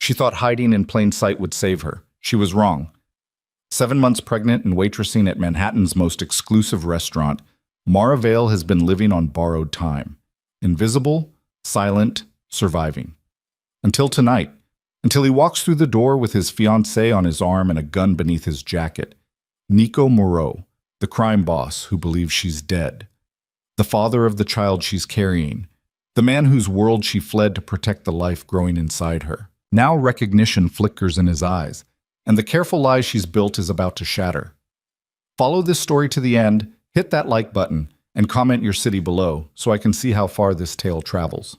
She thought hiding in plain sight would save her. She was wrong. 7 months pregnant and waitressing at Manhattan's most exclusive restaurant, Mara Vale has been living on borrowed time. Invisible, silent, surviving. Until tonight. Until he walks through the door with his fiancée on his arm and a gun beneath his jacket. Nico Moreau, the crime boss who believes she's dead. The father of the child she's carrying. The man whose world she fled to protect the life growing inside her. Now recognition flickers in his eyes, and the careful lie she's built is about to shatter. Follow this story to the end, hit that like button, and comment your city below so I can see how far this tale travels.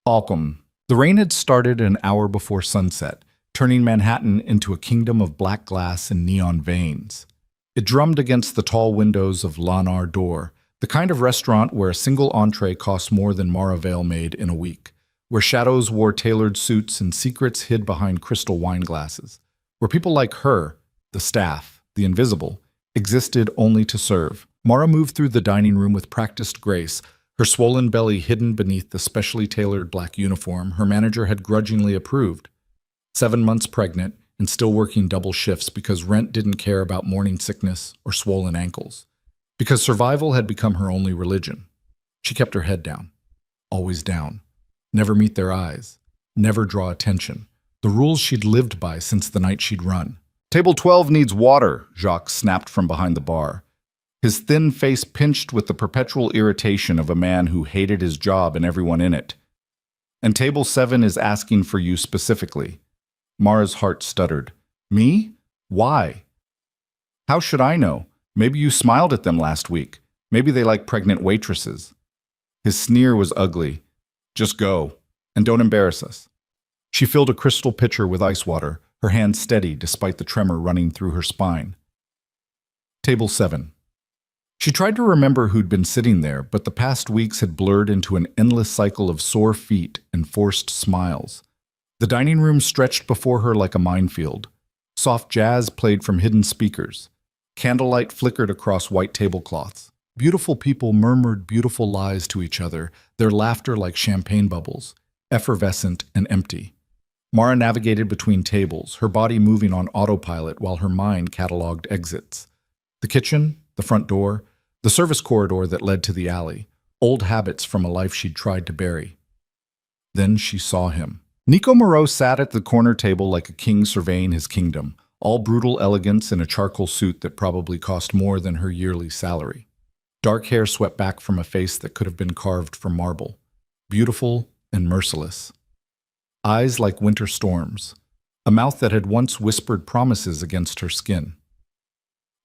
Autumn. The rain had started an hour before sunset, turning Manhattan into a kingdom of black glass and neon veins. It drummed against the tall windows of L'Honneur d'Or, the kind of restaurant where a single entree costs more than Mara Vale made in a week, where shadows wore tailored suits and secrets hid behind crystal wine glasses, where people like her, the staff, the invisible, existed only to serve. Mara moved through the dining room with practiced grace, her swollen belly hidden beneath the specially tailored black uniform her manager had grudgingly approved. 7 months pregnant and still working double shifts because rent didn't care about morning sickness or swollen ankles. Because survival had become her only religion. She kept her head down. Always down. Never meet their eyes. Never draw attention. The rules she'd lived by since the night she'd run. "Table 12 needs water," Jacques snapped from behind the bar. His thin face pinched with the perpetual irritation of a man who hated his job and everyone in it. "And table 7 is asking for you specifically." Mara's heart stuttered. "Me? Why?" "How should I know? Maybe you smiled at them last week. Maybe they like pregnant waitresses." His sneer was ugly. "Just go, and don't embarrass us." She filled a crystal pitcher with ice water, her hand steady despite the tremor running through her spine. Table 7. She tried to remember who'd been sitting there, but the past weeks had blurred into an endless cycle of sore feet and forced smiles. The dining room stretched before her like a minefield. Soft jazz played from hidden speakers. Candlelight flickered across white tablecloths. Beautiful people murmured beautiful lies to each other, their laughter like champagne bubbles, effervescent and empty. Mara navigated between tables, her body moving on autopilot while her mind cataloged exits. The kitchen, the front door, the service corridor that led to the alley, old habits from a life she'd tried to bury. Then she saw him. Nico Moreau sat at the corner table like a king surveying his kingdom, all brutal elegance in a charcoal suit that probably cost more than her yearly salary. Dark hair swept back from a face that could have been carved from marble, beautiful and merciless. Eyes like winter storms, a mouth that had once whispered promises against her skin.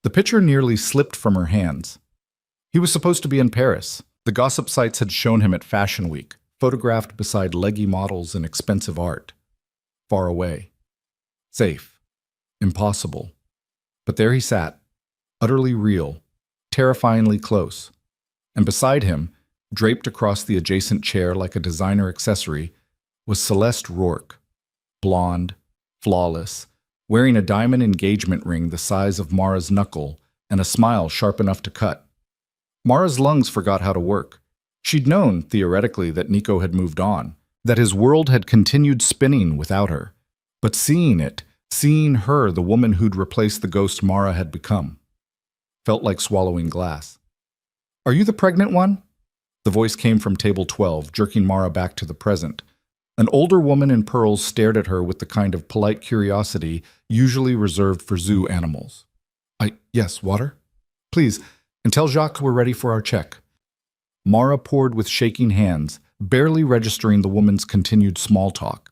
The pitcher nearly slipped from her hands. He was supposed to be in Paris. The gossip sites had shown him at Fashion Week, photographed beside leggy models and expensive art. Far away. Safe. Impossible. But there he sat, utterly real, terrifyingly close. And beside him, draped across the adjacent chair like a designer accessory, was Celeste Rourke, blonde, flawless, wearing a diamond engagement ring the size of Mara's knuckle and a smile sharp enough to cut. Mara's lungs forgot how to work. She'd known, theoretically, that Nico had moved on, that his world had continued spinning without her. But seeing it, seeing her, the woman who'd replaced the ghost Mara had become, felt like swallowing glass. "Are you the pregnant one?" The voice came from table 12, jerking Mara back to the present. An older woman in pearls stared at her with the kind of polite curiosity usually reserved for zoo animals. Yes, water? Please, and tell Jacques we're ready for our check." Mara poured with shaking hands, barely registering the woman's continued small talk.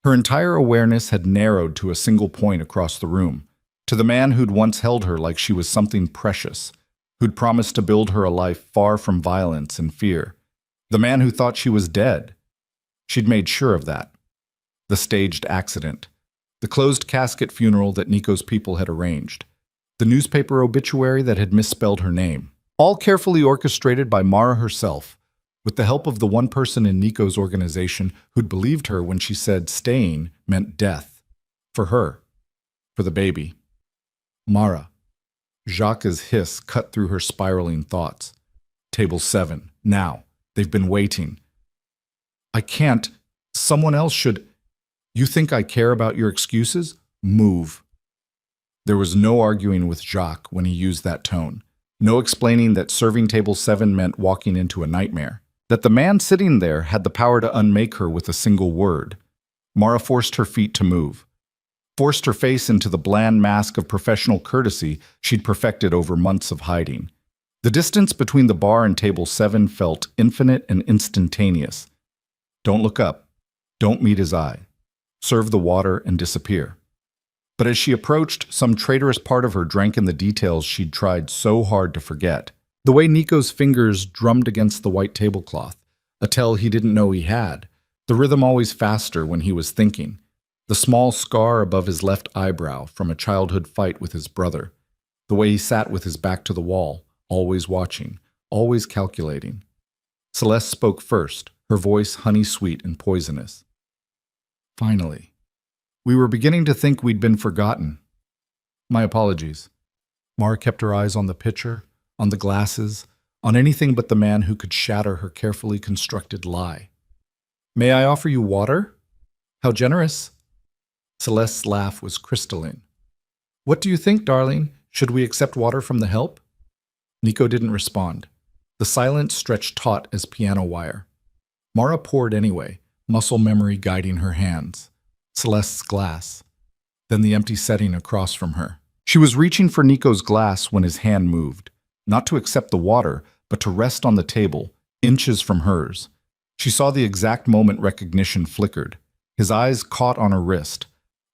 Her entire awareness had narrowed to a single point across the room, to the man who'd once held her like she was something precious, who'd promised to build her a life far from violence and fear. The man who thought she was dead. She'd made sure of that. The staged accident. The closed casket funeral that Nico's people had arranged. The newspaper obituary that had misspelled her name. All carefully orchestrated by Mara herself, with the help of the one person in Nico's organization who'd believed her when she said staying meant death. For her. For the baby. Mara. Jacques' hiss cut through her spiraling thoughts. Table 7. Now. They've been waiting. I can't. Someone else should. You think I care about your excuses? Move. There was no arguing with Jacques when he used that tone. No explaining that serving table 7 meant walking into a nightmare. That the man sitting there had the power to unmake her with a single word. Mara forced her feet to move. Forced her face into the bland mask of professional courtesy she'd perfected over months of hiding. The distance between the bar and table 7 felt infinite and instantaneous. Don't look up. Don't meet his eye. Serve the water and disappear. But as she approached, some traitorous part of her drank in the details she'd tried so hard to forget. The way Nico's fingers drummed against the white tablecloth, a tell he didn't know he had. The rhythm always faster when he was thinking. The small scar above his left eyebrow from a childhood fight with his brother. The way he sat with his back to the wall, always watching, always calculating. Celeste spoke first, her voice honey-sweet and poisonous. Finally. We were beginning to think we'd been forgotten. My apologies. Mara kept her eyes on the pitcher, on the glasses, on anything but the man who could shatter her carefully constructed lie. May I offer you water? How generous. Celeste's laugh was crystalline. What do you think, darling? Should we accept water from the help? Nico didn't respond. The silence stretched taut as piano wire. Mara poured anyway, muscle memory guiding her hands. Celeste's glass. Then the empty setting across from her. She was reaching for Nico's glass when his hand moved, not to accept the water, but to rest on the table, inches from hers. She saw the exact moment recognition flickered. His eyes caught on her wrist,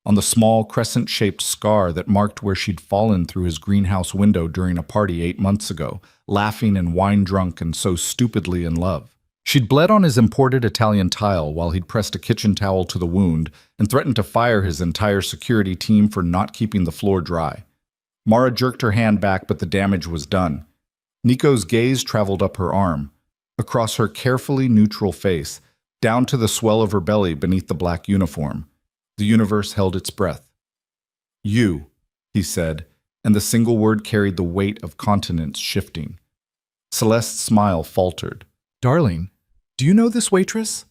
on the small crescent-shaped scar that marked where she'd fallen through his greenhouse window during a party 8 months ago, laughing and wine-drunk and so stupidly in love. She'd bled on his imported Italian tile while he'd pressed a kitchen towel to the wound and threatened to fire his entire security team for not keeping the floor dry. Mara jerked her hand back, but the damage was done. Nico's gaze traveled up her arm, across her carefully neutral face, down to the swell of her belly beneath the black uniform. The universe held its breath. You, he said, and the single word carried the weight of continents shifting. Celeste's smile faltered. Darling, do you know this waitress?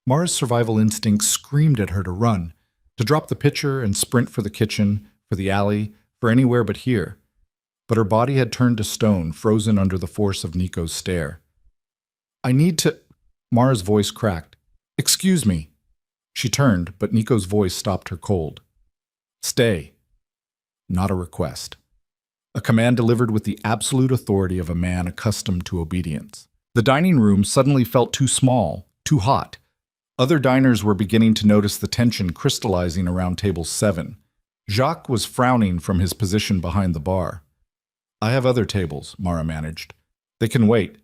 Mara's survival instinct screamed at her to run, to drop the pitcher and sprint for the kitchen, for the alley, for anywhere but here. But her body had turned to stone, frozen under the force of Nico's stare. I need to... Mara's voice cracked. Excuse me. She turned, but Nico's voice stopped her cold. Stay. Not a request. A command delivered with the absolute authority of a man accustomed to obedience. The dining room suddenly felt too small, too hot. Other diners were beginning to notice the tension crystallizing around table 7. Jacques was frowning from his position behind the bar. I have other tables, Mara managed. They can wait.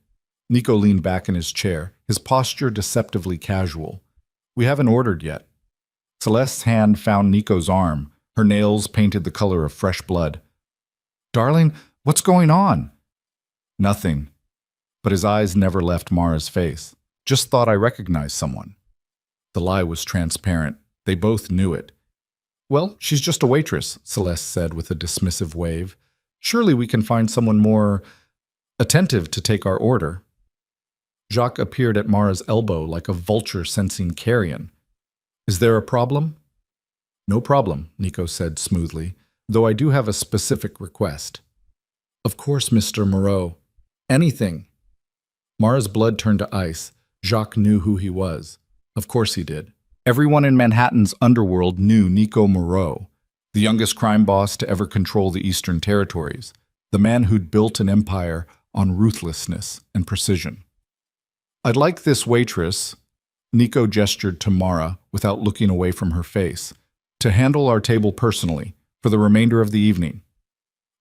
Nico leaned back in his chair, his posture deceptively casual. We haven't ordered yet. Celeste's hand found Nico's arm, her nails painted the color of fresh blood. Darling, what's going on? Nothing. But his eyes never left Mara's face. Just thought I recognized someone. The lie was transparent. They both knew it. Well, she's just a waitress, Celeste said with a dismissive wave. Surely we can find someone more attentive to take our order. Jacques appeared at Mara's elbow like a vulture sensing carrion. Is there a problem? No problem, Nico said smoothly, though I do have a specific request. Of course, Mr. Moreau. Anything. Mara's blood turned to ice. Jacques knew who he was. Of course he did. Everyone in Manhattan's underworld knew Nico Moreau, the youngest crime boss to ever control the Eastern Territories, the man who'd built an empire on ruthlessness and precision. I'd like this waitress, Nico gestured to Mara without looking away from her face, to handle our table personally for the remainder of the evening.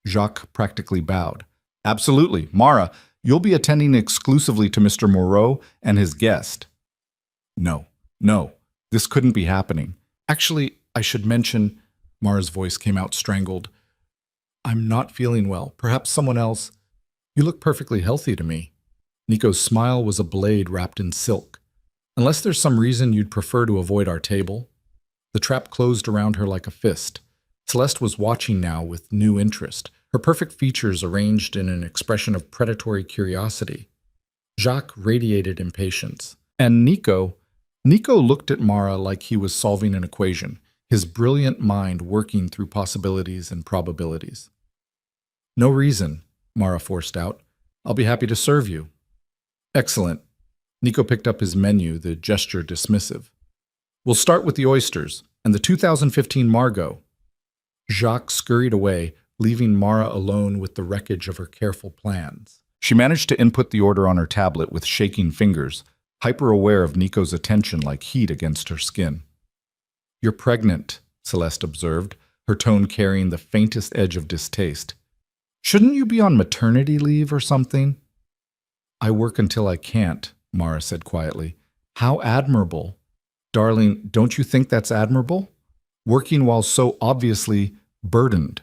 Jacques practically bowed. Absolutely, Mara, you'll be attending exclusively to Mr. Moreau and his guest. No, this couldn't be happening. Actually, I should mention, Mara's voice came out strangled. I'm not feeling well. Perhaps someone else. You look perfectly healthy to me. Nico's smile was a blade wrapped in silk. Unless there's some reason you'd prefer to avoid our table. The trap closed around her like a fist. Celeste was watching now with new interest, her perfect features arranged in an expression of predatory curiosity. Jacques radiated impatience. And Nico Nico looked at Mara like he was solving an equation, his brilliant mind working through possibilities and probabilities. No reason, Mara forced out. I'll be happy to serve you. Excellent. Nico picked up his menu, the gesture dismissive. We'll start with the oysters and the 2015 Margot. Jacques scurried away, leaving Mara alone with the wreckage of her careful plans. She managed to input the order on her tablet with shaking fingers, hyper-aware of Nico's attention like heat against her skin. You're pregnant, Celeste observed, her tone carrying the faintest edge of distaste. Shouldn't you be on maternity leave or something? I work until I can't, Mara said quietly. How admirable. Darling, don't you think that's admirable? Working while so obviously burdened.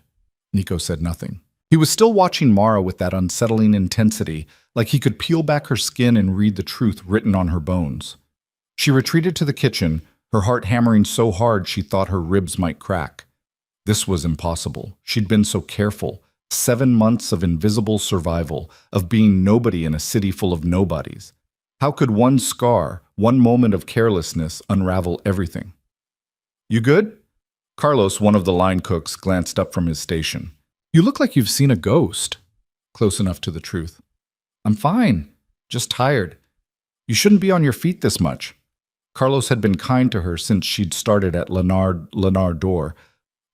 Nico said nothing. He was still watching Mara with that unsettling intensity, like he could peel back her skin and read the truth written on her bones. She retreated to the kitchen, her heart hammering so hard she thought her ribs might crack. This was impossible. She'd been so careful. 7 months of invisible survival, of being nobody in a city full of nobodies. How could one scar, one moment of carelessness, unravel everything? You good? Carlos, one of the line cooks, glanced up from his station. You look like you've seen a ghost. Close enough to the truth. I'm fine. Just tired. You shouldn't be on your feet this much. Carlos had been kind to her since she'd started at Lenard Door,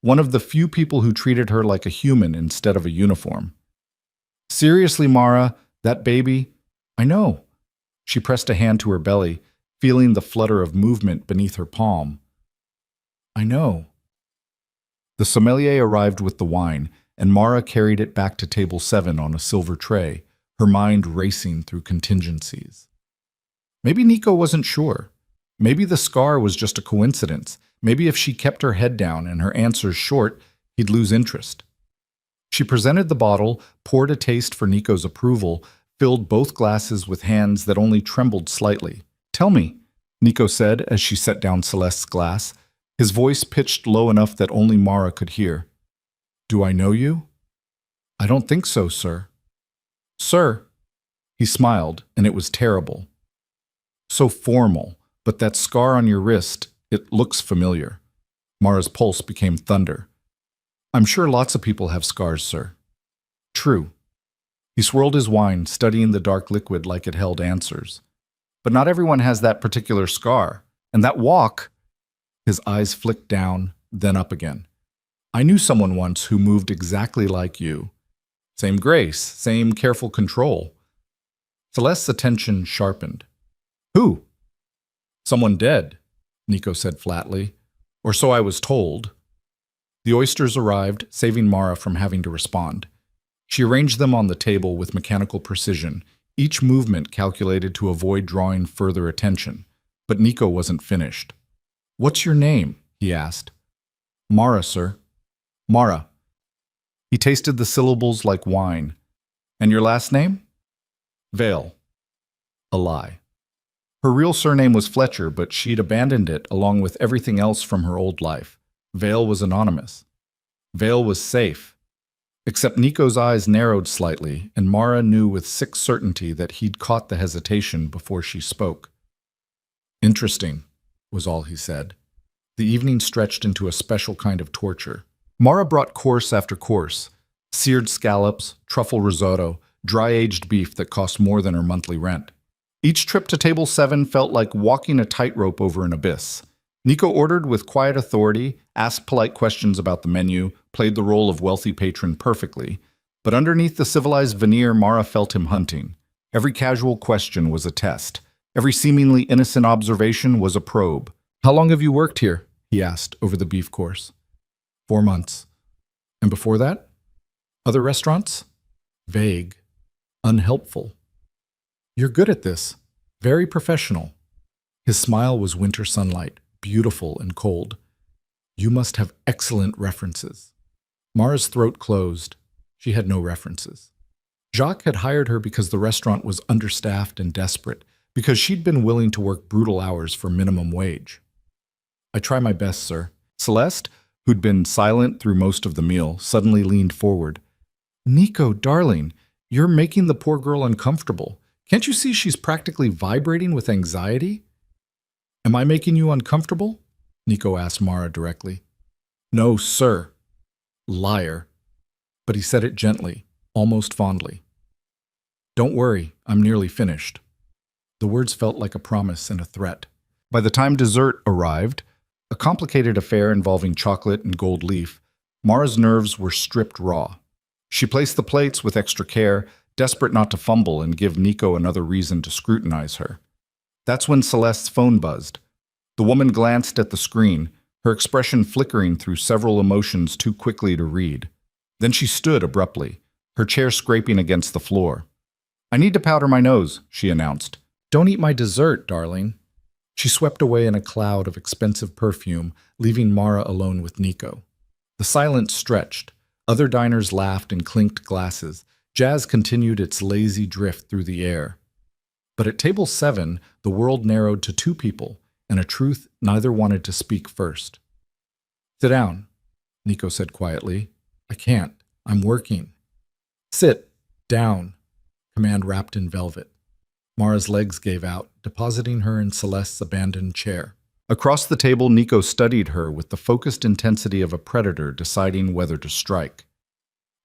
one of the few people who treated her like a human instead of a uniform. Seriously, Mara, that baby? I know. She pressed a hand to her belly, feeling the flutter of movement beneath her palm. I know. The sommelier arrived with the wine, and Mara carried it back to table 7 on a silver tray, her mind racing through contingencies. Maybe Nico wasn't sure. Maybe the scar was just a coincidence. Maybe if she kept her head down and her answers short, he'd lose interest. She presented the bottle, poured a taste for Nico's approval, filled both glasses with hands that only trembled slightly. Tell me, Nico said as she set down Celeste's glass, his voice pitched low enough that only Mara could hear. Do I know you? I don't think so, sir. Sir? He smiled, and it was terrible. So formal, but that scar on your wrist, it looks familiar. Mara's pulse became thunder. I'm sure lots of people have scars, sir. True. He swirled his wine, studying the dark liquid like it held answers. But not everyone has that particular scar. And that walk... His eyes flicked down, then up again. I knew someone once who moved exactly like you. Same grace, same careful control. Celeste's attention sharpened. Who? Someone dead, Nico said flatly. Or so I was told. The oysters arrived, saving Mara from having to respond. She arranged them on the table with mechanical precision, each movement calculated to avoid drawing further attention. But Nico wasn't finished. What's your name? He asked. Mara, sir. Mara. He tasted the syllables like wine. And your last name? Vale. A lie. Her real surname was Fletcher, but she'd abandoned it along with everything else from her old life. Vale was anonymous. Vale was safe. Except Nico's eyes narrowed slightly, and Mara knew with sick certainty that he'd caught the hesitation before she spoke. Interesting, was all he said. The evening stretched into a special kind of torture. Mara brought course after course, seared scallops, truffle risotto, dry-aged beef that cost more than her monthly rent. Each trip to table 7 felt like walking a tightrope over an abyss. Nico ordered with quiet authority, asked polite questions about the menu, played the role of wealthy patron perfectly, but underneath the civilized veneer Mara felt him hunting. Every casual question was a test. Every seemingly innocent observation was a probe. How long have you worked here? He asked over the beef course. 4 months. And before that? Other restaurants? Vague. Unhelpful. You're good at this. Very professional. His smile was winter sunlight, beautiful and cold. You must have excellent references. Mara's throat closed. She had no references. Jacques had hired her because the restaurant was understaffed and desperate, because she'd been willing to work brutal hours for minimum wage. I try my best, sir. Celeste, who'd been silent through most of the meal, suddenly leaned forward. Nico, darling, you're making the poor girl uncomfortable. Can't you see she's practically vibrating with anxiety? Am I making you uncomfortable? Nico asked Mara directly. No, sir. Liar. But he said it gently, almost fondly. Don't worry, I'm nearly finished. The words felt like a promise and a threat. By the time dessert arrived, a complicated affair involving chocolate and gold leaf, Mara's nerves were stripped raw. She placed the plates with extra care, desperate not to fumble and give Nico another reason to scrutinize her. That's when Celeste's phone buzzed. The woman glanced at the screen, her expression flickering through several emotions too quickly to read. Then she stood abruptly, her chair scraping against the floor. I need to powder my nose, she announced. Don't eat my dessert, darling. She swept away in a cloud of expensive perfume, leaving Mara alone with Nico. The silence stretched. Other diners laughed and clinked glasses. Jazz continued its lazy drift through the air. But at table 7, the world narrowed to 2 people, and a truth neither wanted to speak first. Sit down, Nico said quietly. I can't. I'm working. Sit down, command wrapped in velvet. Mara's legs gave out, depositing her in Celeste's abandoned chair. Across the table, Nico studied her with the focused intensity of a predator deciding whether to strike.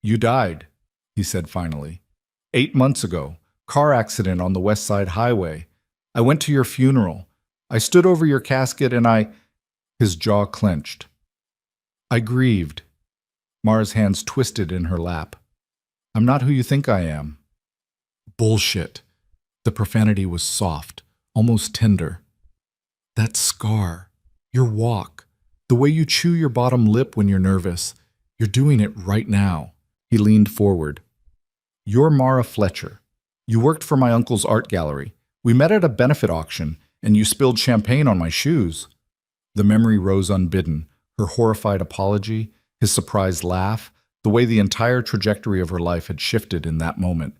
You died, he said finally. 8 months ago, car accident on the West Side Highway. I went to your funeral. I stood over your casket and His jaw clenched. I grieved. Mara's hands twisted in her lap. I'm not who you think I am. Bullshit. The profanity was soft, almost tender. That scar, your walk, the way you chew your bottom lip when you're nervous, you're doing it right now. He leaned forward. You're Mara Fletcher. You worked for my uncle's art gallery. We met at a benefit auction, and you spilled champagne on my shoes. The memory rose unbidden, her horrified apology, his surprised laugh, the way the entire trajectory of her life had shifted in that moment.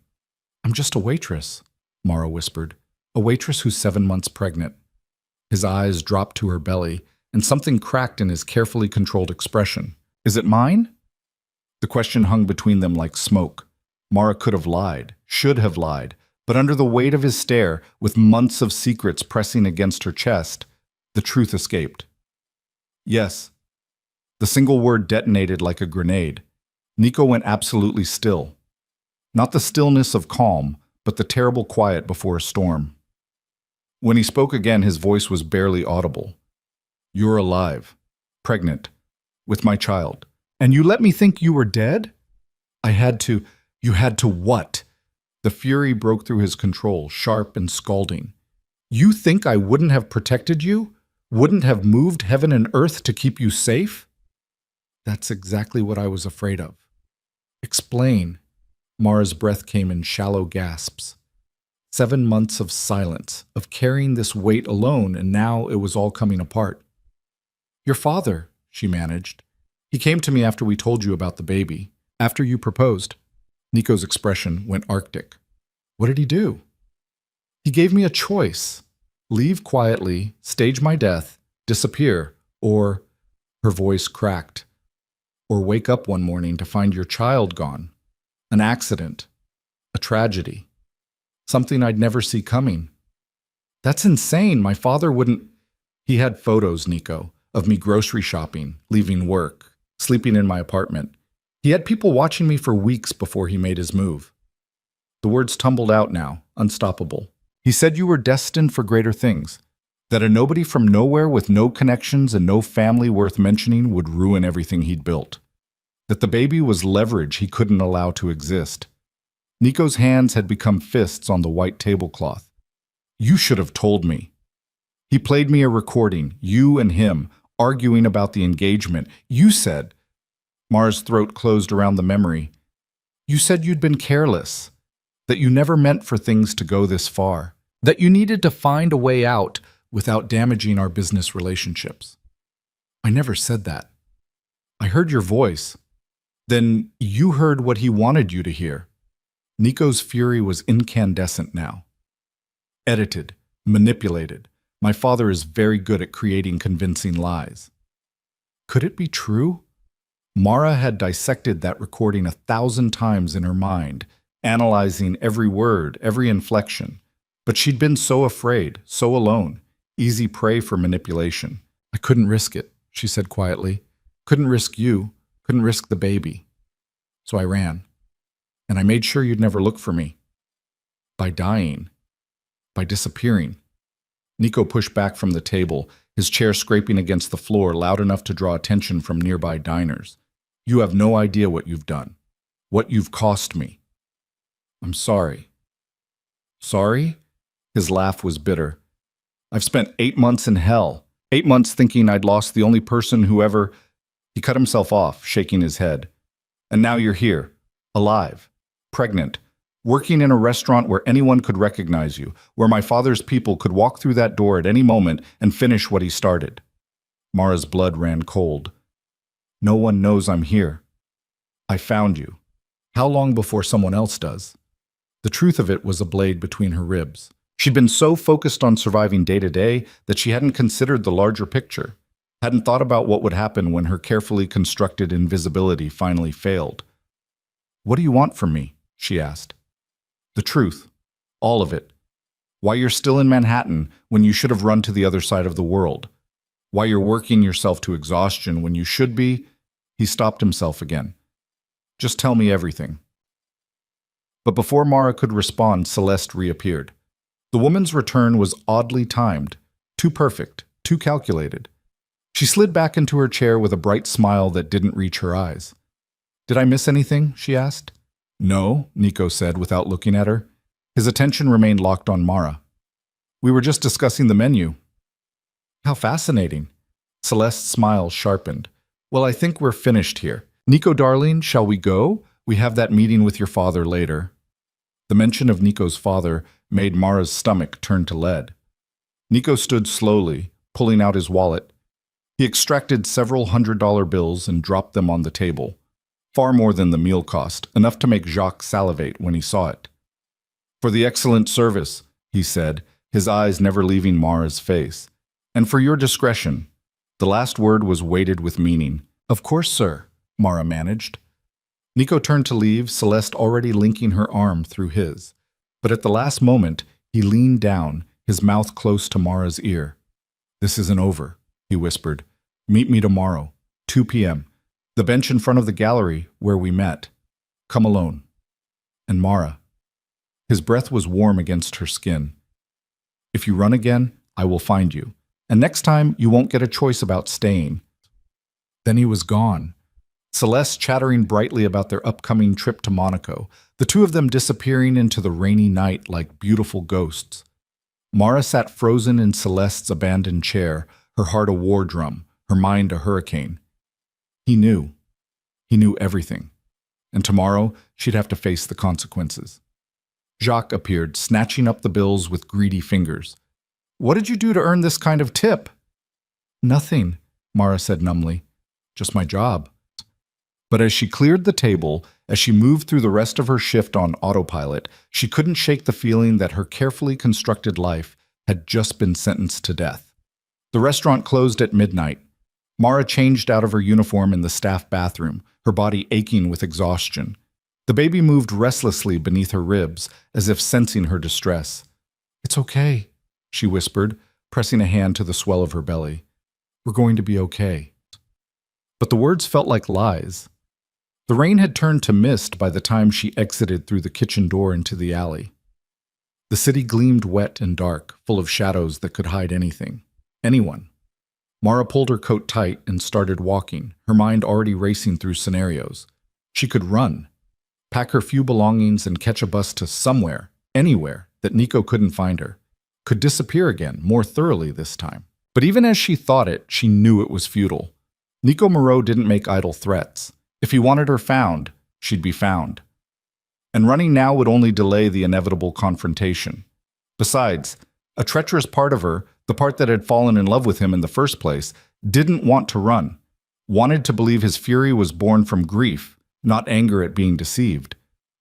I'm just a waitress, Mara whispered, a waitress who's 7 months pregnant. His eyes dropped to her belly, and something cracked in his carefully controlled expression. Is it mine? The question hung between them like smoke. Mara could have lied, should have lied, but under the weight of his stare, with months of secrets pressing against her chest, the truth escaped. Yes. The single word detonated like a grenade. Nico went absolutely still. Not the stillness of calm, but the terrible quiet before a storm. When he spoke again, his voice was barely audible. You're alive, pregnant, with my child. And you let me think you were dead? You had to what? The fury broke through his control, sharp and scalding. You think I wouldn't have protected you? Wouldn't have moved heaven and earth to keep you safe? That's exactly what I was afraid of. Explain. Mara's breath came in shallow gasps. 7 months of silence, of carrying this weight alone, and now it was all coming apart. Your father, she managed. He came to me after we told you about the baby, after you proposed. Nico's expression went arctic. What did he do? He gave me a choice. Leave quietly, stage my death, disappear, or, her voice cracked, or wake up one morning to find your child gone. An accident. A tragedy. Something I'd never see coming. That's insane. My father wouldn't... He had photos, Nico, of me grocery shopping, leaving work, sleeping in my apartment. He had people watching me for weeks before he made his move. The words tumbled out now, unstoppable. He said you were destined for greater things, that a nobody from nowhere with no connections and no family worth mentioning would ruin everything he'd built. That the baby was leverage he couldn't allow to exist. Nico's hands had become fists on the white tablecloth. You should have told me. He played me a recording, you and him, arguing about the engagement. You said... Mara's throat closed around the memory. You said you'd been careless, that you never meant for things to go this far, that you needed to find a way out without damaging our business relationships. I never said that. I heard your voice. Then you heard what he wanted you to hear. Nico's fury was incandescent now. Edited, manipulated. My father is very good at creating convincing lies. Could it be true? Mara had dissected that recording 1,000 times in her mind, analyzing every word, every inflection. But she'd been so afraid, so alone. easy prey for manipulation. I couldn't risk it, she said quietly. Couldn't risk you, couldn't risk the baby. So I ran. And I made sure you'd never look for me. By dying. By disappearing. Nico pushed back from the table, his chair scraping against the floor loud enough to draw attention from nearby diners. You have no idea what you've done. What you've cost me. I'm sorry. Sorry? His laugh was bitter. I've spent 8 months in hell. 8 months thinking I'd lost the only person who ever... He cut himself off, shaking his head. And now you're here, alive, pregnant, working in a restaurant where anyone could recognize you, where my father's people could walk through that door at any moment and finish what he started. Mara's blood ran cold. No one knows I'm here. I found you. How long before someone else does? The truth of it was a blade between her ribs. She'd been so focused on surviving day to day that she hadn't considered the larger picture, hadn't thought about what would happen when her carefully constructed invisibility finally failed. What do you want from me? She asked. The truth. All of it. Why you're still in Manhattan when you should have run to the other side of the world. Why you're working yourself to exhaustion when you should be... He stopped himself again. Just tell me everything. But before Mara could respond, Celeste reappeared. The woman's return was oddly timed, too perfect, too calculated. She slid back into her chair with a bright smile that didn't reach her eyes. Did I miss anything? She asked. No, Nico said without looking at her. His attention remained locked on Mara. We were just discussing the menu. How fascinating. Celeste's smile sharpened. Well, I think we're finished here. Nico, darling, shall we go? We have that meeting with your father later. The mention of Nico's father made Mara's stomach turn to lead. Nico stood slowly, pulling out his wallet. He extracted several $100 bills and dropped them on the table. Far more than the meal cost, enough to make Jacques salivate when he saw it. For the excellent service, he said, his eyes never leaving Mara's face. And for your discretion. The last word was weighted with meaning. Of course, sir, Mara managed. Nico turned to leave, Celeste already linking her arm through his. But at the last moment, he leaned down, his mouth close to Mara's ear. This isn't over, he whispered. Meet me tomorrow, 2 p.m. The bench in front of the gallery where we met. Come alone. And Mara. His breath was warm against her skin. If you run again, I will find you. And next time, you won't get a choice about staying. Then he was gone. Celeste chattering brightly about their upcoming trip to Monaco, the two of them disappearing into the rainy night like beautiful ghosts. Mara sat frozen in Celeste's abandoned chair, her heart a war drum, her mind a hurricane. He knew. He knew everything. And tomorrow, she'd have to face the consequences. Jacques appeared, snatching up the bills with greedy fingers. What did you do to earn this kind of tip? Nothing, Mara said numbly. Just my job. But as she cleared the table, as she moved through the rest of her shift on autopilot, she couldn't shake the feeling that her carefully constructed life had just been sentenced to death. The restaurant closed at midnight. Mara changed out of her uniform in the staff bathroom, her body aching with exhaustion. The baby moved restlessly beneath her ribs, as if sensing her distress. It's okay, she whispered, pressing a hand to the swell of her belly. We're going to be okay. But the words felt like lies. The rain had turned to mist by the time she exited through the kitchen door into the alley. The city gleamed wet and dark, full of shadows that could hide anything. Anyone. Mara pulled her coat tight and started walking, her mind already racing through scenarios. She could run, pack her few belongings and catch a bus to somewhere, anywhere, that Nico couldn't find her. Could disappear again, more thoroughly this time. But even as she thought it, she knew it was futile. Nico Moreau didn't make idle threats. If he wanted her found, she'd be found. And running now would only delay the inevitable confrontation. Besides, a treacherous part of her, the part that had fallen in love with him in the first place, didn't want to run, wanted to believe his fury was born from grief, not anger at being deceived,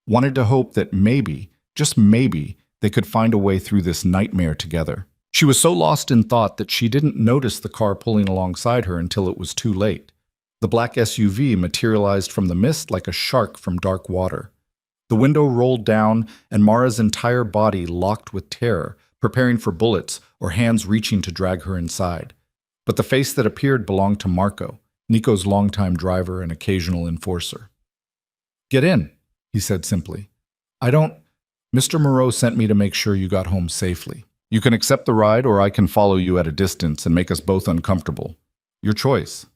wanted to hope that maybe, just maybe, they could find a way through this nightmare together. She was so lost in thought that she didn't notice the car pulling alongside her until it was too late. The black SUV materialized from the mist like a shark from dark water. The window rolled down, and Mara's entire body locked with terror, preparing for bullets or hands reaching to drag her inside. But the face that appeared belonged to Marco, Nico's longtime driver and occasional enforcer. "Get in," he said simply. "I don't... Mr. Moreau sent me to make sure you got home safely. You can accept the ride, or I can follow you at a distance and make us both uncomfortable. Your choice."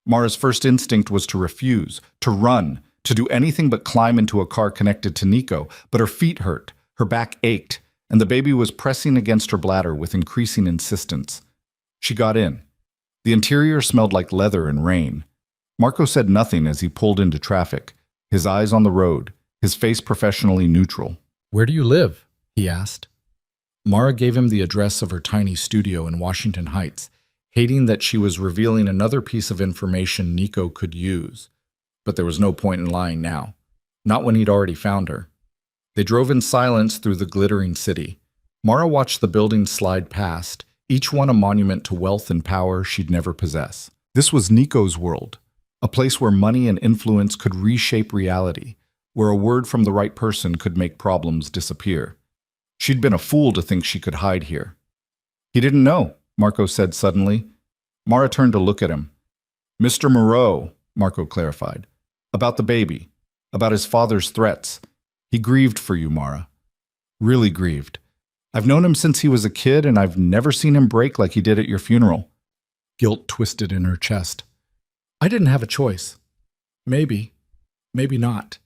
Mara's first instinct was to refuse, to run, to do anything but climb into a car connected to Nico, but her feet hurt, her back ached, and the baby was pressing against her bladder with increasing insistence. She got in. The interior smelled like leather and rain. Marco said nothing as he pulled into traffic, his eyes on the road, his face professionally neutral. "Where do you live?" he asked. Mara gave him the address of her tiny studio in Washington Heights, hating that she was revealing another piece of information Nico could use. But there was no point in lying now, not when he'd already found her. They drove in silence through the glittering city. Mara watched the buildings slide past, each one a monument to wealth and power she'd never possess. This was Nico's world, a place where money and influence could reshape reality, where a word from the right person could make problems disappear. She'd been a fool to think she could hide here. "He didn't know," Marco said suddenly. Mara turned to look at him. "Mr. Moreau," Marco clarified, "about the baby, about his father's threats. He grieved for you, Mara. Really grieved. I've known him since he was a kid, and I've never seen him break like he did at your funeral." Guilt twisted in her chest. "I didn't have a choice. Maybe not."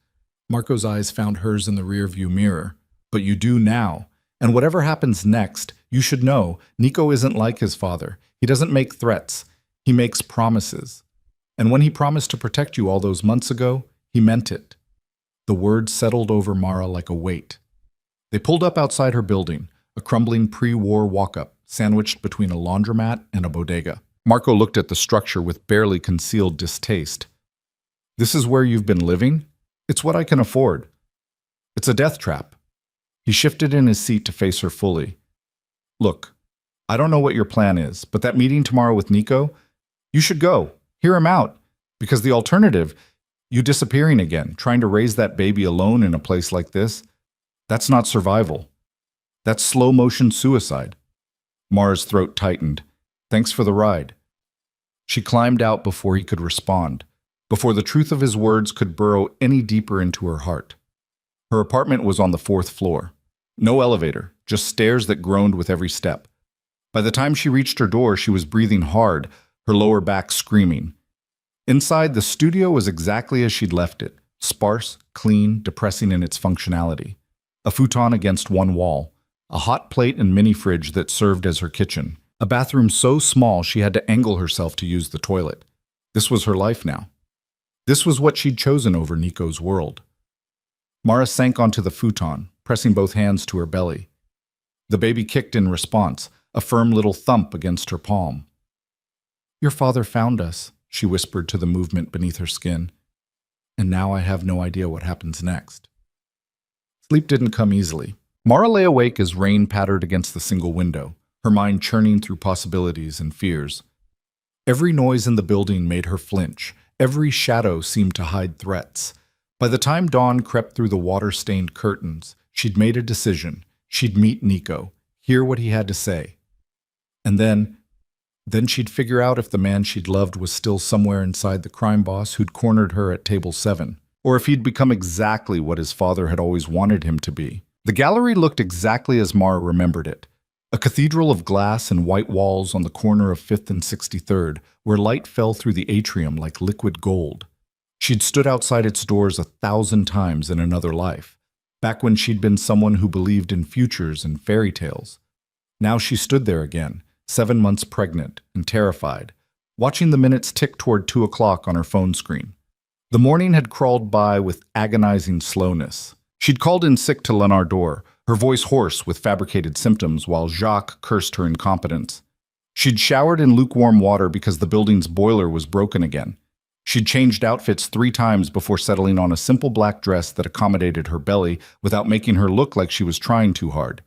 Marco's eyes found hers in the rearview mirror. "But you do now. And whatever happens next, you should know Nico isn't like his father. He doesn't make threats. He makes promises. And when he promised to protect you all those months ago, he meant it." The words settled over Mara like a weight. They pulled up outside her building, a crumbling pre-war walk-up, sandwiched between a laundromat and a bodega. Marco looked at the structure with barely concealed distaste. "This is where you've been living? It's what I can afford. It's a death trap." He shifted in his seat to face her fully. "Look, I don't know what your plan is, but that meeting tomorrow with Nico, you should go, hear him out, because the alternative, you disappearing again, trying to raise that baby alone in a place like this, that's not survival. That's slow-motion suicide." Mara's throat tightened. "Thanks for the ride." She climbed out before he could respond, before the truth of his words could burrow any deeper into her heart. Her apartment was on the 4th floor. No elevator, just stairs that groaned with every step. By the time she reached her door, she was breathing hard, her lower back screaming. Inside, the studio was exactly as she'd left it, sparse, clean, depressing in its functionality. A futon against one wall, a hot plate and mini fridge that served as her kitchen, a bathroom so small she had to angle herself to use the toilet. This was her life now. This was what she'd chosen over Nico's world. Mara sank onto the futon, pressing both hands to her belly. The baby kicked in response, a firm little thump against her palm. "Your father found us," she whispered to the movement beneath her skin. "And now I have no idea what happens next." Sleep didn't come easily. Mara lay awake as rain pattered against the single window, her mind churning through possibilities and fears. Every noise in the building made her flinch. Every shadow seemed to hide threats. By the time dawn crept through the water-stained curtains, she'd made a decision. She'd meet Nico, hear what he had to say. And then she'd figure out if the man she'd loved was still somewhere inside the crime boss who'd cornered her at table 7, or if he'd become exactly what his father had always wanted him to be. The gallery looked exactly as Mara remembered it. A cathedral of glass and white walls on the corner of 5th and 63rd, where light fell through the atrium like liquid gold. She'd stood outside its doors 1,000 times in another life, back when she'd been someone who believed in futures and fairy tales. Now she stood there again, 7 months pregnant and terrified, watching the minutes tick toward 2 o'clock on her phone screen. The morning had crawled by with agonizing slowness. She'd called in sick to Lenardor, her voice hoarse with fabricated symptoms, while Jacques cursed her incompetence. She'd showered in lukewarm water because the building's boiler was broken again. She'd changed outfits 3 times before settling on a simple black dress that accommodated her belly without making her look like she was trying too hard,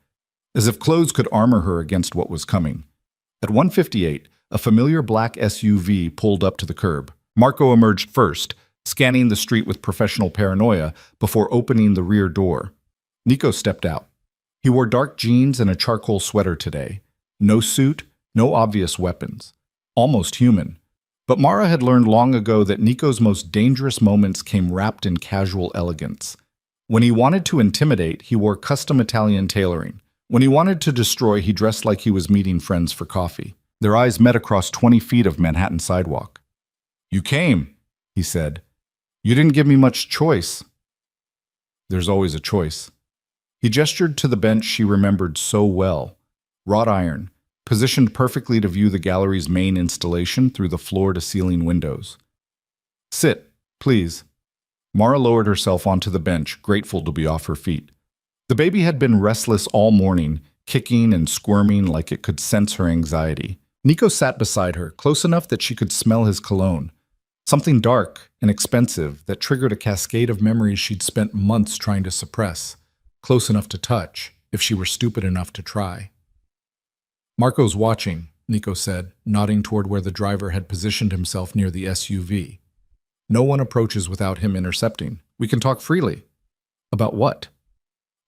as if clothes could armor her against what was coming. At 1:58, a familiar black SUV pulled up to the curb. Marco emerged first, scanning the street with professional paranoia before opening the rear door. Nico stepped out. He wore dark jeans and a charcoal sweater today. No suit, no obvious weapons. Almost human. But Mara had learned long ago that Nico's most dangerous moments came wrapped in casual elegance. When he wanted to intimidate, he wore custom Italian tailoring. When he wanted to destroy, he dressed like he was meeting friends for coffee. Their eyes met across 20 feet of Manhattan sidewalk. "You came," he said. "You didn't give me much choice." There's always a choice. He gestured to the bench she remembered so well. Wrought iron, positioned perfectly to view the gallery's main installation through the floor-to-ceiling windows. "Sit, please." Mara lowered herself onto the bench, grateful to be off her feet. The baby had been restless all morning, kicking and squirming like it could sense her anxiety. Nico sat beside her, close enough that she could smell his cologne. Something dark and expensive that triggered a cascade of memories she'd spent months trying to suppress. Close enough to touch, if she were stupid enough to try. "Marco's watching," Nico said, nodding toward where the driver had positioned himself near the SUV. "No one approaches without him intercepting. We can talk freely." "About what?"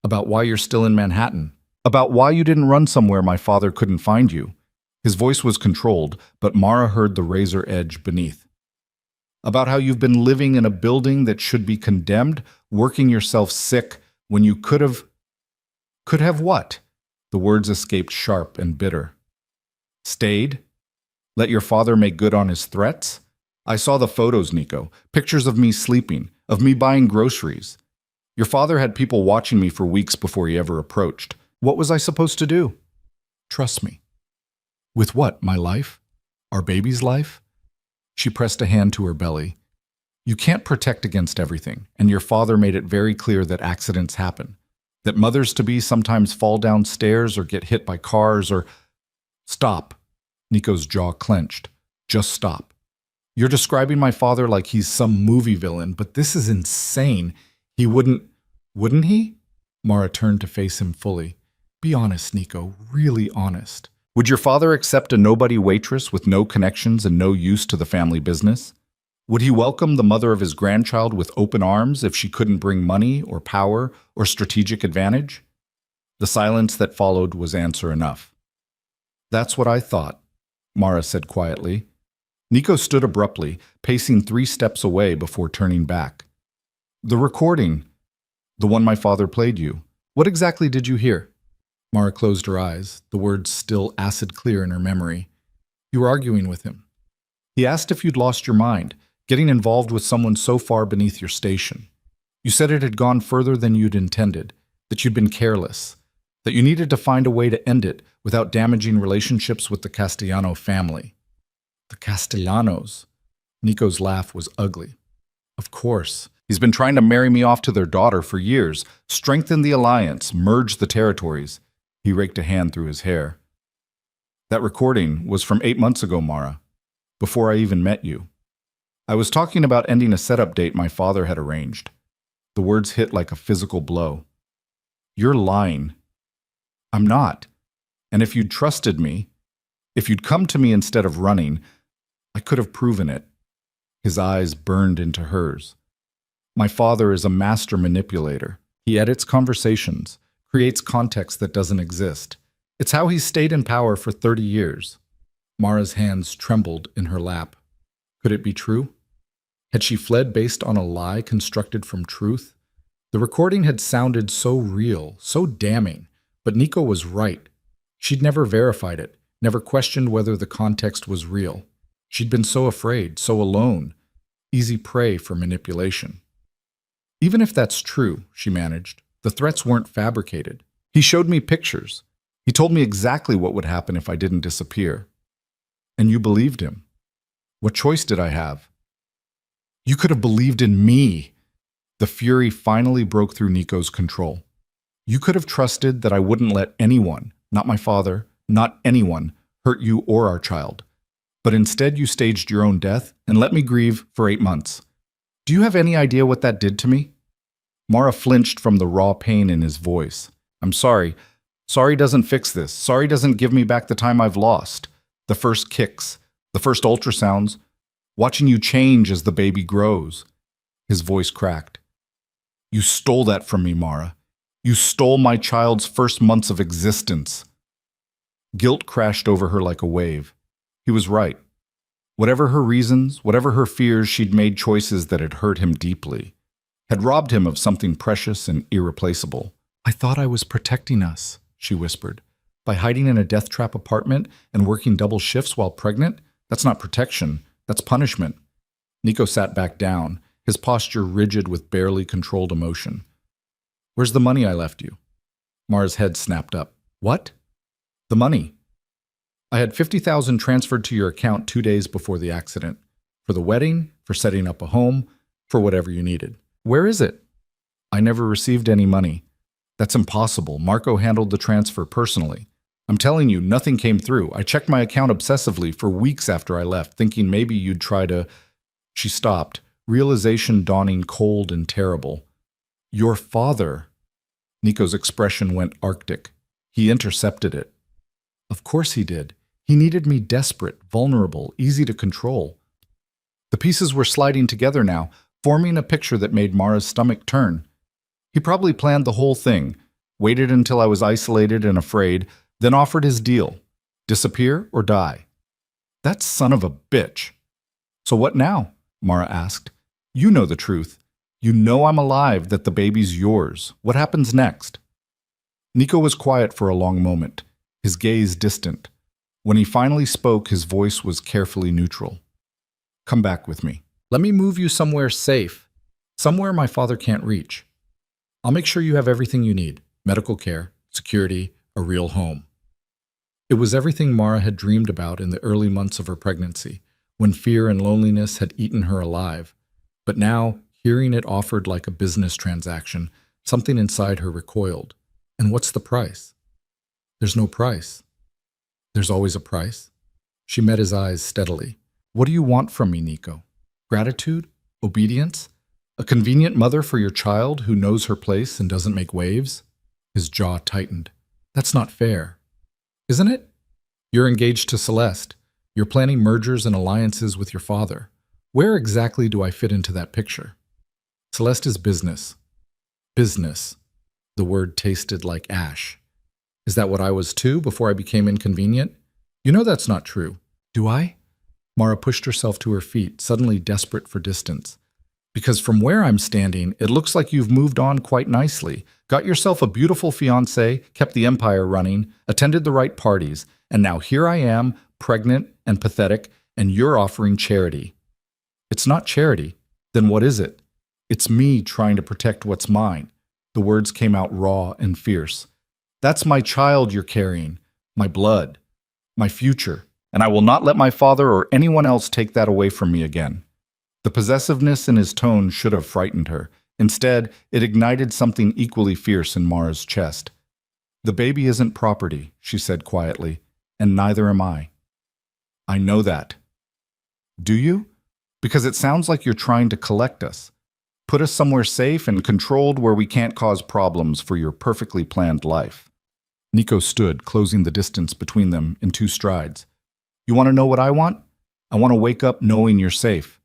"About why you're still in Manhattan. About why you didn't run somewhere my father couldn't find you." His voice was controlled, but Mara heard the razor edge beneath. "About how you've been living in a building that should be condemned, working yourself sick when you could have... Could have what?" The words escaped sharp and bitter. "Stayed? Let your father make good on his threats? I saw the photos, Nico. Pictures of me sleeping, of me buying groceries. Your father had people watching me for weeks before he ever approached. What was I supposed to do?" "Trust me." "With what? My life? Our baby's life?" She pressed a hand to her belly. "You can't protect against everything, and your father made it very clear that accidents happen. That mothers-to-be sometimes fall down stairs or get hit by cars or..." "Stop." Nico's jaw clenched. "Just stop. You're describing my father like he's some movie villain, but this is insane. He wouldn't he?" Mara turned to face him fully. "Be honest, Nico, really honest. Would your father accept a nobody waitress with no connections and no use to the family business? Would he welcome the mother of his grandchild with open arms if she couldn't bring money or power or strategic advantage?" The silence that followed was answer enough. "That's what I thought," Mara said quietly. Nico stood abruptly, pacing 3 steps away before turning back. "The recording, the one my father played you. What exactly did you hear?" Mara closed her eyes, the words still acid clear in her memory. "You were arguing with him. He asked if you'd lost your mind, getting involved with someone so far beneath your station. You said it had gone further than you'd intended, that you'd been careless, that you needed to find a way to end it without damaging relationships with the Castellano family." "The Castellanos?" Nico's laugh was ugly. "Of course. He's been trying to marry me off to their daughter for years, strengthen the alliance, merge the territories." He raked a hand through his hair. "That recording was from 8 months ago, Mara, before I even met you. I was talking about ending a setup date my father had arranged." The words hit like a physical blow. "You're lying." "I'm not. And if you'd trusted me, if you'd come to me instead of running, I could have proven it." His eyes burned into hers. "My father is a master manipulator. He edits conversations, creates context that doesn't exist. It's how he's stayed in power for 30 years. Mara's hands trembled in her lap. Could it be true? Had she fled based on a lie constructed from truth? The recording had sounded so real, so damning, but Nico was right. She'd never verified it, never questioned whether the context was real. She'd been so afraid, so alone, easy prey for manipulation. "Even if that's true," she managed, "the threats weren't fabricated. He showed me pictures. He told me exactly what would happen if I didn't disappear. And you believed him. What choice did I have?" "You could have believed in me." The fury finally broke through Nico's control. "You could have trusted that I wouldn't let anyone, not my father, not anyone, hurt you or our child. But instead you staged your own death and let me grieve for 8 months. Do you have any idea what that did to me?" Mara flinched from the raw pain in his voice. "I'm sorry. Sorry doesn't fix this. Sorry doesn't give me back the time I've lost. The first kicks, the first ultrasounds, watching you change as the baby grows." His voice cracked. "You stole that from me, Mara. You stole my child's first months of existence. Guilt crashed over her like a wave. He was right. Whatever her reasons, whatever her fears, she'd made choices that had hurt him deeply, had robbed him of something precious and irreplaceable. I thought I was protecting us, she whispered. By hiding in a death trap apartment and working double shifts while pregnant? That's not protection, that's punishment. Nico sat back down, his posture rigid with barely controlled emotion. Where's the money I left you? Mara's head snapped up. What? The money. I had $50,000 transferred to your account 2 days before the accident. For the wedding, for setting up a home, for whatever you needed. Where is it? I never received any money. That's impossible. Marco handled the transfer personally. I'm telling you, nothing came through. I checked my account obsessively for weeks after I left, thinking maybe you'd try to... She stopped, realization dawning cold and terrible. Your father. Nico's expression went arctic. He intercepted it. Of course he did. He needed me desperate, vulnerable, easy to control. The pieces were sliding together now, forming a picture that made Mara's stomach turn. He probably planned the whole thing, waited until I was isolated and afraid, then offered his deal. Disappear or die. That son of a bitch. So what now? Mara asked. You know the truth. You know I'm alive, that the baby's yours. What happens next? Nico was quiet for a long moment, his gaze distant. When he finally spoke, his voice was carefully neutral. Come back with me. Let me move you somewhere safe, somewhere my father can't reach. I'll make sure you have everything you need, medical care, security, a real home. It was everything Mara had dreamed about in the early months of her pregnancy, when fear and loneliness had eaten her alive. But now, hearing it offered like a business transaction, something inside her recoiled. And what's the price? There's no price. There's always a price. She met his eyes steadily. What do you want from me, Nico? Gratitude? Obedience? A convenient mother for your child who knows her place and doesn't make waves? His jaw tightened. That's not fair. Isn't it? You're engaged to Celeste. You're planning mergers and alliances with your father. Where exactly do I fit into that picture? Celeste is business. Business. The word tasted like ash. Is that what I was too before I became inconvenient? You know that's not true. Do I? Mara pushed herself to her feet, suddenly desperate for distance. Because from where I'm standing, it looks like you've moved on quite nicely. Got yourself a beautiful fiancé, kept the empire running, attended the right parties, and now here I am, pregnant and pathetic, and you're offering charity. It's not charity. Then what is it? It's me trying to protect what's mine. The words came out raw and fierce. That's my child you're carrying, my blood, my future, and I will not let my father or anyone else take that away from me again. The possessiveness in his tone should have frightened her. Instead, it ignited something equally fierce in Mara's chest. The baby isn't property, she said quietly, and neither am I. I know that. Do you? Because it sounds like you're trying to collect us. Put us somewhere safe and controlled where we can't cause problems for your perfectly planned life. Nico stood, closing the distance between them in 2 strides. You want to know what I want? I want to wake up knowing you're safe.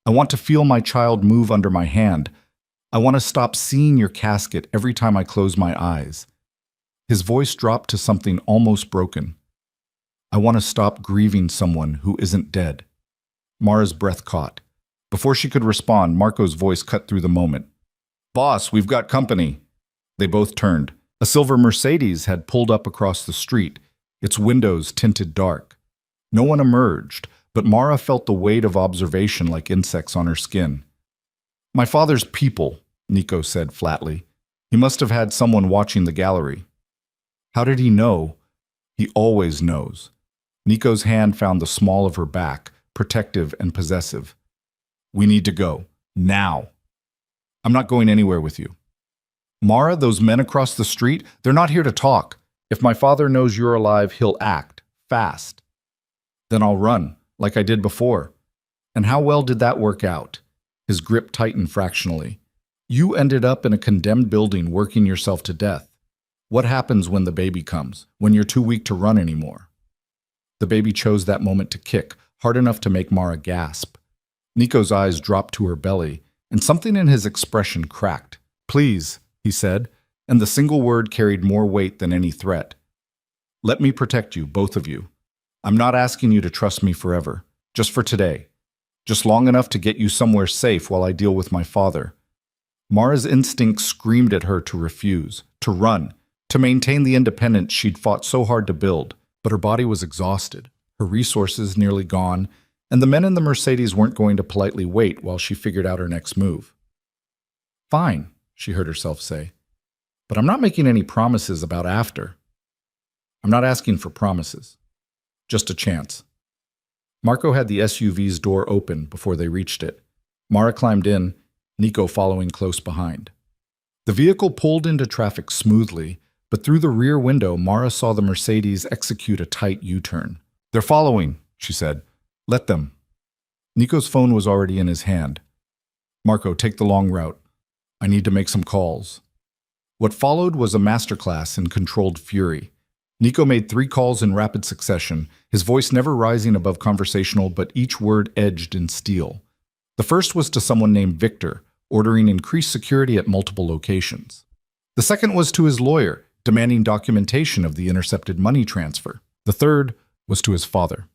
I want to feel my child move under my hand. I want to stop seeing your casket every time I close my eyes. His voice dropped to something almost broken. I want to stop grieving someone who isn't dead. Mara's breath caught. Before she could respond, Marco's voice cut through the moment. Boss, we've got company. They both turned. A silver Mercedes had pulled up across the street, its windows tinted dark. No one emerged, but Mara felt the weight of observation like insects on her skin. My father's people, Nico said flatly. He must have had someone watching the gallery. How did he know? He always knows. Nico's hand found the small of her back, protective and possessive. We need to go. Now. I'm not going anywhere with you. Mara, those men across the street, they're not here to talk. If my father knows you're alive, he'll act. Fast. Then I'll run, like I did before. And how well did that work out? His grip tightened fractionally. You ended up in a condemned building working yourself to death. What happens when the baby comes, when you're too weak to run anymore? The baby chose that moment to kick, hard enough to make Mara gasp. Nico's eyes dropped to her belly, and something in his expression cracked. Please, he said, and the single word carried more weight than any threat. Let me protect you, both of you. I'm not asking you to trust me forever, just for today. Just long enough to get you somewhere safe while I deal with my father. Mara's instinct screamed at her to refuse, to run, to maintain the independence she'd fought so hard to build, but her body was exhausted, her resources nearly gone, and the men in the Mercedes weren't going to politely wait while she figured out her next move. Fine, she heard herself say, but I'm not making any promises about after. I'm not asking for promises, just a chance. Marco had the SUV's door open before they reached it. Mara climbed in, Nico following close behind. The vehicle pulled into traffic smoothly, but through the rear window, Mara saw the Mercedes execute a tight U-turn. They're following, she said. Let them. Nico's phone was already in his hand. Marco, take the long route. I need to make some calls. What followed was a masterclass in controlled fury. Nico made 3 calls in rapid succession, his voice never rising above conversational, but each word edged in steel. The first was to someone named Victor, ordering increased security at multiple locations. The second was to his lawyer, demanding documentation of the intercepted money transfer. The third was to his father.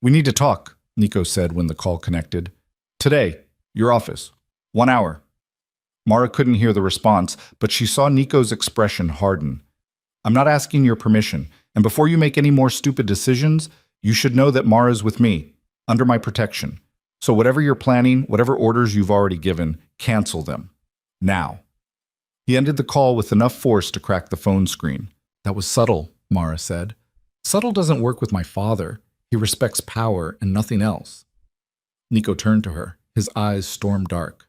We need to talk, Nico said when the call connected. Today, your office. 1 hour. Mara couldn't hear the response, but she saw Nico's expression harden. I'm not asking your permission, and before you make any more stupid decisions, you should know that Mara's with me, under my protection. So whatever you're planning, whatever orders you've already given, cancel them. Now. He ended the call with enough force to crack the phone screen. That was subtle, Mara said. Subtle doesn't work with my father. He respects power and nothing else. Nico turned to her, his eyes storm dark.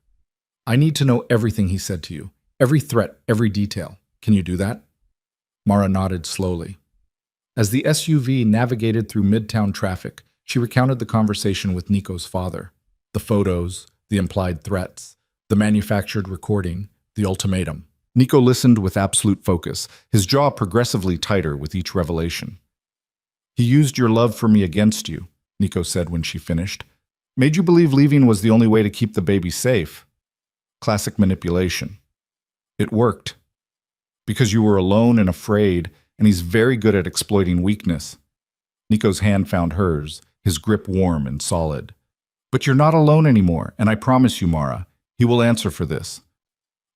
I need to know everything he said to you. Every threat, every detail. Can you do that? Mara nodded slowly. As the SUV navigated through midtown traffic, she recounted the conversation with Nico's father. The photos, the implied threats, the manufactured recording, the ultimatum. Nico listened with absolute focus, his jaw progressively tighter with each revelation. He used your love for me against you, Nico said when she finished. Made you believe leaving was the only way to keep the baby safe. Classic manipulation. It worked. Because you were alone and afraid, and he's very good at exploiting weakness. Nico's hand found hers, his grip warm and solid. But you're not alone anymore, and I promise you, Mara, he will answer for this.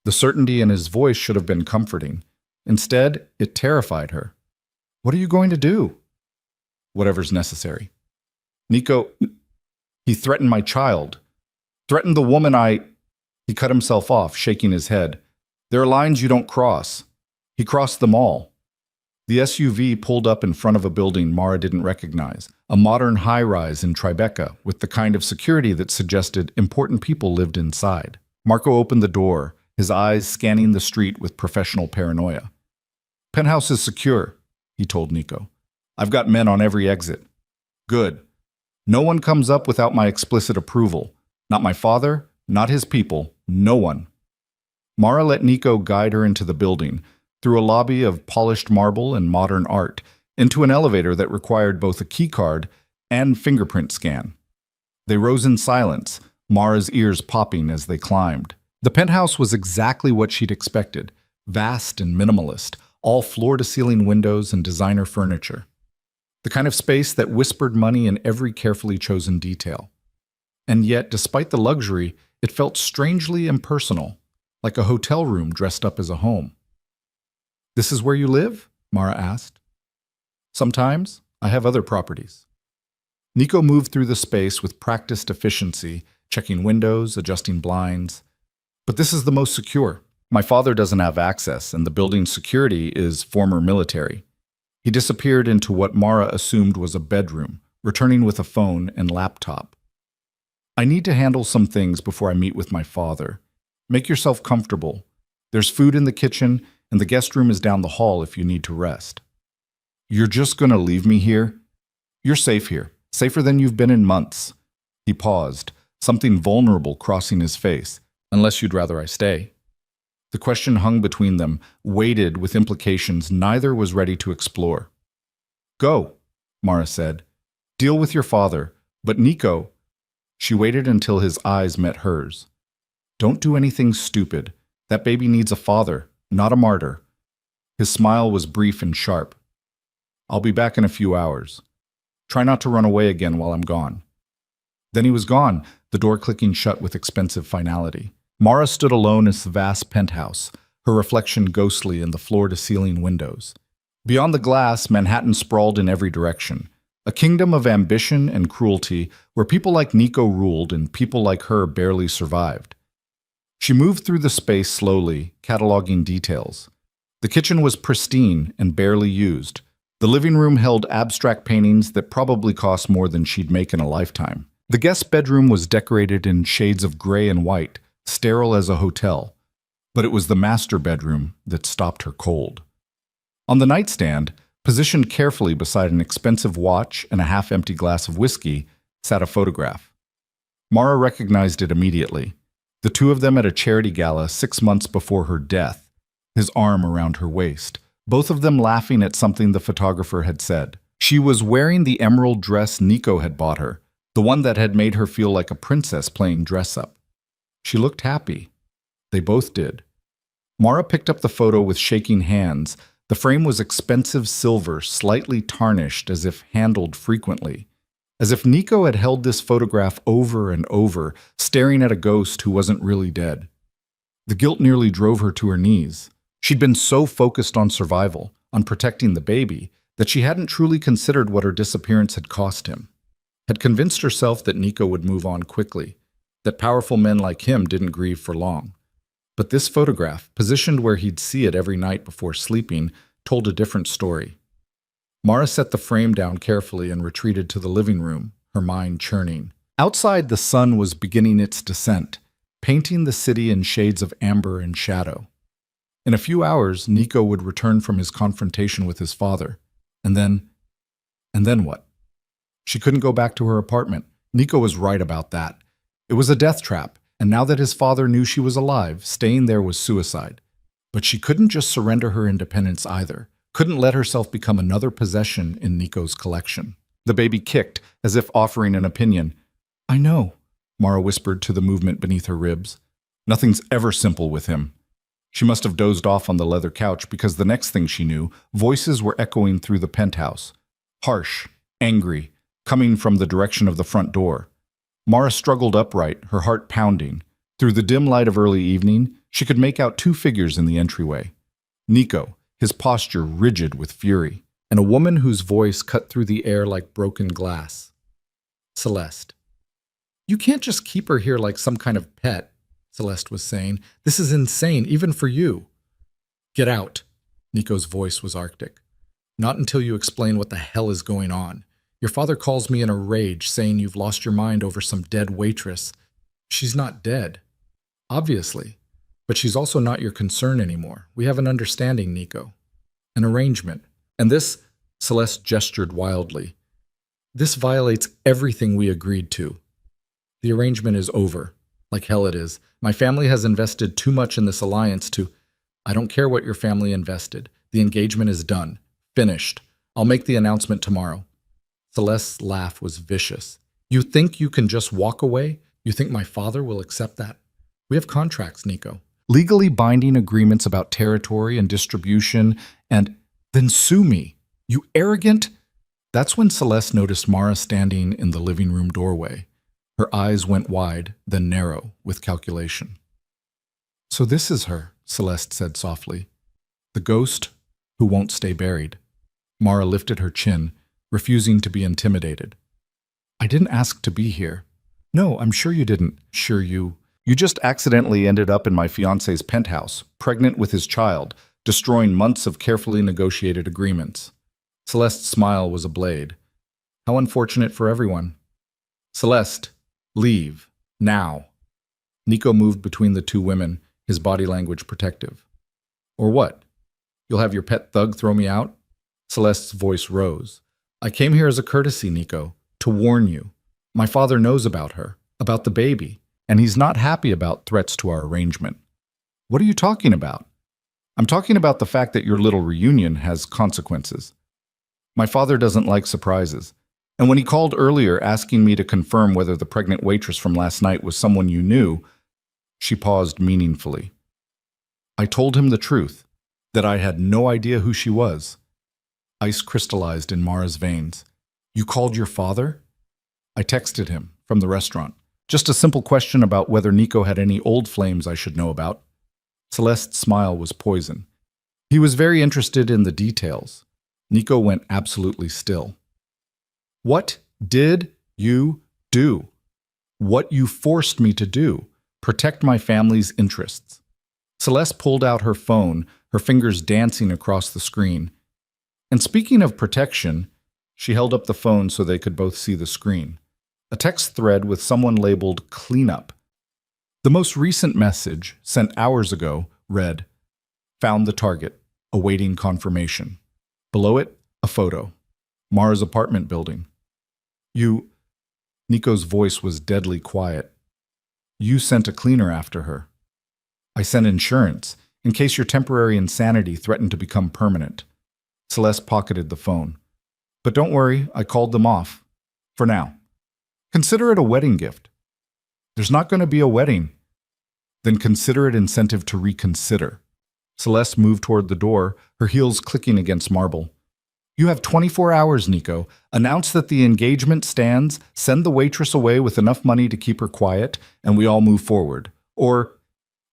The certainty in his voice should have been comforting. Instead, it terrified her. What are you going to do? Whatever's necessary. Nico, he threatened my child. Threatened the woman He cut himself off, shaking his head. There are lines you don't cross. He crossed them all. The SUV pulled up in front of a building Mara didn't recognize, a modern high-rise in Tribeca with the kind of security that suggested important people lived inside. Marco opened the door, his eyes scanning the street with professional paranoia. Penthouse is secure, he told Nico. I've got men on every exit. Good. No one comes up without my explicit approval. Not my father, not his people, no one. Mara let Nico guide her into the building, through a lobby of polished marble and modern art, into an elevator that required both a keycard and fingerprint scan. They rose in silence, Mara's ears popping as they climbed. The penthouse was exactly what she'd expected, vast and minimalist, all floor-to-ceiling windows and designer furniture. The kind of space that whispered money in every carefully chosen detail. And yet, despite the luxury, it felt strangely impersonal, like a hotel room dressed up as a home. This is where you live? Mara asked. Sometimes I have other properties. Nico moved through the space with practiced efficiency, checking windows, adjusting blinds. But this is the most secure. My father doesn't have access, and the building's security is former military. He disappeared into what Mara assumed was a bedroom, returning with a phone and laptop. I need to handle some things before I meet with my father. Make yourself comfortable. There's food in the kitchen, and the guest room is down the hall if you need to rest. You're just going to leave me here? You're safe here, safer than you've been in months. He paused, something vulnerable crossing his face. Unless you'd rather I stay. The question hung between them, weighted with implications neither was ready to explore. Go, Mara said. Deal with your father, but Nico... She waited until his eyes met hers. Don't do anything stupid. That baby needs a father, not a martyr. His smile was brief and sharp. I'll be back in a few hours. Try not to run away again while I'm gone. Then he was gone, the door clicking shut with expensive finality. Mara stood alone in the vast penthouse, her reflection ghostly in the floor-to-ceiling windows. Beyond the glass, Manhattan sprawled in every direction, a kingdom of ambition and cruelty where people like Nico ruled and people like her barely survived. She moved through the space slowly, cataloging details. The kitchen was pristine and barely used. The living room held abstract paintings that probably cost more than she'd make in a lifetime. The guest bedroom was decorated in shades of gray and white, sterile as a hotel. But it was the master bedroom that stopped her cold. On the nightstand, positioned carefully beside an expensive watch and a half-empty glass of whiskey, sat a photograph. Mara recognized it immediately. The two of them at a charity gala 6 months before her death, his arm around her waist, both of them laughing at something the photographer had said. She was wearing the emerald dress Nico had bought her, the one that had made her feel like a princess playing dress-up. She looked happy. They both did. Mara picked up the photo with shaking hands. The frame was expensive silver, slightly tarnished as if handled frequently. As if Nico had held this photograph over and over, staring at a ghost who wasn't really dead. The guilt nearly drove her to her knees. She'd been so focused on survival, on protecting the baby, that she hadn't truly considered what her disappearance had cost him. Had convinced herself that Nico would move on quickly, that powerful men like him didn't grieve for long. But this photograph, positioned where he'd see it every night before sleeping, told a different story. Mara set the frame down carefully and retreated to the living room, her mind churning. Outside, the sun was beginning its descent, painting the city in shades of amber and shadow. In a few hours, Nico would return from his confrontation with his father. And then what? She couldn't go back to her apartment. Nico was right about that. It was a death trap, and now that his father knew she was alive, staying there was suicide. But she couldn't just surrender her independence either. Couldn't let herself become another possession in Nico's collection. The baby kicked, as if offering an opinion. I know, Mara whispered to the movement beneath her ribs. Nothing's ever simple with him. She must have dozed off on the leather couch because the next thing she knew, voices were echoing through the penthouse. Harsh, angry, coming from the direction of the front door. Mara struggled upright, her heart pounding. Through the dim light of early evening, she could make out two figures in the entryway. Nico, his posture rigid with fury, and a woman whose voice cut through the air like broken glass. Celeste. You can't just keep her here like some kind of pet, Celeste was saying. This is insane, even for you. Get out. Nico's voice was arctic. Not until you explain what the hell is going on. Your father calls me in a rage, saying you've lost your mind over some dead waitress. She's not dead. Obviously. But she's also not your concern anymore. We have an understanding, Nico. An arrangement. And this, Celeste gestured wildly. This violates everything we agreed to. The arrangement is over. Like hell it is. My family has invested too much in this alliance to... I don't care what your family invested. The engagement is done. Finished. I'll make the announcement tomorrow. Celeste's laugh was vicious. You think you can just walk away? You think my father will accept that? We have contracts, Nico. Legally binding agreements about territory and distribution, and then sue me. You arrogant... That's when Celeste noticed Mara standing in the living room doorway. Her eyes went wide, then narrow, with calculation. So this is her, Celeste said softly. The ghost who won't stay buried. Mara lifted her chin, refusing to be intimidated. I didn't ask to be here. No, I'm sure you didn't. Sure you just accidentally ended up in my fiancé's penthouse, pregnant with his child, destroying months of carefully negotiated agreements. Celeste's smile was a blade. How unfortunate for everyone. Celeste, leave. Now. Nico moved between the two women, his body language protective. Or what? You'll have your pet thug throw me out? Celeste's voice rose. I came here as a courtesy, Nico, to warn you. My father knows about her, about the baby, and he's not happy about threats to our arrangement. What are you talking about? I'm talking about the fact that your little reunion has consequences. My father doesn't like surprises, and when he called earlier asking me to confirm whether the pregnant waitress from last night was someone you knew, she paused meaningfully. I told him the truth, that I had no idea who she was. Ice crystallized in Mara's veins. You called your father? I texted him from the restaurant. Just a simple question about whether Nico had any old flames I should know about. Celeste's smile was poison. He was very interested in the details. Nico went absolutely still. What did you do? What you forced me to do. Protect my family's interests. Celeste pulled out her phone, her fingers dancing across the screen. And speaking of protection, she held up the phone so they could both see the screen. A text thread with someone labeled cleanup. The most recent message, sent hours ago, read, Found the target, awaiting confirmation. Below it, a photo. Mara's apartment building. Nico's voice was deadly quiet. You sent a cleaner after her. I sent insurance, in case your temporary insanity threatened to become permanent. Celeste pocketed the phone. But don't worry, I called them off. For now. Consider it a wedding gift. There's not going to be a wedding. Then consider it incentive to reconsider. Celeste moved toward the door, her heels clicking against marble. You have 24 hours, Nico. Announce that the engagement stands, send the waitress away with enough money to keep her quiet, and we all move forward. Or,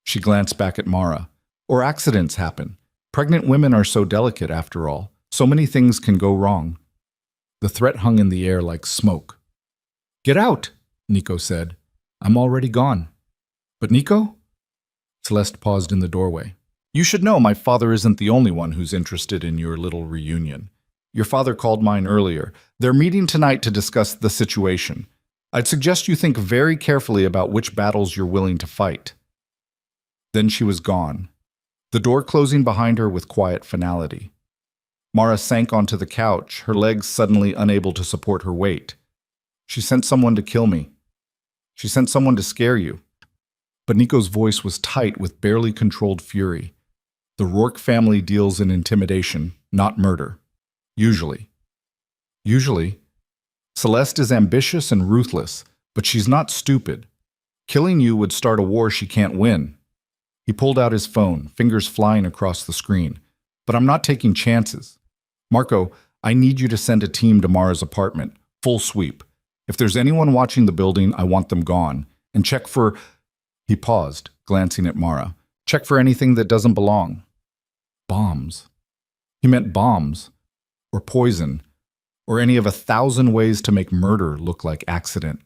she glanced back at Mara, or accidents happen. Pregnant women are so delicate, after all. So many things can go wrong. The threat hung in the air like smoke. Get out, Nico said. I'm already gone. But Nico? Celeste paused in the doorway. You should know my father isn't the only one who's interested in your little reunion. Your father called mine earlier. They're meeting tonight to discuss the situation. I'd suggest you think very carefully about which battles you're willing to fight. Then she was gone, the door closing behind her with quiet finality. Mara sank onto the couch, her legs suddenly unable to support her weight. She sent someone to kill me. She sent someone to scare you. But Nico's voice was tight with barely controlled fury. The Rourke family deals in intimidation, not murder. Usually. Celeste is ambitious and ruthless, but she's not stupid. Killing you would start a war she can't win. He pulled out his phone, fingers flying across the screen. But I'm not taking chances. Marco, I need you to send a team to Mara's apartment, full sweep. If there's anyone watching the building, I want them gone. And check for... He paused, glancing at Mara. Check for anything that doesn't belong. Bombs. He meant bombs. Or poison. Or any of 1,000 ways to make murder look like accident.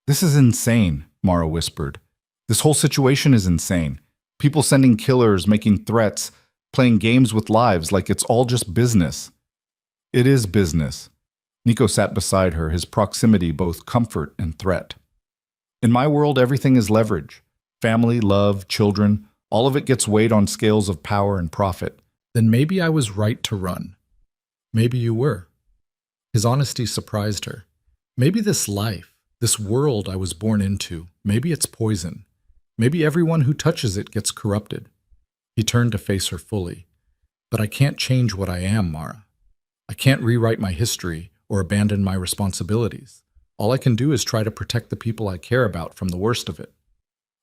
This is insane, Mara whispered. This whole situation is insane. People sending killers, making threats, playing games with lives like it's all just business. It is business. Nico sat beside her, his proximity both comfort and threat. In my world, everything is leverage. Family, love, children, all of it gets weighed on scales of power and profit. Then maybe I was right to run. Maybe you were. His honesty surprised her. Maybe this life, this world I was born into, maybe it's poison. Maybe everyone who touches it gets corrupted. He turned to face her fully. But I can't change what I am, Mara. I can't rewrite my history or abandon my responsibilities. All I can do is try to protect the people I care about from the worst of it.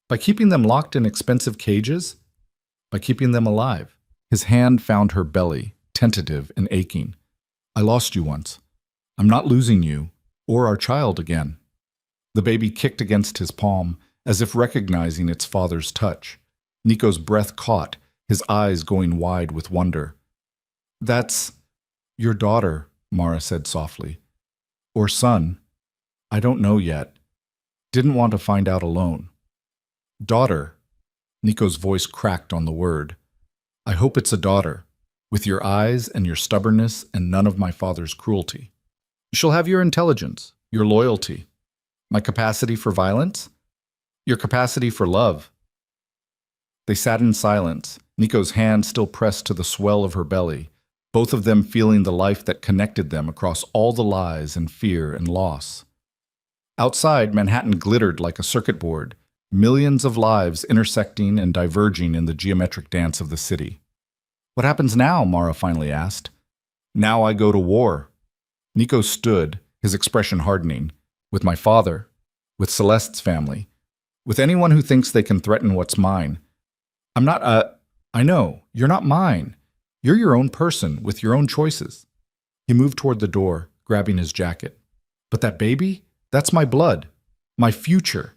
By keeping them locked in expensive cages? By keeping them alive. His hand found her belly, tentative and aching. I lost you once. I'm not losing you, or our child again. The baby kicked against his palm, as if recognizing its father's touch. Nico's breath caught, his eyes going wide with wonder. That's your daughter, Mara said softly. Or son. I don't know yet. Didn't want to find out alone. Daughter. Nico's voice cracked on the word. I hope it's a daughter, with your eyes and your stubbornness and none of my father's cruelty. She'll have your intelligence, your loyalty. My capacity for violence? Your capacity for love. They sat in silence, Nico's hand still pressed to the swell of her belly, both of them feeling the life that connected them across all the lies and fear and loss. Outside, Manhattan glittered like a circuit board, millions of lives intersecting and diverging in the geometric dance of the city. What happens now? Mara finally asked. Now I go to war. Nico stood, his expression hardening. With my father. With Celeste's family. With anyone who thinks they can threaten what's mine. I'm not I know, you're not mine. You're your own person with your own choices. He moved toward the door, grabbing his jacket. But that baby? That's my blood, my future,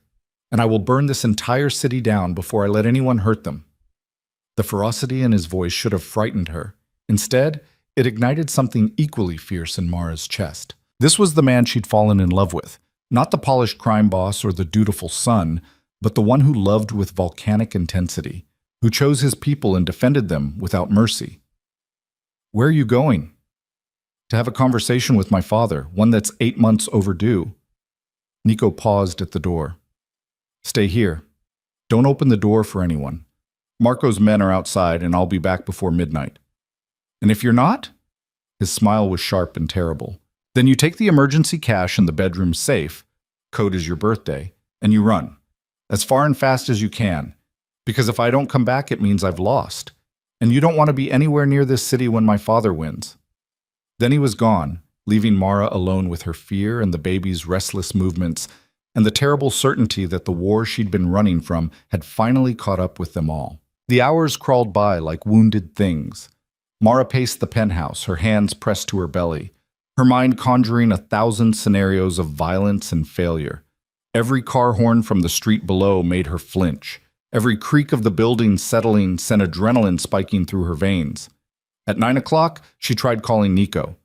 and I will burn this entire city down before I let anyone hurt them. The ferocity in his voice should have frightened her. Instead, it ignited something equally fierce in Mara's chest. This was the man she'd fallen in love with, not the polished crime boss or the dutiful son, but the one who loved with volcanic intensity, who chose his people and defended them without mercy. Where are you going? To have a conversation with my father, one that's 8 months overdue. Nico paused at the door. Stay here. Don't open the door for anyone. Marco's men are outside and I'll be back before midnight. And if you're not? His smile was sharp and terrible. Then you take the emergency cash in the bedroom safe, code is your birthday, and you run. As far and fast as you can. Because if I don't come back, it means I've lost. And you don't want to be anywhere near this city when my father wins. Then he was gone, leaving Mara alone with her fear and the baby's restless movements, and the terrible certainty that the war she'd been running from had finally caught up with them all. The hours crawled by like wounded things. Mara paced the penthouse, her hands pressed to her belly, her mind conjuring 1,000 scenarios of violence and failure. Every car horn from the street below made her flinch. Every creak of the building settling sent adrenaline spiking through her veins. At 9 o'clock, she tried calling Nico.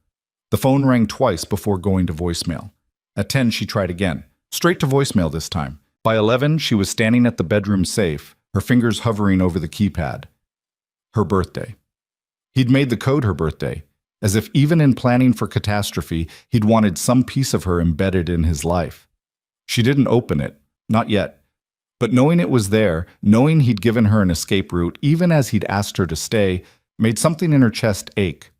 The phone rang twice before going to voicemail. At 10, she tried again, straight to voicemail this time. By 11, she was standing at the bedroom safe, her fingers hovering over the keypad. Her birthday. He'd made the code her birthday, as if even in planning for catastrophe, he'd wanted some piece of her embedded in his life. She didn't open it, not yet. But knowing it was there, knowing he'd given her an escape route, even as he'd asked her to stay, made something in her chest ache.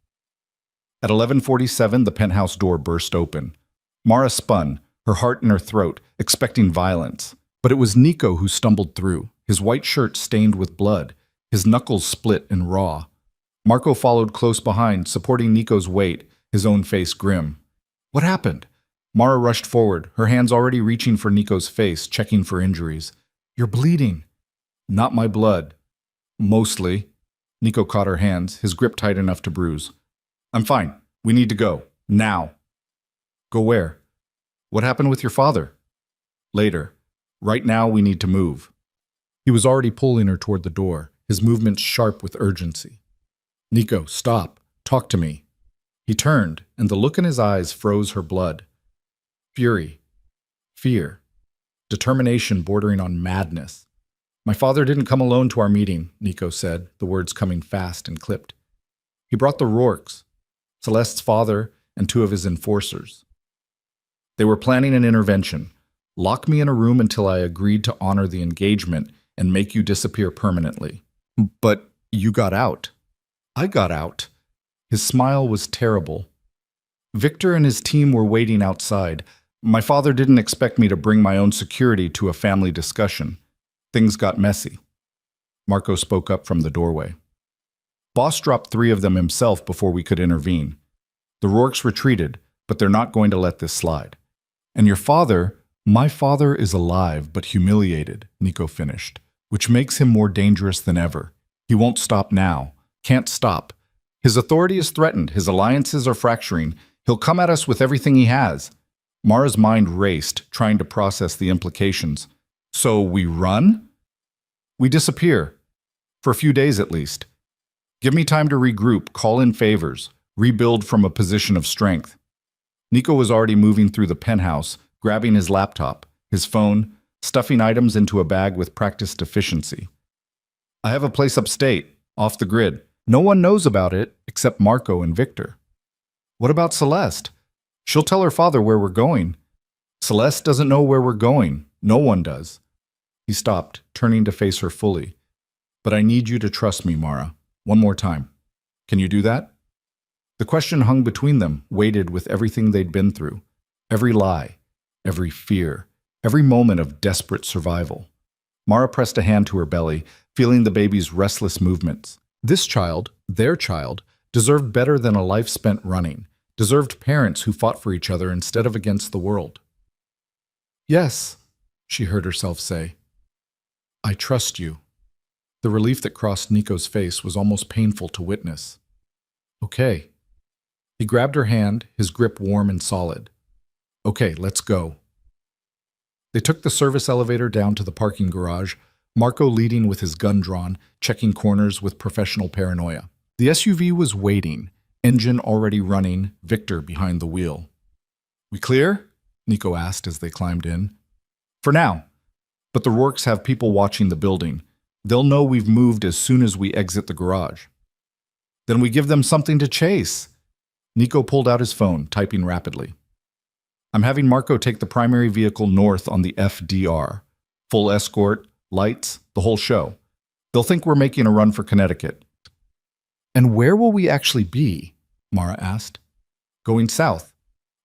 At 11:47, the penthouse door burst open. Mara spun, her heart in her throat, expecting violence. But it was Nico who stumbled through, his white shirt stained with blood, his knuckles split and raw. Marco followed close behind, supporting Nico's weight, his own face grim. What happened? Mara rushed forward, her hands already reaching for Nico's face, checking for injuries. You're bleeding. Not my blood. Mostly. Nico caught her hands, his grip tight enough to bruise. I'm fine. We need to go. Now. Go where? What happened with your father? Later. Right now we need to move. He was already pulling her toward the door, his movements sharp with urgency. Nico, stop. Talk to me. He turned, and the look in his eyes froze her blood. Fury. Fear. Determination bordering on madness. My father didn't come alone to our meeting, Nico said, the words coming fast and clipped. He brought the Rourkes, Celeste's father and 2 of his enforcers. They were planning an intervention. Lock me in a room until I agreed to honor the engagement and make you disappear permanently. But you got out. I got out. His smile was terrible. Victor and his team were waiting outside. My father didn't expect me to bring my own security to a family discussion. Things got messy. Marco spoke up from the doorway. Boss dropped 3 of them himself before we could intervene. The Rourkes retreated, but they're not going to let this slide. And your father, my father is alive but humiliated, Nico finished, which makes him more dangerous than ever. He won't stop now. Can't stop. His authority is threatened. His alliances are fracturing. He'll come at us with everything he has. Mara's mind raced, trying to process the implications. So we run? We disappear. For a few days at least. Give me time to regroup, call in favors, rebuild from a position of strength. Nico was already moving through the penthouse, grabbing his laptop, his phone, stuffing items into a bag with practiced efficiency. I have a place upstate, off the grid. No one knows about it except Marco and Victor. What about Celeste? She'll tell her father where we're going. Celeste doesn't know where we're going. No one does. He stopped, turning to face her fully. But I need you to trust me, Mara. One more time. Can you do that? The question hung between them, weighted with everything they'd been through. Every lie, every fear, every moment of desperate survival. Mara pressed a hand to her belly, feeling the baby's restless movements. This child, their child, deserved better than a life spent running, deserved parents who fought for each other instead of against the world. Yes, she heard herself say. I trust you. The relief that crossed Nico's face was almost painful to witness. Okay. He grabbed her hand, his grip warm and solid. Okay, let's go. They took the service elevator down to the parking garage, Marco leading with his gun drawn, checking corners with professional paranoia. The SUV was waiting, engine already running, Victor behind the wheel. We clear? Nico asked as they climbed in. For now. But the Rourkes have people watching the building. They'll know we've moved as soon as we exit the garage. Then we give them something to chase. Nico pulled out his phone, typing rapidly. I'm having Marco take the primary vehicle north on the FDR. Full escort, lights, the whole show. They'll think we're making a run for Connecticut. And where will we actually be? Mara asked. Going south.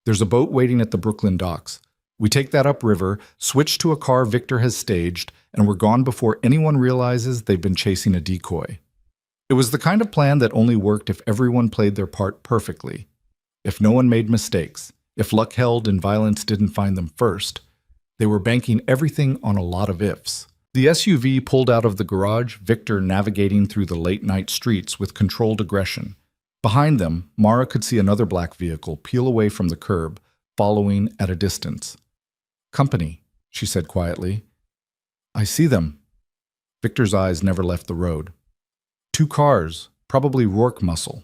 There's a boat waiting at the Brooklyn docks. We take that upriver, switch to a car Victor has staged, and we're gone before anyone realizes they've been chasing a decoy. It was the kind of plan that only worked if everyone played their part perfectly, if no one made mistakes, if luck held and violence didn't find them first. They were banking everything on a lot of ifs. The SUV pulled out of the garage, Victor navigating through the late-night streets with controlled aggression. Behind them, Mara could see another black vehicle peel away from the curb, following at a distance. Company, she said quietly. I see them. Victor's eyes never left the road. 2 cars, probably Rourke muscle.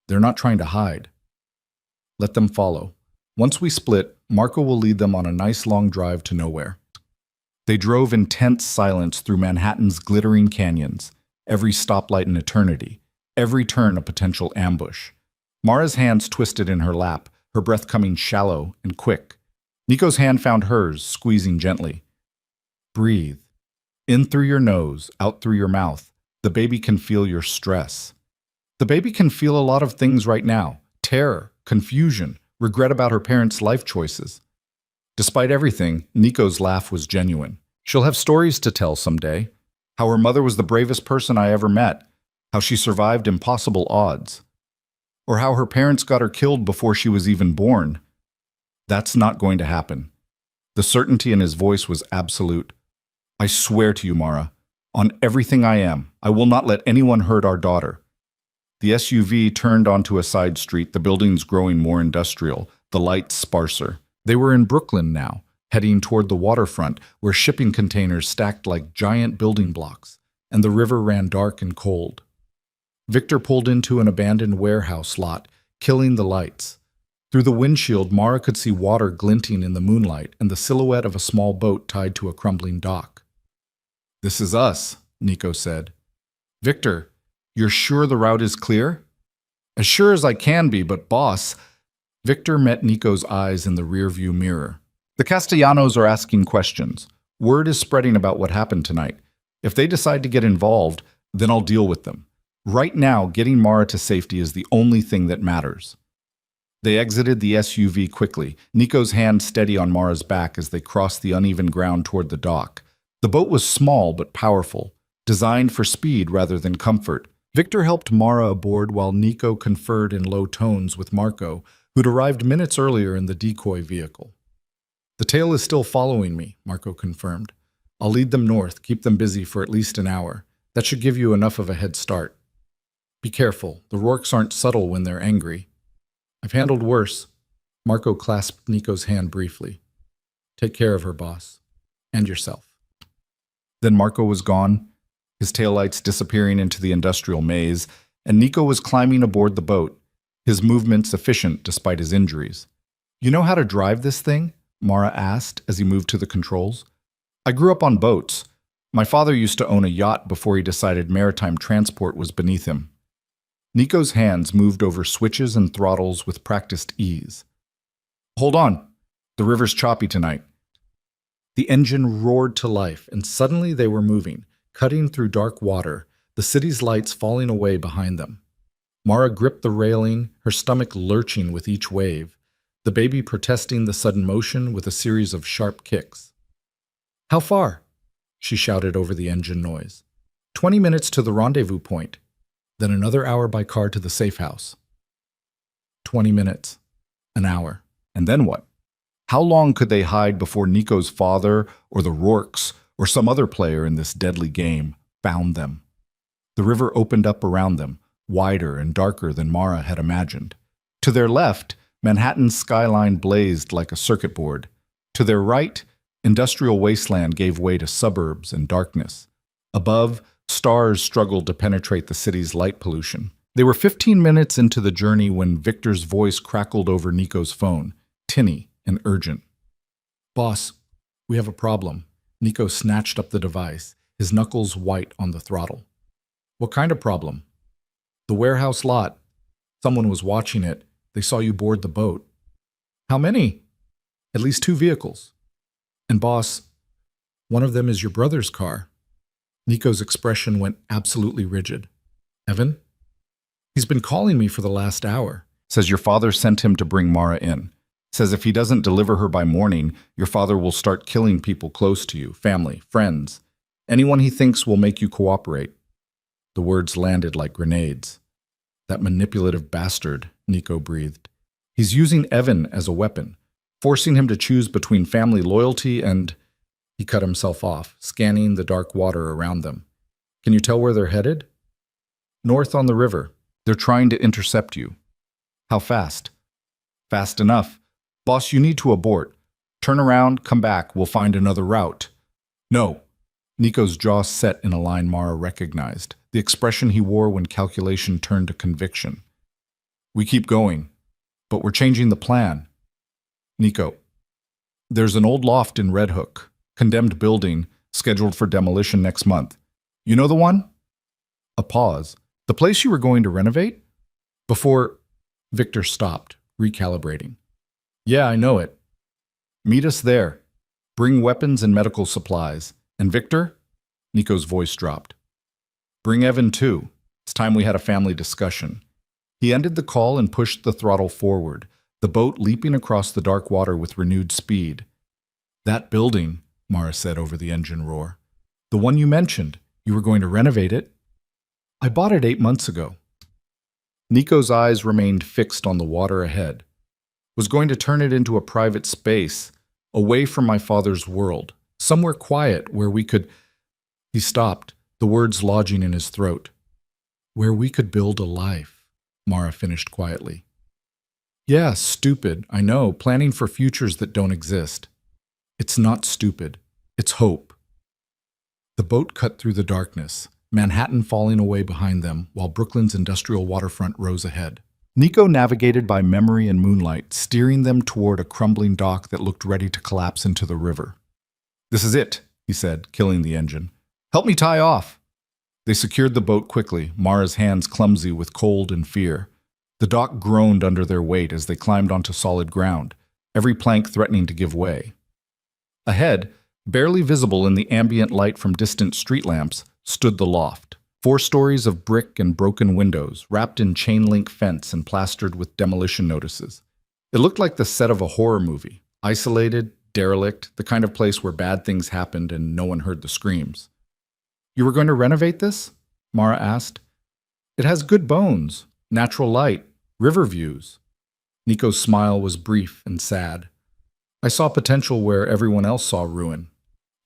They're not trying to hide. Let them follow. Once we split, Marco will lead them on a nice long drive to nowhere. They drove in tense silence through Manhattan's glittering canyons, every stoplight an eternity, every turn a potential ambush. Mara's hands twisted in her lap, her breath coming shallow and quick. Nico's hand found hers, squeezing gently. Breathe. In through your nose, out through your mouth. The baby can feel your stress. The baby can feel a lot of things right now. Terror, confusion, regret about her parents' life choices. Despite everything, Nico's laugh was genuine. She'll have stories to tell someday. How her mother was the bravest person I ever met. How she survived impossible odds. Or how her parents got her killed before she was even born. That's not going to happen. The certainty in his voice was absolute. I swear to you, Mara, on everything I am, I will not let anyone hurt our daughter. The SUV turned onto a side street, the buildings growing more industrial, the lights sparser. They were in Brooklyn now, heading toward the waterfront, where shipping containers stacked like giant building blocks, and the river ran dark and cold. Victor pulled into an abandoned warehouse lot, killing the lights. Through the windshield, Mara could see water glinting in the moonlight and the silhouette of a small boat tied to a crumbling dock. This is us, Nico said. Victor, you're sure the route is clear? As sure as I can be, but boss... Victor met Nico's eyes in the rearview mirror. The Castellanos are asking questions. Word is spreading about what happened tonight. If they decide to get involved, then I'll deal with them. Right now, getting Mara to safety is the only thing that matters. They exited the SUV quickly, Nico's hand steady on Mara's back as they crossed the uneven ground toward the dock. The boat was small but powerful, designed for speed rather than comfort. Victor helped Mara aboard while Nico conferred in low tones with Marco, who'd arrived minutes earlier in the decoy vehicle. The tail is still following me, Marco confirmed. I'll lead them north, keep them busy for at least an hour. That should give you enough of a head start. Be careful, the Rourkes aren't subtle when they're angry. I've handled worse. Marco clasped Nico's hand briefly. Take care of her, boss. And yourself. Then Marco was gone, his taillights disappearing into the industrial maze, and Nico was climbing aboard the boat, his movements efficient despite his injuries. You know how to drive this thing? Mara asked as he moved to the controls. I grew up on boats. My father used to own a yacht before he decided maritime transport was beneath him. Nico's hands moved over switches and throttles with practiced ease. Hold on. The river's choppy tonight. The engine roared to life, and suddenly they were moving, cutting through dark water, the city's lights falling away behind them. Mara gripped the railing, her stomach lurching with each wave, the baby protesting the sudden motion with a series of sharp kicks. How far? She shouted over the engine noise. 20 minutes to the rendezvous point, then another hour by car to the safe house. 20 minutes, an hour, and then what? How long could they hide before Nico's father or the Rourkes or some other player in this deadly game found them? The river opened up around them, wider and darker than Mara had imagined. To their left, Manhattan's skyline blazed like a circuit board. To their right, industrial wasteland gave way to suburbs and darkness. Above, stars struggled to penetrate the city's light pollution. They were 15 minutes into the journey when Victor's voice crackled over Nico's phone, tinny and urgent. "Boss, we have a problem." Nico snatched up the device, his knuckles white on the throttle. "What kind of problem?" "The warehouse lot. Someone was watching it. They saw you board the boat." "How many?" "At least 2 vehicles. And boss, one of them is your brother's car." Nico's expression went absolutely rigid. "Evan? He's been calling me for the last hour. Says your father sent him to bring Mara in. Says if he doesn't deliver her by morning, your father will start killing people close to you, family, friends. Anyone he thinks will make you cooperate." The words landed like grenades. "That manipulative bastard," Nico breathed. "He's using Evan as a weapon, forcing him to choose between family loyalty and—" He cut himself off, scanning the dark water around them. "Can you tell where they're headed?" "North on the river. They're trying to intercept you." "How fast?" "Fast enough. Boss, you need to abort. Turn around, come back, we'll find another route." "No." Nico's jaw set in a line Mara recognized, the expression he wore when calculation turned to conviction. "We keep going, but we're changing the plan." "Nico, there's an old loft in Red Hook, condemned building, scheduled for demolition next month. You know the one?" A pause. "The place you were going to renovate?" Before Victor stopped, recalibrating. "Yeah, I know it." "Meet us there. Bring weapons and medical supplies. And Victor?" Nico's voice dropped. "Bring Evan too. It's time we had a family discussion." He ended the call and pushed the throttle forward, the boat leaping across the dark water with renewed speed. "That building," Mara said over the engine roar. "The one you mentioned. You were going to renovate it." "I bought it 8 months ago." Nico's eyes remained fixed on the water ahead. "Was going to turn it into a private space, away from my father's world, somewhere quiet where we could—" He stopped, the words lodging in his throat. "Where we could build a life," Mara finished quietly. "Yeah, stupid, I know, planning for futures that don't exist." "It's not stupid. It's hope." The boat cut through the darkness, Manhattan falling away behind them while Brooklyn's industrial waterfront rose ahead. Nico navigated by memory and moonlight, steering them toward a crumbling dock that looked ready to collapse into the river. "This is it," he said, killing the engine. "Help me tie off." They secured the boat quickly, Mara's hands clumsy with cold and fear. The dock groaned under their weight as they climbed onto solid ground, every plank threatening to give way. Ahead, barely visible in the ambient light from distant street lamps, stood the loft. 4 stories of brick and broken windows, wrapped in chain-link fence and plastered with demolition notices. It looked like the set of a horror movie, isolated, derelict, the kind of place where bad things happened and no one heard the screams. "You were going to renovate this?" Mara asked. "It has good bones, natural light, river views." Nico's smile was brief and sad. "I saw potential where everyone else saw ruin.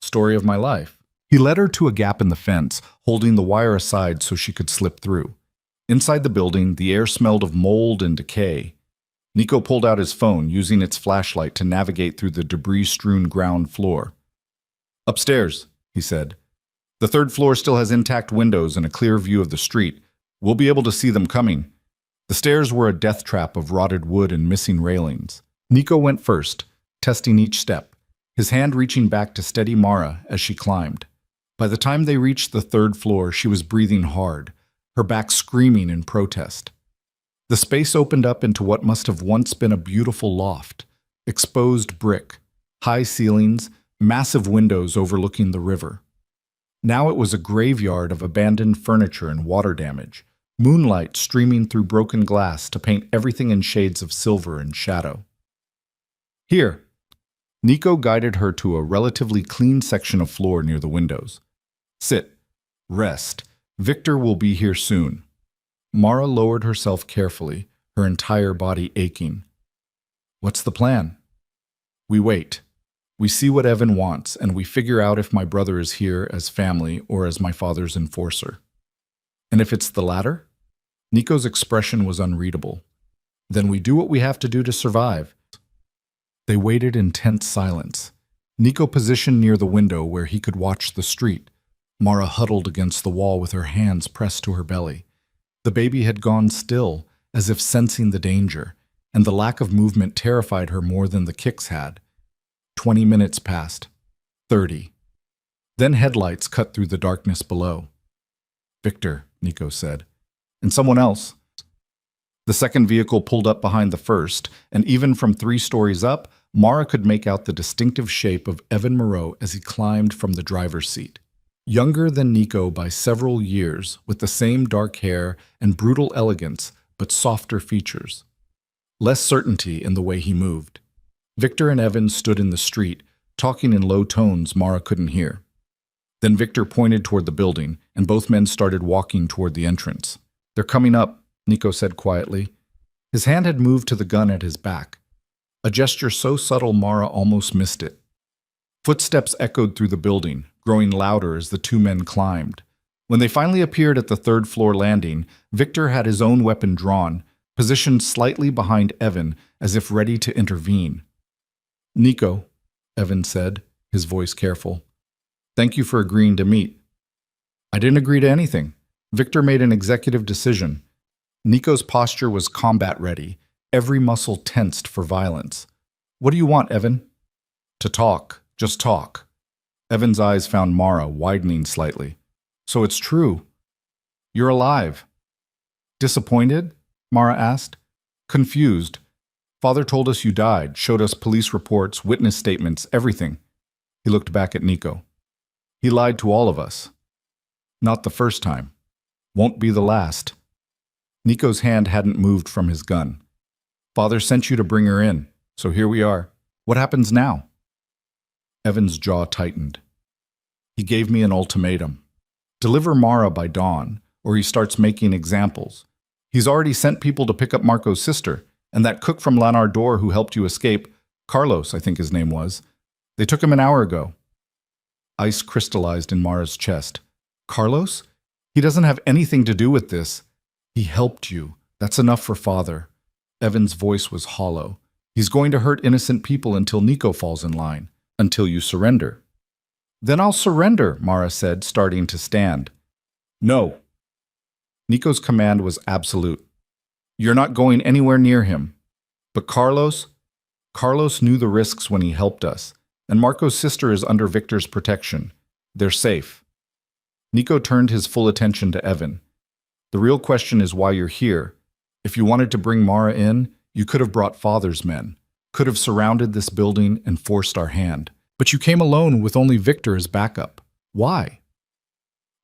Story of my life." He led her to a gap in the fence, holding the wire aside so she could slip through. Inside the building, the air smelled of mold and decay. Nico pulled out his phone, using its flashlight to navigate through the debris-strewn ground floor. "Upstairs," he said. "The 3rd floor still has intact windows and a clear view of the street. We'll be able to see them coming." The stairs were a death trap of rotted wood and missing railings. Nico went first, testing each step, his hand reaching back to steady Mara as she climbed. By the time they reached the 3rd floor, she was breathing hard, her back screaming in protest. The space opened up into what must have once been a beautiful loft. Exposed brick, high ceilings, massive windows overlooking the river. Now it was a graveyard of abandoned furniture and water damage, moonlight streaming through broken glass to paint everything in shades of silver and shadow. "Here." Nico guided her to a relatively clean section of floor near the windows. "Sit. Rest. Victor will be here soon." Mara lowered herself carefully, her entire body aching. "What's the plan?" "We wait. We see what Evan wants, and we figure out if my brother is here as family or as my father's enforcer." And if it's the latter? Nico's expression was unreadable. Then we do what we have to do to survive. They waited in tense silence. Nico positioned near the window where he could watch the street. Mara huddled against the wall with her hands pressed to her belly. The baby had gone still, as if sensing the danger, and the lack of movement terrified her more than the kicks had. 20 minutes passed. 30. Then headlights cut through the darkness below. "Victor," Nico said. "And someone else." The second vehicle pulled up behind the first, and even from 3 stories up, Mara could make out the distinctive shape of Evan Moreau as he climbed from the driver's seat. Younger than Nico by several years, with the same dark hair and brutal elegance, but softer features. Less certainty in the way he moved. Victor and Evan stood in the street, talking in low tones Mara couldn't hear. Then Victor pointed toward the building, and both men started walking toward the entrance. "They're coming up," Nico said quietly. His hand had moved to the gun at his back. A gesture so subtle Mara almost missed it. Footsteps echoed through the building, growing louder as the 2 men climbed. When they finally appeared at the 3rd-floor landing, Victor had his own weapon drawn, positioned slightly behind Evan as if ready to intervene. "Nico," Evan said, his voice careful. "Thank you for agreeing to meet." "I didn't agree to anything." Victor made an executive decision. Nico's posture was combat-ready, every muscle tensed for violence. "What do you want, Evan?" "To talk. Just talk." Evan's eyes found Mara, widening slightly. "So it's true. You're alive." "Disappointed?" Mara asked. "Confused. Father told us you died, showed us police reports, witness statements, everything." He looked back at Nico. "He lied to all of us." "Not the first time. Won't be the last." Nico's hand hadn't moved from his gun. "Father sent you to bring her in, so here we are. What happens now?" Evan's jaw tightened. "He gave me an ultimatum. Deliver Mara by dawn, or he starts making examples. He's already sent people to pick up Marco's sister, and that cook from Lanardor who helped you escape, Carlos, I think his name was. They took him an hour ago." Ice crystallized in Mara's chest. "Carlos? He doesn't have anything to do with this. He helped you. That's enough for Father." Evan's voice was hollow. "He's going to hurt innocent people until Nico falls in line. Until you surrender." "Then I'll surrender," Mara said, starting to stand. "No." Nico's command was absolute. "You're not going anywhere near him." "But Carlos?" "Carlos knew the risks when he helped us, and Marco's sister is under Victor's protection. They're safe." Nico turned his full attention to Evan. "The real question is why you're here. If you wanted to bring Mara in, you could have brought Father's men, could have surrounded this building and forced our hand. But you came alone with only Victor as backup. Why?"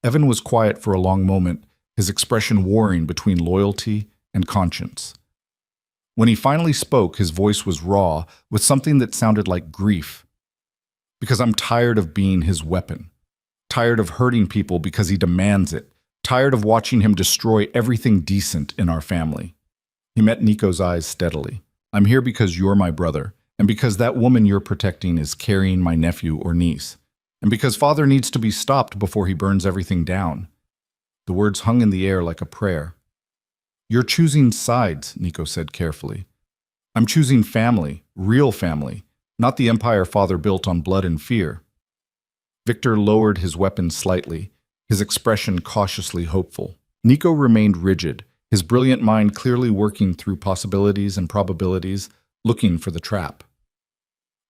Evan was quiet for a long moment, his expression warring between loyalty and conscience. When he finally spoke, his voice was raw, with something that sounded like grief. "Because I'm tired of being his weapon. Tired of hurting people because he demands it. Tired of watching him destroy everything decent in our family." He met Nico's eyes steadily. "I'm here because you're my brother, and because that woman you're protecting is carrying my nephew or niece, and because Father needs to be stopped before he burns everything down." The words hung in the air like a prayer. "You're choosing sides," Nico said carefully. "I'm choosing family, real family, not the empire Father built on blood and fear." Victor lowered his weapon slightly, his expression cautiously hopeful. Nico remained rigid, his brilliant mind clearly working through possibilities and probabilities, looking for the trap.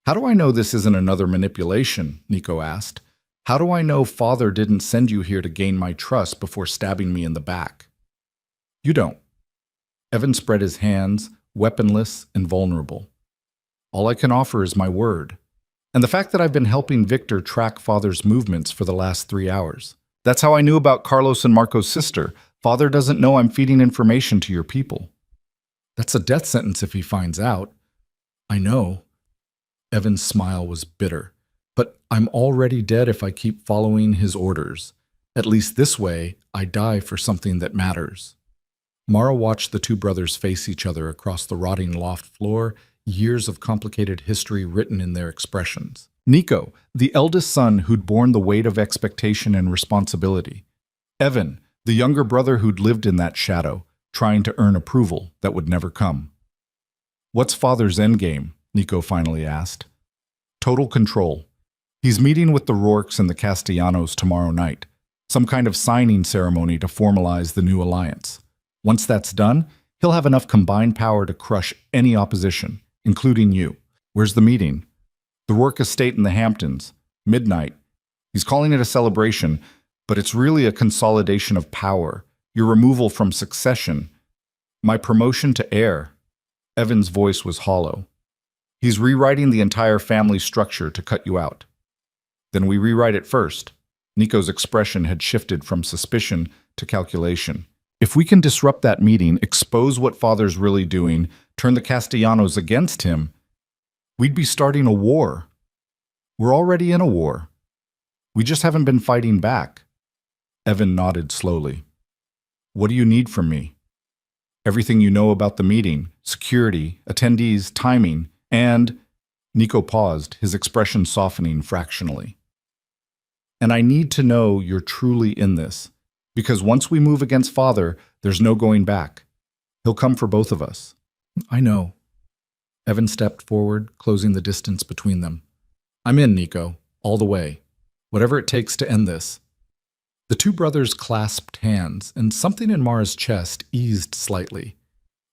"How do I know this isn't another manipulation?" Nico asked. "How do I know Father didn't send you here to gain my trust before stabbing me in the back?" "You don't." Evan spread his hands, weaponless and vulnerable. "All I can offer is my word. And the fact that I've been helping Victor track Father's movements for the last 3 hours. That's how I knew about Carlos and Marco's sister. Father doesn't know I'm feeding information to your people." "That's a death sentence if he finds out." "I know." Evan's smile was bitter. "But I'm already dead if I keep following his orders. At least this way, I die for something that matters." Mara watched the 2 brothers face each other across the rotting loft floor, years of complicated history written in their expressions. Nico, the eldest son who'd borne the weight of expectation and responsibility. Evan, The younger brother who'd lived in that shadow, trying to earn approval that would never come. What's father's endgame? Nico finally asked. Total control. He's meeting with the Rourkes and the Castellanos tomorrow night. Some kind of signing ceremony to formalize the new alliance. Once that's done, he'll have enough combined power to crush any opposition, including you. Where's the meeting? The Rourke estate in the Hamptons. Midnight. He's calling it a celebration, but it's really a consolidation of power. Your removal from succession. My promotion to heir. Evan's voice was hollow. He's rewriting the entire family structure to cut you out. Then we rewrite it first. Nico's expression had shifted from suspicion to calculation. If we can disrupt that meeting, expose what father's really doing, turn the Castellanos against him, we'd be starting a war. We're already in a war. We just haven't been fighting back. Evan nodded slowly. What do you need from me? Everything you know about the meeting, security, attendees, timing, and… Nico paused, his expression softening fractionally. And I need to know you're truly in this, because once we move against father, there's no going back. He'll come for both of us. I know. Evan stepped forward, closing the distance between them. I'm in, Nico, all the way. Whatever it takes to end this. The two brothers clasped hands, and something in Mara's chest eased slightly.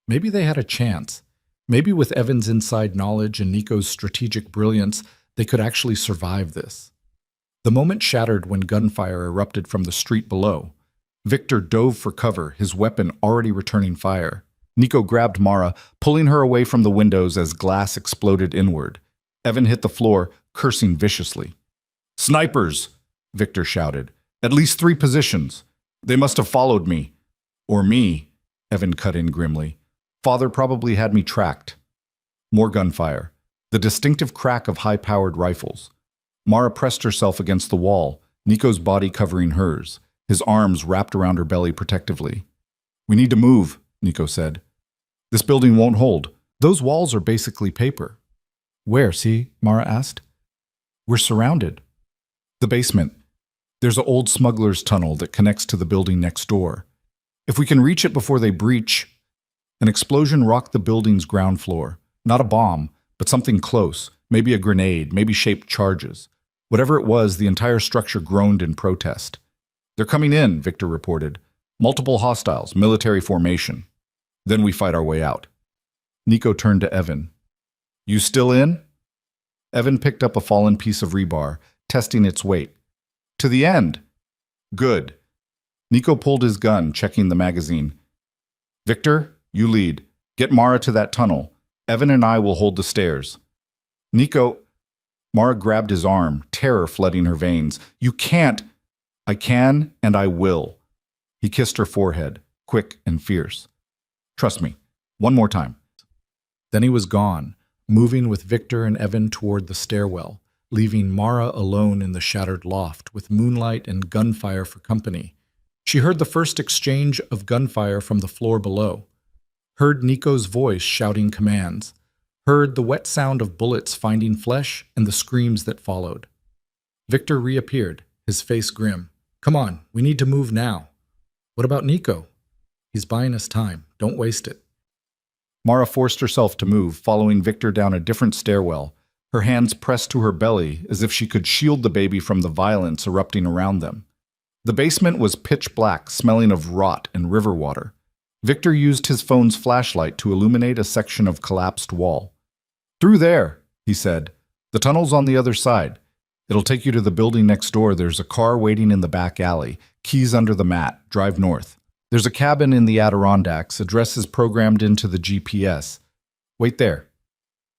Maybe they had a chance. Maybe with Evan's inside knowledge and Nico's strategic brilliance, they could actually survive this. The moment shattered when gunfire erupted from the street below. Victor dove for cover, his weapon already returning fire. Nico grabbed Mara, pulling her away from the windows as glass exploded inward. Evan hit the floor, cursing viciously. Snipers! Victor shouted. At least 3 positions. They must have followed me. Or me, Evan cut in grimly. Father probably had me tracked. More gunfire. The distinctive crack of high-powered rifles. Mara pressed herself against the wall, Nico's body covering hers, his arms wrapped around her belly protectively. We need to move, Nico said. This building won't hold. Those walls are basically paper. Where, see? Mara asked. We're surrounded. The basement. There's an old smuggler's tunnel that connects to the building next door. If we can reach it before they breach… An explosion rocked the building's ground floor. Not a bomb, but something close, maybe a grenade, maybe shaped charges. Whatever it was, the entire structure groaned in protest. They're coming in, Victor reported. Multiple hostiles, military formation. Then we fight our way out. Nico turned to Evan. You still in? Evan picked up a fallen piece of rebar, testing its weight. To the end. Good. Nico pulled his gun, checking the magazine. Victor, you lead. Get Mara to that tunnel. Evan and I will hold the stairs. Nico… Mara grabbed his arm, terror flooding her veins. You can't… I can and I will. He kissed her forehead, quick and fierce. Trust me. One more time. Then he was gone, moving with Victor and Evan toward the stairwell, leaving Mara alone in the shattered loft with moonlight and gunfire for company. She heard the first exchange of gunfire from the floor below, heard Nico's voice shouting commands, heard the wet sound of bullets finding flesh and the screams that followed. Victor reappeared, his face grim. Come on, we need to move now. What about Nico? He's buying us time. Don't waste it. Mara forced herself to move, following Victor down a different stairwell, her hands pressed to her belly as if she could shield the baby from the violence erupting around them. The basement was pitch black, smelling of rot and river water. Victor used his phone's flashlight to illuminate a section of collapsed wall. Through there, he said. The tunnel's on the other side. It'll take you to the building next door. There's a car waiting in the back alley. Keys under the mat. Drive north. There's a cabin in the Adirondacks. Address is programmed into the GPS. Wait there.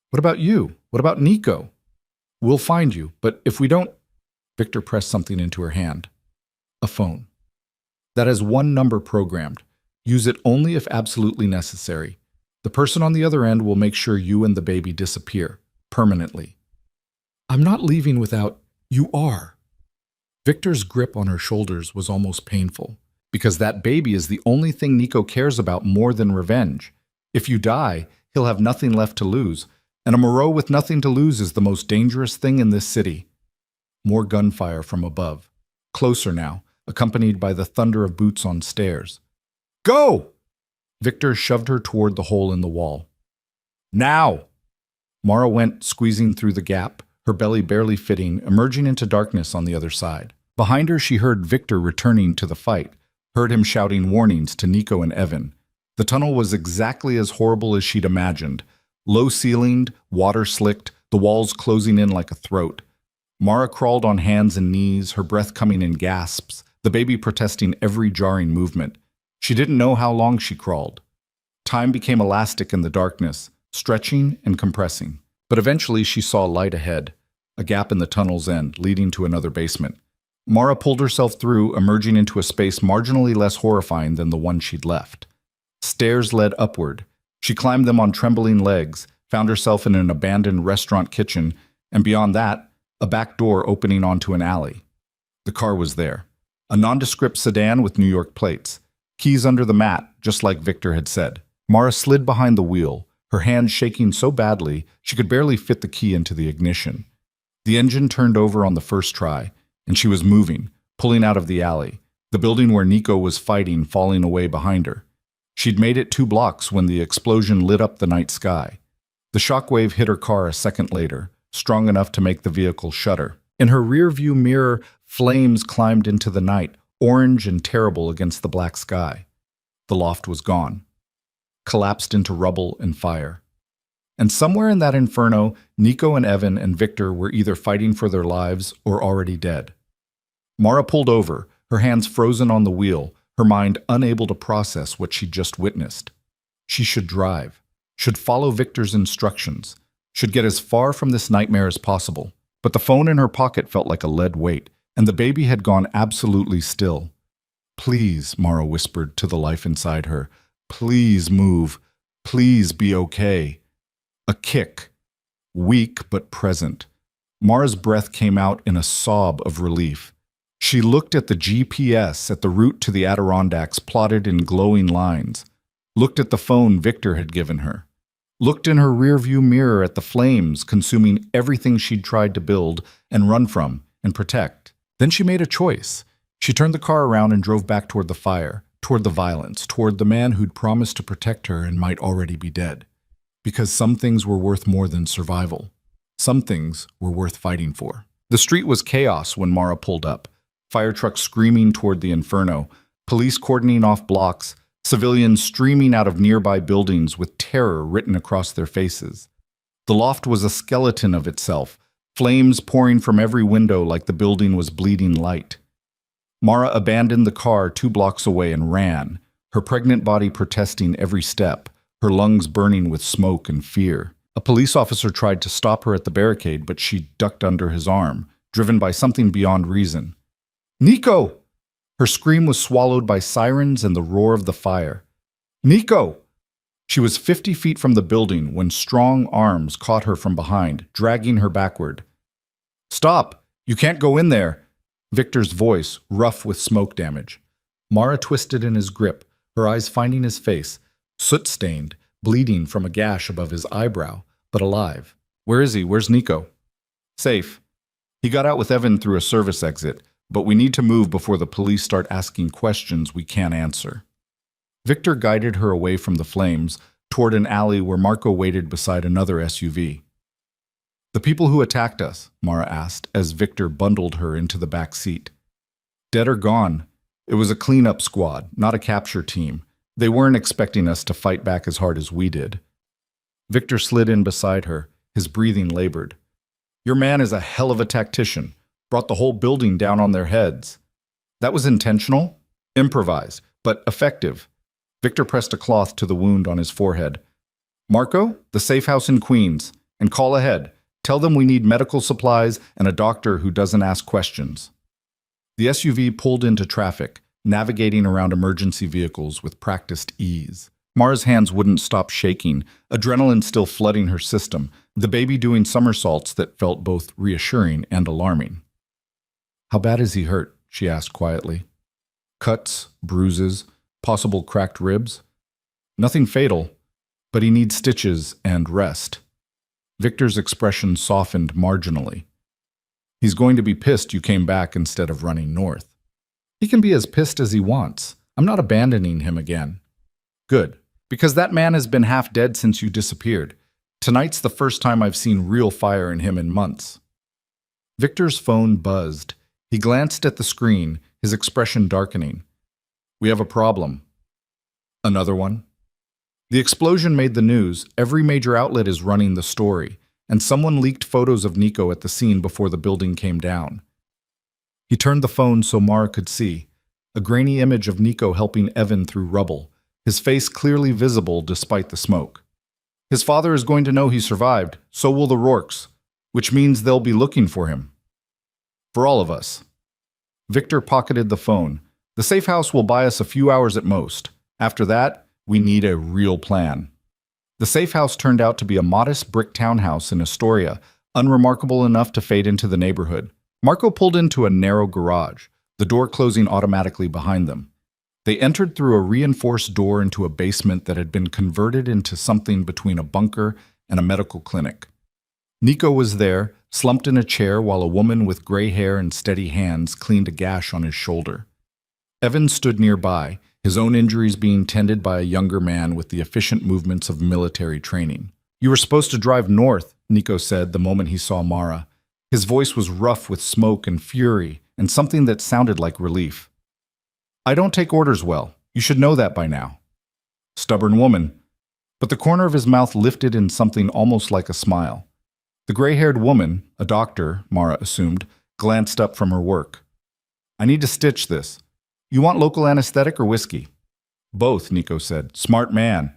What about you? What about Nico? We'll find you, but if we don't… Victor pressed something into her hand. A phone. That has one number programmed. Use it only if absolutely necessary. The person on the other end will make sure you and the baby disappear. Permanently. I'm not leaving without… You are. Victor's grip on her shoulders was almost painful, because that baby is the only thing Nico cares about more than revenge. If you die, he'll have nothing left to lose, and a Moreau with nothing to lose is the most dangerous thing in this city. More gunfire from above. Closer now. accompanied by the thunder of boots on stairs. Go! Victor shoved her toward the hole in the wall. Now! Mara went, squeezing through the gap, her belly barely fitting, emerging into darkness on the other side. Behind her, she heard Victor returning to the fight, heard him shouting warnings to Nico and Evan. The tunnel was exactly as horrible as she'd imagined. Low-ceilinged, water-slicked, the walls closing in like a throat. Mara crawled on hands and knees, her breath coming in gasps, the baby protesting every jarring movement. She didn't know how long she crawled. Time became elastic in the darkness, stretching and compressing. But eventually she saw light ahead, a gap in the tunnel's end, leading to another basement. Mara pulled herself through, emerging into a space marginally less horrifying than the one she'd left. Stairs led upward. She climbed them on trembling legs, found herself in an abandoned restaurant kitchen, and beyond that, a back door opening onto an alley. The car was there. A nondescript sedan with New York plates. Keys under the mat, just like Victor had said. Mara slid behind the wheel, her hands shaking so badly she could barely fit the key into the ignition. The engine turned over on the first try, and she was moving, pulling out of the alley, the building where Nico was fighting falling away behind her. She'd made it 2 blocks when the explosion lit up the night sky. The shockwave hit her car a second later, strong enough to make the vehicle shudder. In her rearview mirror, flames climbed into the night, orange and terrible against the black sky. The loft was gone, collapsed into rubble and fire. And somewhere in that inferno, Nico and Evan and Victor were either fighting for their lives or already dead. Mara pulled over, her hands frozen on the wheel, her mind unable to process what she'd just witnessed. She should drive, should follow Victor's instructions, should get as far from this nightmare as possible. But the phone in her pocket felt like a lead weight, and the baby had gone absolutely still. Please, Mara whispered to the life inside her. Please move. Please be okay. A kick. Weak but present. Mara's breath came out in a sob of relief. She looked at the GPS at the route to the Adirondacks plotted in glowing lines. Looked at the phone Victor had given her. Looked in her rearview mirror at the flames consuming everything she'd tried to build and run from and protect. Then she made a choice. She turned the car around and drove back toward the fire, toward the violence, toward the man who'd promised to protect her and might already be dead. Because some things were worth more than survival. Some things were worth fighting for. The street was chaos when Mara pulled up. Fire trucks screaming toward the inferno, police cordoning off blocks, civilians streaming out of nearby buildings with terror written across their faces. The loft was a skeleton of itself, flames pouring from every window like the building was bleeding light. Mara abandoned the car 2 blocks away and ran, her pregnant body protesting every step, her lungs burning with smoke and fear. A police officer tried to stop her at the barricade, but she ducked under his arm, driven by something beyond reason. Nico! Her scream was swallowed by sirens and the roar of the fire. Nico! She was 50 feet from the building when strong arms caught her from behind, dragging her backward. Stop! You can't go in there! Victor's voice, rough with smoke damage. Mara twisted in his grip, her eyes finding his face, soot-stained, bleeding from a gash above his eyebrow, but alive. Where is he? Where's Nico? Safe. He got out with Evan through a service exit, but we need to move before the police start asking questions we can't answer. Victor guided her away from the flames, toward an alley where Marco waited beside another SUV. The people who attacked us, Mara asked, as Victor bundled her into the back seat. Dead or gone. It was a cleanup squad, not a capture team. They weren't expecting us to fight back as hard as we did. Victor slid in beside her, his breathing labored. Your man is a hell of a tactician. Brought the whole building down on their heads. That was intentional, improvised, but effective. Victor pressed a cloth to the wound on his forehead. Marco, the safe house in Queens, and call ahead. Tell them we need medical supplies and a doctor who doesn't ask questions. The SUV pulled into traffic, navigating around emergency vehicles with practiced ease. Mara's hands wouldn't stop shaking, adrenaline still flooding her system, the baby doing somersaults that felt both reassuring and alarming. How bad is he hurt? She asked quietly. Cuts, bruises, possible cracked ribs? Nothing fatal, but he needs stitches and rest. Victor's expression softened marginally. He's going to be pissed you came back instead of running north. He can be as pissed as he wants. I'm not abandoning him again. Good, because that man has been half dead since you disappeared. Tonight's the first time I've seen real fire in him in months. Victor's phone buzzed. He glanced at the screen, his expression darkening. We have a problem. Another one? The explosion made the news. Every major outlet is running the story, and someone leaked photos of Nico at the scene before the building came down. He turned the phone so Mara could see. A grainy image of Nico helping Evan through rubble, his face clearly visible despite the smoke. His father is going to know he survived, so will the Rourkes, which means they'll be looking for him. For all of us. Victor pocketed the phone. The safe house will buy us a few hours at most. After that, we need a real plan. The safe house turned out to be a modest brick townhouse in Astoria, unremarkable enough to fade into the neighborhood. Marco pulled into a narrow garage, the door closing automatically behind them. They entered through a reinforced door into a basement that had been converted into something between a bunker and a medical clinic. Nico was there, slumped in a chair while a woman with gray hair and steady hands cleaned a gash on his shoulder. Evan stood nearby, his own injuries being tended by a younger man with the efficient movements of military training. You were supposed to drive north, Nico said the moment he saw Mara. His voice was rough with smoke and fury, and something that sounded like relief. I don't take orders well. You should know that by now. Stubborn woman. But the corner of his mouth lifted in something almost like a smile. The gray-haired woman, a doctor, Mara assumed, glanced up from her work. I need to stitch this. You want local anesthetic or whiskey? Both, Nico said. Smart man.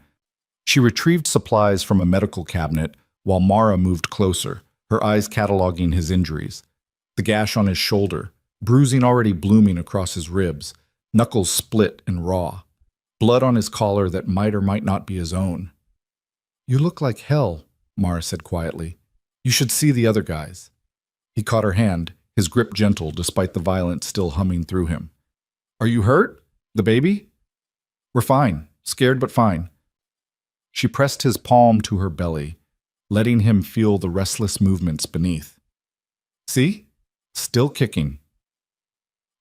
She retrieved supplies from a medical cabinet while Mara moved closer, her eyes cataloging his injuries. The gash on his shoulder, bruising already blooming across his ribs, knuckles split and raw, blood on his collar that might or might not be his own. You look like hell, Mara said quietly. You should see the other guys. He caught her hand, his grip gentle despite the violence still humming through him. Are you hurt? The baby? We're fine, scared but fine. She pressed his palm to her belly, letting him feel the restless movements beneath. See? Still kicking.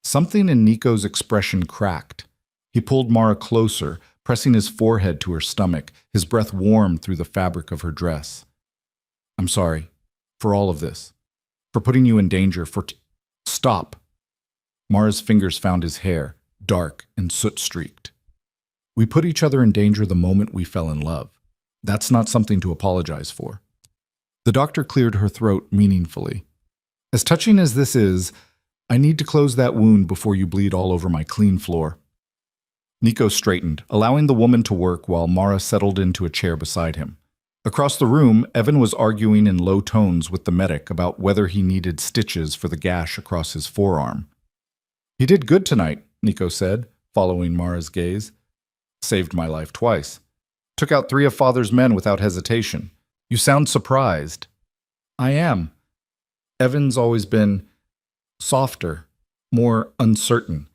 Something in Nico's expression cracked. He pulled Mara closer, pressing his forehead to her stomach, his breath warm through the fabric of her dress. I'm sorry. For all of this. For putting you in danger. Stop. Mara's fingers found his hair, dark and soot-streaked. We put each other in danger the moment we fell in love. That's not something to apologize for. The doctor cleared her throat meaningfully. As touching as this is, I need to close that wound before you bleed all over my clean floor. Nico straightened, allowing the woman to work while Mara settled into a chair beside him. Across the room, Evan was arguing in low tones with the medic about whether he needed stitches for the gash across his forearm. He did good tonight, Nico said, following Mara's gaze. Saved my life twice. Took out 3 of Father's men without hesitation. You sound surprised. I am. Evan's always been softer, more uncertain.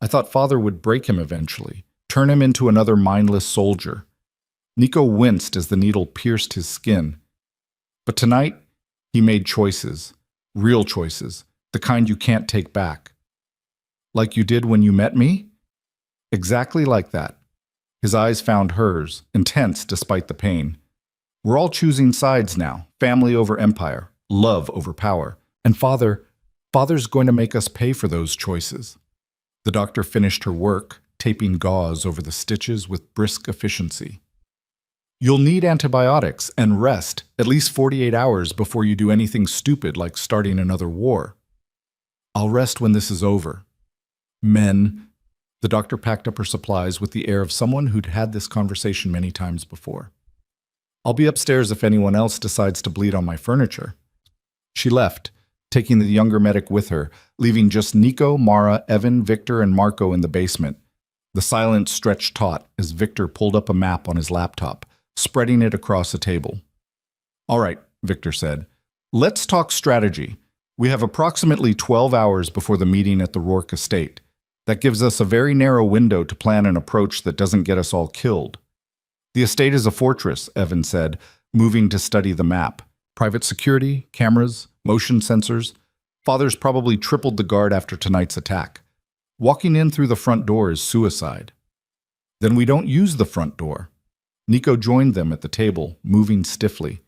I thought Father would break him eventually, turn him into another mindless soldier. Nico winced as the needle pierced his skin. But tonight, he made choices, real choices, the kind you can't take back. Like you did when you met me? Exactly like that. His eyes found hers, intense despite the pain. We're all choosing sides now, family over empire, love over power. And Father's going to make us pay for those choices. The doctor finished her work, taping gauze over the stitches with brisk efficiency. You'll need antibiotics and rest at least 48 hours before you do anything stupid like starting another war. I'll rest when this is over. Men. The doctor packed up her supplies with the air of someone who'd had this conversation many times before. I'll be upstairs if anyone else decides to bleed on my furniture. She left, taking the younger medic with her, leaving just Nico, Mara, Evan, Victor, and Marco in the basement. The silence stretched taut as Victor pulled up a map on his laptop, spreading it across a table. All right, Victor said. Let's talk strategy. We have approximately 12 hours before the meeting at the Rourke estate. That gives us a very narrow window to plan an approach that doesn't get us all killed. The estate is a fortress, Evan said, moving to study the map. Private security, cameras, motion sensors. Father's probably tripled the guard after tonight's attack. Walking in through the front door is suicide. Then we don't use the front door. Nico joined them at the table, moving stiffly.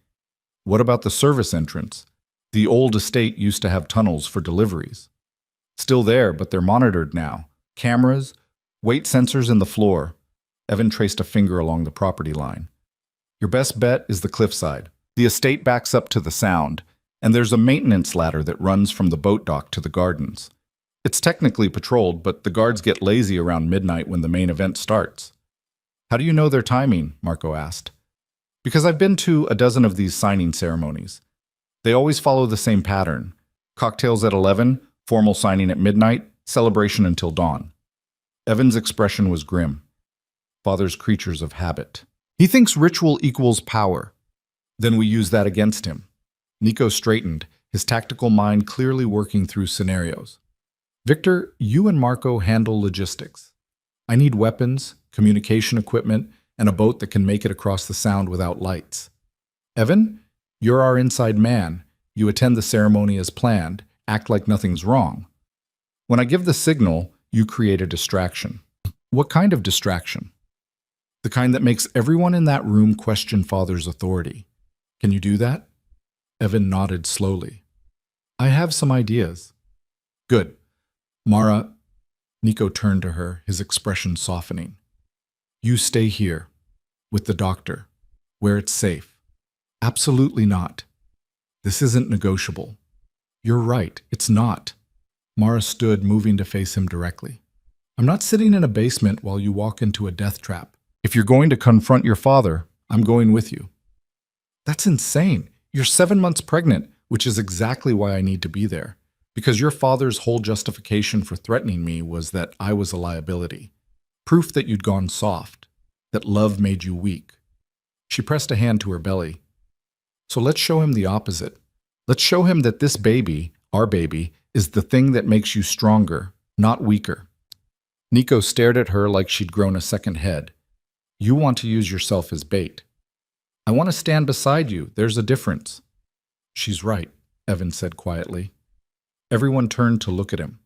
What about the service entrance? The old estate used to have tunnels for deliveries. Still there, but they're monitored now. Cameras, weight sensors in the floor. Evan traced a finger along the property line. Your best bet is the cliffside. The estate backs up to the sound, and there's a maintenance ladder that runs from the boat dock to the gardens. It's technically patrolled, but the guards get lazy around midnight when the main event starts. How do you know their timing? Marco asked. Because I've been to a dozen of these signing ceremonies. They always follow the same pattern. Cocktails at 11, formal signing at midnight, celebration until dawn. Evan's expression was grim. Father's creatures of habit. He thinks ritual equals power. Then we use that against him. Nico straightened, his tactical mind clearly working through scenarios. Victor, you and Marco handle logistics. I need weapons, communication equipment, and a boat that can make it across the sound without lights. Evan, you're our inside man. You attend the ceremony as planned, act like nothing's wrong. When I give the signal, you create a distraction. What kind of distraction? The kind that makes everyone in that room question Father's authority. Can you do that? Evan nodded slowly. I have some ideas. Good. Mara, Nico turned to her, his expression softening. You stay here, with the doctor, where it's safe. Absolutely not. This isn't negotiable. You're right, it's not. Mara stood, moving to face him directly. I'm not sitting in a basement while you walk into a death trap. If you're going to confront your father, I'm going with you. That's insane. You're 7 months pregnant, which is exactly why I need to be there. Because your father's whole justification for threatening me was that I was a liability. Proof that you'd gone soft, that love made you weak. She pressed a hand to her belly. So let's show him the opposite. Let's show him that this baby, our baby, is the thing that makes you stronger, not weaker. Nico stared at her like she'd grown a second head. You want to use yourself as bait. I want to stand beside you. There's a difference. She's right, Evan said quietly. Everyone turned to look at him.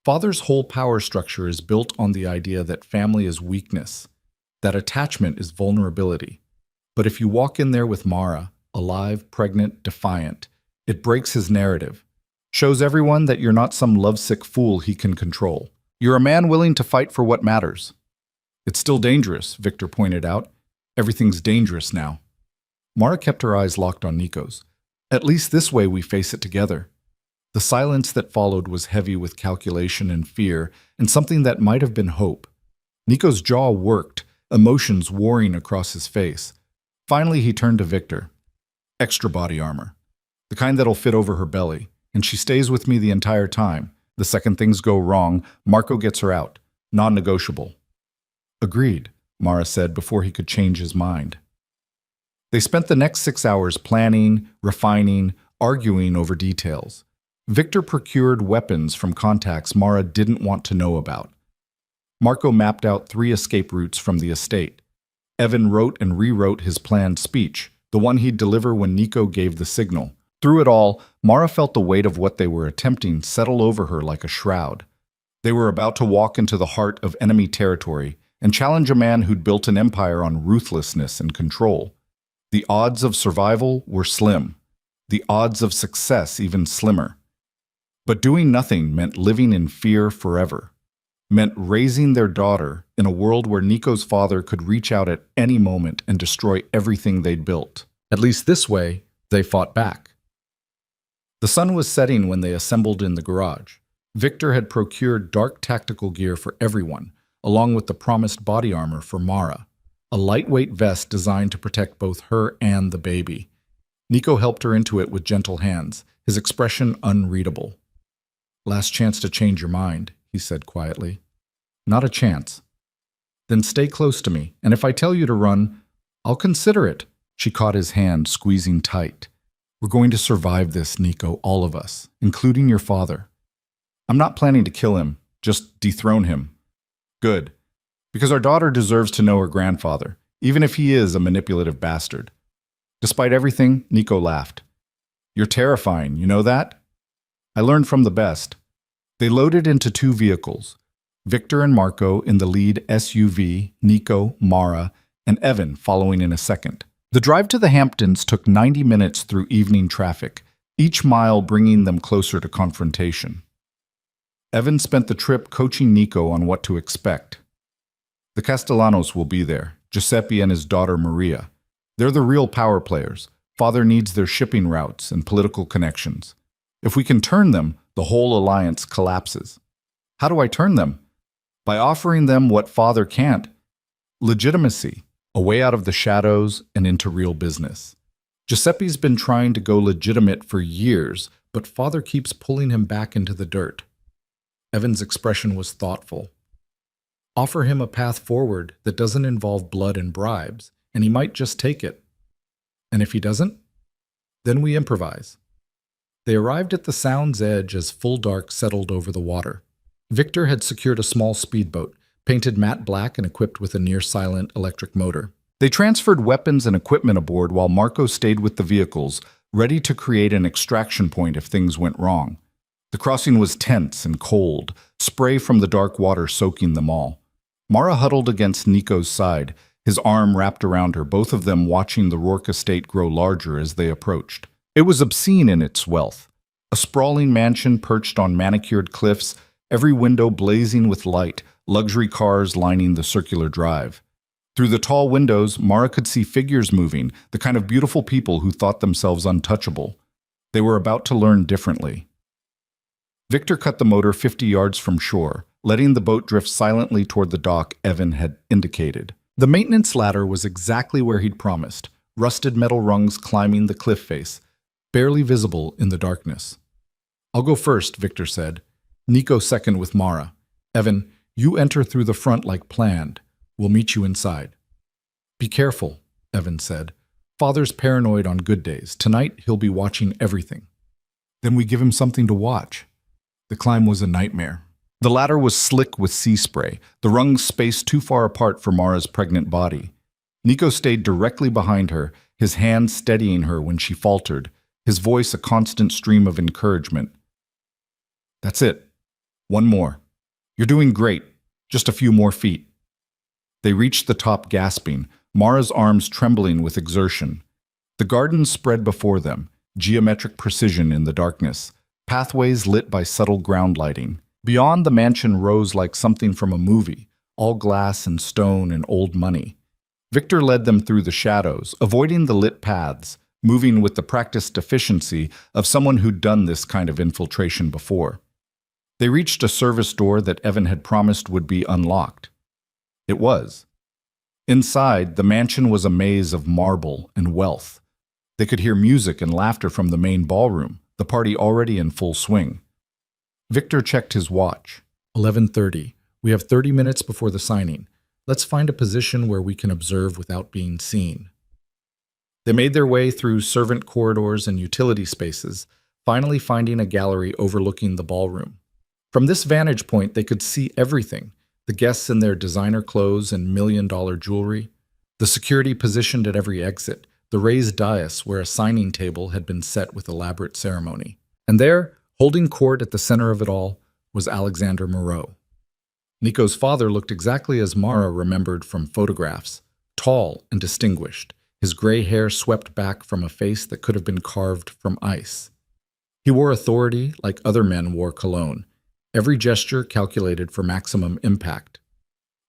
Father's whole power structure is built on the idea that family is weakness, that attachment is vulnerability. But if you walk in there with Mara, alive, pregnant, defiant, it breaks his narrative, shows everyone that you're not some lovesick fool he can control. You're a man willing to fight for what matters. It's still dangerous, Victor pointed out. Everything's dangerous now. Mara kept her eyes locked on Nico's. At least this way we face it together. The silence that followed was heavy with calculation and fear, and something that might have been hope. Nico's jaw worked, emotions warring across his face. Finally, he turned to Victor. Extra body armor. The kind that'll fit over her belly, and she stays with me the entire time. The second things go wrong, Marco gets her out. Non-negotiable. Agreed, Mara said before he could change his mind. They spent the next 6 hours planning, refining, arguing over details. Victor procured weapons from contacts Mara didn't want to know about. Marco mapped out 3 escape routes from the estate. Evan wrote and rewrote his planned speech, the one he'd deliver when Nico gave the signal. Through it all, Mara felt the weight of what they were attempting settle over her like a shroud. They were about to walk into the heart of enemy territory and challenge a man who'd built an empire on ruthlessness and control. The odds of survival were slim. The odds of success even slimmer. But doing nothing meant living in fear forever. Meant raising their daughter in a world where Nico's father could reach out at any moment and destroy everything they'd built. At least this way, they fought back. The sun was setting when they assembled in the garage. Victor had procured dark tactical gear for everyone, along with the promised body armor for Mara, a lightweight vest designed to protect both her and the baby. Nico helped her into it with gentle hands, his expression unreadable. Last chance to change your mind, he said quietly. Not a chance. Then stay close to me, and if I tell you to run, I'll consider it. She caught his hand, squeezing tight. We're going to survive this, Nico, all of us, including your father. I'm not planning to kill him, just dethrone him. Good. Because our daughter deserves to know her grandfather, even if he is a manipulative bastard. Despite everything, Nico laughed. You're terrifying, you know that? I learned from the best. They loaded into two vehicles, Victor and Marco in the lead SUV, Nico, Mara, and Evan following in a second. The drive to the Hamptons took 90 minutes through evening traffic, each mile bringing them closer to confrontation. Evan spent the trip coaching Nico on what to expect. The Castellanos will be there, Giuseppe and his daughter Maria. They're the real power players. Father needs their shipping routes and political connections. If we can turn them, the whole alliance collapses. How do I turn them? By offering them what Father can't. Legitimacy, a way out of the shadows and into real business. Giuseppe's been trying to go legitimate for years, but Father keeps pulling him back into the dirt. Evan's expression was thoughtful. Offer him a path forward that doesn't involve blood and bribes, and he might just take it. And if he doesn't, then we improvise. They arrived at the Sound's edge as full dark settled over the water. Victor had secured a small speedboat, painted matte black and equipped with a near-silent electric motor. They transferred weapons and equipment aboard while Marco stayed with the vehicles, ready to create an extraction point if things went wrong. The crossing was tense and cold, spray from the dark water soaking them all. Mara huddled against Nico's side, his arm wrapped around her, both of them watching the Rourke estate grow larger as they approached. It was obscene in its wealth. A sprawling mansion perched on manicured cliffs, every window blazing with light, luxury cars lining the circular drive. Through the tall windows, Mara could see figures moving, the kind of beautiful people who thought themselves untouchable. They were about to learn differently. Victor cut the motor 50 yards from shore, letting the boat drift silently toward the dock Evan had indicated. The maintenance ladder was exactly where he'd promised, rusted metal rungs climbing the cliff face, barely visible in the darkness. "I'll go first," Victor said. "Nico second with Mara. Evan, you enter through the front like planned. We'll meet you inside." "Be careful," Evan said. "Father's paranoid on good days. Tonight he'll be watching everything." Then we give him something to watch. The climb was a nightmare. The ladder was slick with sea spray, the rungs spaced too far apart for Mara's pregnant body. Nico stayed directly behind her, his hand steadying her when she faltered, his voice a constant stream of encouragement. "That's it. One more. You're doing great. Just a few more feet." They reached the top gasping, Mara's arms trembling with exertion. The garden spread before them, geometric precision in the darkness, pathways lit by subtle ground lighting. Beyond, the mansion rose like something from a movie, all glass and stone and old money. Victor led them through the shadows, avoiding the lit paths, moving with the practiced efficiency of someone who'd done this kind of infiltration before. They reached a service door that Evan had promised would be unlocked. It was. Inside, the mansion was a maze of marble and wealth. They could hear music and laughter from the main ballroom, the party already in full swing. Victor checked his watch. 11:30. We have 30 minutes before the signing. Let's find a position where we can observe without being seen. They made their way through servant corridors and utility spaces, finally finding a gallery overlooking the ballroom. From this vantage point, they could see everything, the guests in their designer clothes and million-dollar jewelry, the security positioned at every exit, the raised dais where a signing table had been set with elaborate ceremony. And there, holding court at the center of it all, was Alexander Moreau. Nico's father looked exactly as Mara remembered from photographs, tall and distinguished, his gray hair swept back from a face that could have been carved from ice. He wore authority like other men wore cologne, every gesture calculated for maximum impact.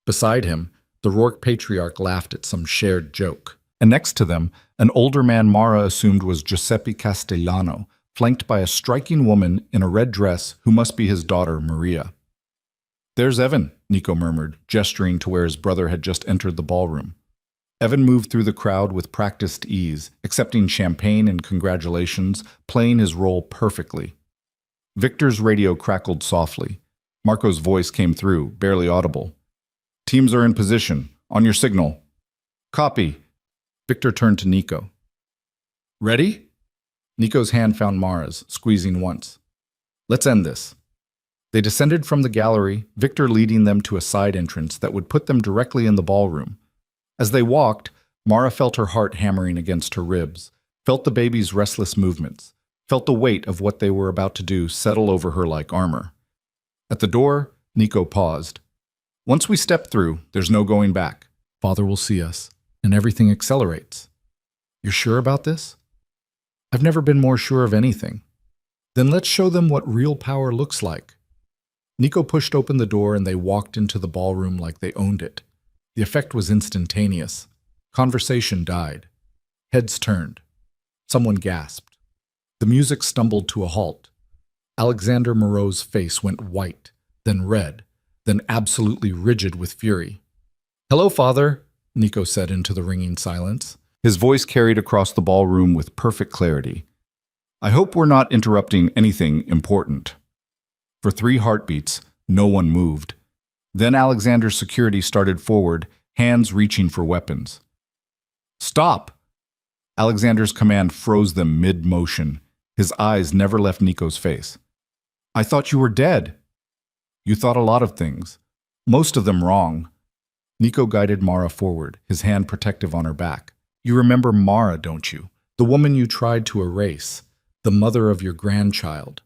Beside him, the Rourke patriarch laughed at some shared joke. And next to them, an older man Mara assumed was Giuseppe Castellano, flanked by a striking woman in a red dress who must be his daughter, Maria. "There's Evan," Nico murmured, gesturing to where his brother had just entered the ballroom. Evan moved through the crowd with practiced ease, accepting champagne and congratulations, playing his role perfectly. Victor's radio crackled softly. Marco's voice came through, barely audible. "Teams are in position. On your signal." "Copy." Victor turned to Nico. "Ready?" Nico's hand found Mara's, squeezing once. "Let's end this." They descended from the gallery, Victor leading them to a side entrance that would put them directly in the ballroom. As they walked, Mara felt her heart hammering against her ribs, felt the baby's restless movements, felt the weight of what they were about to do settle over her like armor. At the door, Nico paused. Once we step through, there's no going back. Father will see us, and everything accelerates. You're sure about this? I've never been more sure of anything. Then let's show them what real power looks like. Nico pushed open the door and they walked into the ballroom like they owned it. The effect was instantaneous. Conversation died. Heads turned. Someone gasped. The music stumbled to a halt. Alexander Moreau's face went white, then red, then absolutely rigid with fury. "Hello, Father," Nico said into the ringing silence. His voice carried across the ballroom with perfect clarity. "I hope we're not interrupting anything important." For 3 heartbeats, no one moved. Then Alexander's security started forward, hands reaching for weapons. "Stop!" Alexander's command froze them mid-motion. His eyes never left Nico's face. "I thought you were dead." "You thought a lot of things. Most of them wrong." Nico guided Mara forward, his hand protective on her back. "You remember Mara, don't you? The woman you tried to erase, the mother of your grandchild."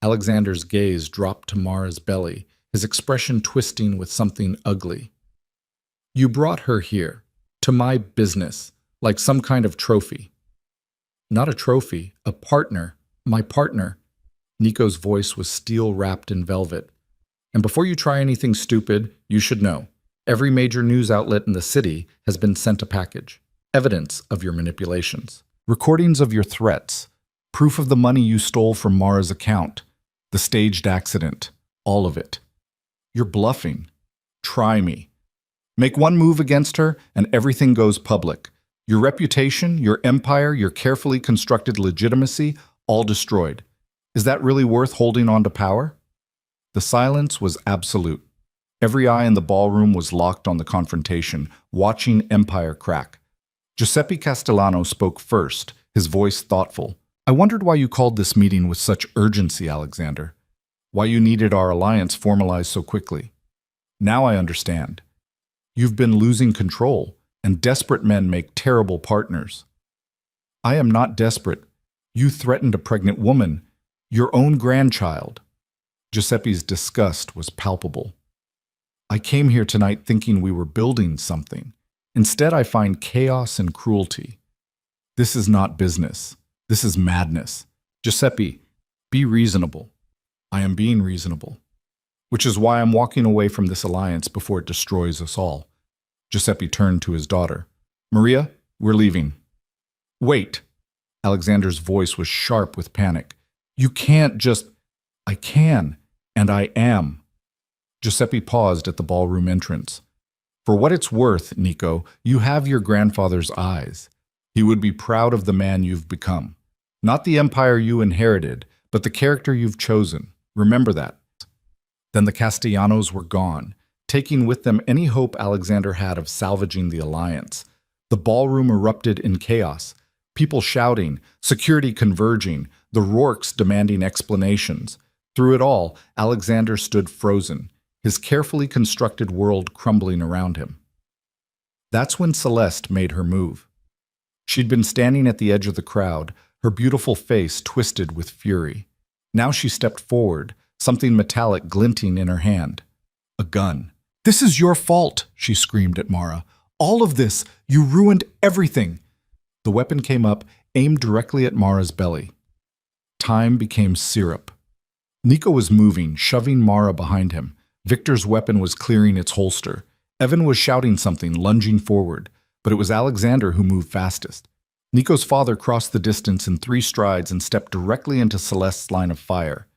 Alexander's gaze dropped to Mara's belly, his expression twisting with something ugly. "You brought her here, to my business, like some kind of trophy." "Not a trophy, a partner, my partner." Nico's voice was steel wrapped in velvet. "And before you try anything stupid, you should know. Every major news outlet in the city has been sent a package. Evidence of your manipulations. Recordings of your threats. Proof of the money you stole from Mara's account. The staged accident. All of it. You're bluffing. Try me. Make one move against her and everything goes public. Your reputation, your empire, your carefully constructed legitimacy, all destroyed. Is that really worth holding on to power?" The silence was absolute. Every eye in the ballroom was locked on the confrontation, watching empire crack. Giuseppe Castellano spoke first, his voice thoughtful. "I wondered why you called this meeting with such urgency, Alexander. Why you needed our alliance formalized so quickly. Now I understand. You've been losing control, and desperate men make terrible partners." "I am not desperate. You threatened a pregnant woman, your own grandchild." Giuseppe's disgust was palpable. "I came here tonight thinking we were building something. Instead, I find chaos and cruelty. This is not business. This is madness. Giuseppe, be reasonable." "I am being reasonable. Which is why I'm walking away from this alliance before it destroys us all." Giuseppe turned to his daughter. "Maria, we're leaving." "Wait." Alexander's voice was sharp with panic. "You can't just—" "I can, and I am." Giuseppe paused at the ballroom entrance. "For what it's worth, Nico, you have your grandfather's eyes. He would be proud of the man you've become. Not the empire you inherited, but the character you've chosen. Remember that." Then the Castellanos were gone, taking with them any hope Alexander had of salvaging the alliance. The ballroom erupted in chaos, people shouting, security converging, the Rourkes demanding explanations. Through it all, Alexander stood frozen, his carefully constructed world crumbling around him. That's when Celeste made her move. She'd been standing at the edge of the crowd, her beautiful face twisted with fury. Now she stepped forward, something metallic glinting in her hand. A gun. "This is your fault," she screamed at Mara. "All of this. You ruined everything." The weapon came up, aimed directly at Mara's belly. Time became syrup. Nico was moving, shoving Mara behind him. Victor's weapon was clearing its holster. Evan was shouting something, lunging forward, but it was Alexander who moved fastest. Nico's father crossed the distance in 3 strides and stepped directly into Celeste's line of fire.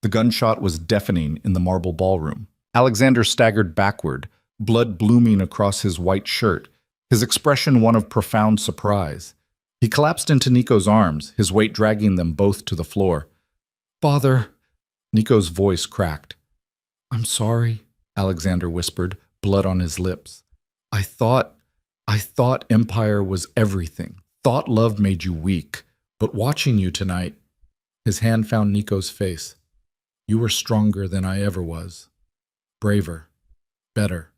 The gunshot was deafening in the marble ballroom. Alexander staggered backward, blood blooming across his white shirt, his expression one of profound surprise. He collapsed into Nico's arms, his weight dragging them both to the floor. "Father," Nico's voice cracked. "I'm sorry," Alexander whispered, blood on his lips. I thought Empire was everything. Thought love made you weak. But watching you tonight," his hand found Nico's face. "You were stronger than I ever was. Braver. Better.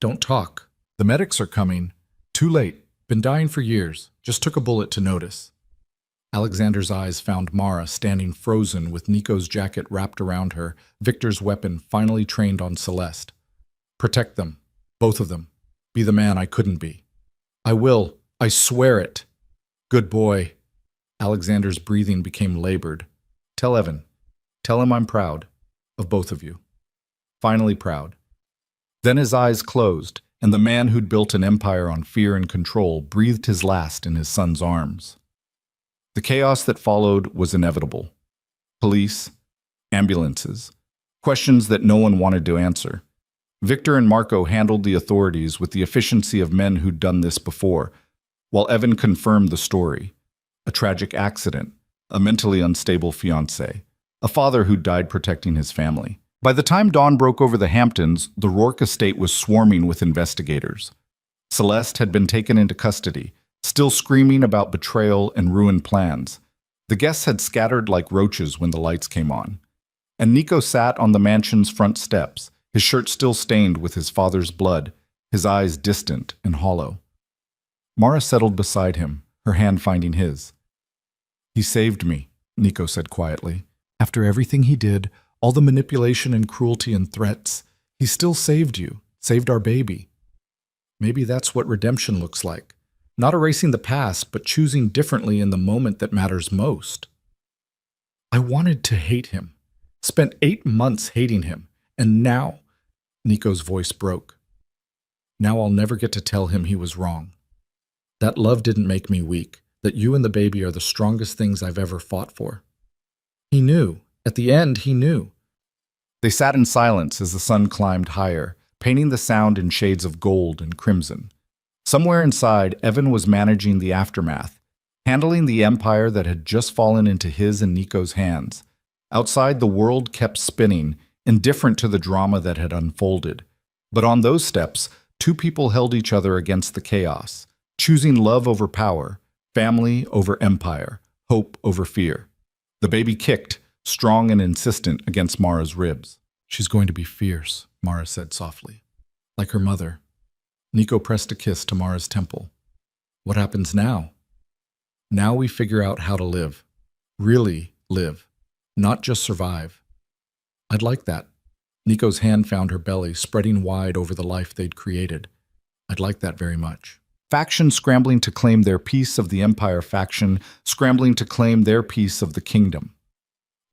Don't talk. The medics are coming. Too late. Been dying for years. Just took a bullet to notice." Alexander's eyes found Mara standing frozen with Nico's jacket wrapped around her, Victor's weapon finally trained on Celeste. Protect them, both of them. Be the man I couldn't be. I will. I swear it. Good boy. Alexander's breathing became labored. Tell Evan. Tell him I'm proud of both of you. Finally proud. Then his eyes closed, and the man who'd built an empire on fear and control breathed his last in his son's arms. The chaos that followed was inevitable. Police, ambulances, questions that no one wanted to answer. Victor and Marco handled the authorities with the efficiency of men who'd done this before, while Evan confirmed the story. A tragic accident, a mentally unstable fiancé, a father who died protecting his family. By the time dawn broke over the Hamptons, the Rourke estate was swarming with investigators. Celeste had been taken into custody, still screaming about betrayal and ruined plans. The guests had scattered like roaches when the lights came on. And Nico sat on the mansion's front steps, his shirt still stained with his father's blood, his eyes distant and hollow. Mara settled beside him, her hand finding his. He saved me, Nico said quietly. After everything he did, all the manipulation and cruelty and threats, he still saved you, saved our baby. Maybe that's what redemption looks like. Not erasing the past, but choosing differently in the moment that matters most. I wanted to hate him. Spent 8 months hating him. And now, Nico's voice broke. Now I'll never get to tell him he was wrong. That love didn't make me weak, that you and the baby are the strongest things I've ever fought for. He knew. At the end, he knew. They sat in silence as the sun climbed higher, painting the sound in shades of gold and crimson. Somewhere inside, Evan was managing the aftermath, handling the empire that had just fallen into his and Nico's hands. Outside, the world kept spinning, indifferent to the drama that had unfolded. But on those steps, two people held each other against the chaos, choosing love over power, family over empire, hope over fear. The baby kicked, strong and insistent, against Mara's ribs. She's going to be fierce, Mara said softly. Like her mother. Nico pressed a kiss to Mara's temple. What happens now? Now we figure out how to live. Really live. Not just survive. I'd like that. Nico's hand found her belly, spreading wide over the life they'd created. I'd like that very much. Faction scrambling to claim their piece of the Empire faction, scrambling to claim their piece of the kingdom.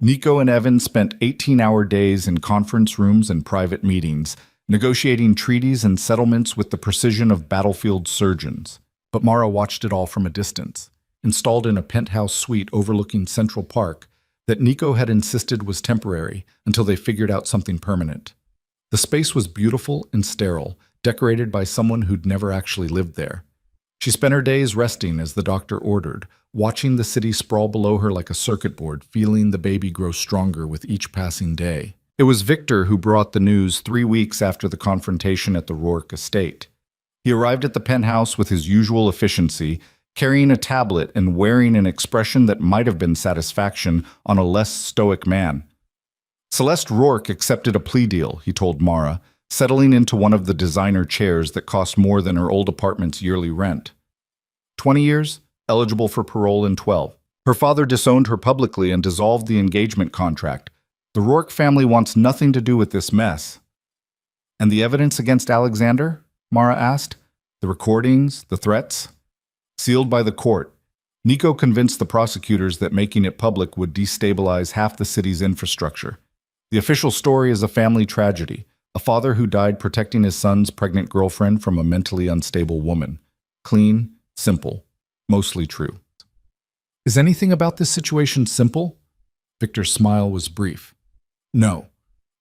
Nico and Evan spent 18-hour days in conference rooms and private meetings, negotiating treaties and settlements with the precision of battlefield surgeons. But Mara watched it all from a distance, installed in a penthouse suite overlooking Central Park that Nico had insisted was temporary until they figured out something permanent. The space was beautiful and sterile, decorated by someone who'd never actually lived there. She spent her days resting as the doctor ordered, watching the city sprawl below her like a circuit board, feeling the baby grow stronger with each passing day. It was Victor who brought the news 3 weeks after the confrontation at the Rourke estate. He arrived at the penthouse with his usual efficiency, carrying a tablet and wearing an expression that might have been satisfaction on a less stoic man. Celeste Rourke accepted a plea deal, he told Mara, settling into one of the designer chairs that cost more than her old apartment's yearly rent. 20 years, eligible for parole in 12. Her father disowned her publicly and dissolved the engagement contract. The Rourke family wants nothing to do with this mess. And the evidence against Alexander? Mara asked. The recordings, the threats? Sealed by the court, Nico convinced the prosecutors that making it public would destabilize half the city's infrastructure. The official story is a family tragedy, a father who died protecting his son's pregnant girlfriend from a mentally unstable woman. Clean, simple, mostly true. Is anything about this situation simple? Victor's smile was brief. No,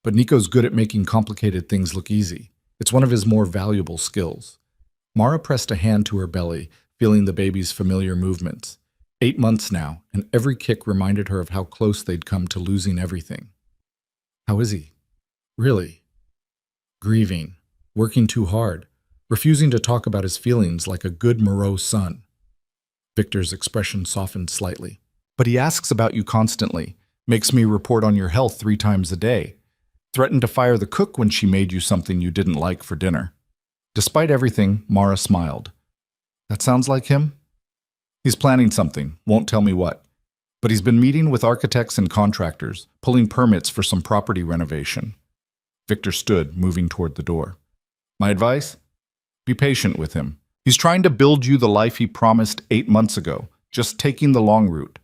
but Nico's good at making complicated things look easy. It's one of his more valuable skills. Mara pressed a hand to her belly, feeling the baby's familiar movements. 8 months now, and every kick reminded her of how close they'd come to losing everything. How is he? Really? Grieving, working too hard, refusing to talk about his feelings like a good morose son. Victor's expression softened slightly. But he asks about you constantly, makes me report on your health 3 times a day, threatened to fire the cook when she made you something you didn't like for dinner. Despite everything, Mara smiled. That sounds like him? He's planning something, won't tell me what. but he's been meeting with architects and contractors, pulling permits for some property renovation. Victor stood, moving toward the door. My advice? Be patient with him. He's trying to build you the life he promised 8 months ago, just taking the long route.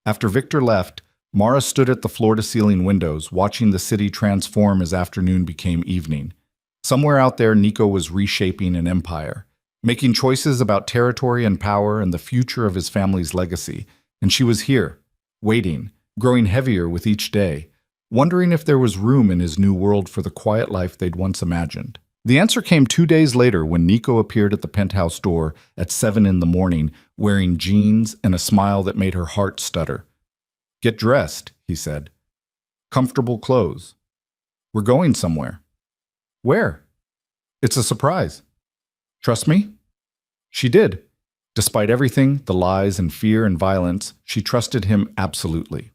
After Victor left, Mara stood at the floor-to-ceiling windows, watching the city transform as afternoon became evening. Somewhere out there, Nico was reshaping an empire, making choices about territory and power and the future of his family's legacy. And she was here, waiting, growing heavier with each day, wondering if there was room in his new world for the quiet life they'd once imagined. The answer came 2 days later when Nico appeared at the penthouse door at 7 in the morning, wearing jeans and a smile that made her heart stutter. Get dressed, he said. Comfortable clothes. We're going somewhere. Where? It's a surprise. Trust me? She did. Despite everything, the lies and fear and violence, she trusted him absolutely.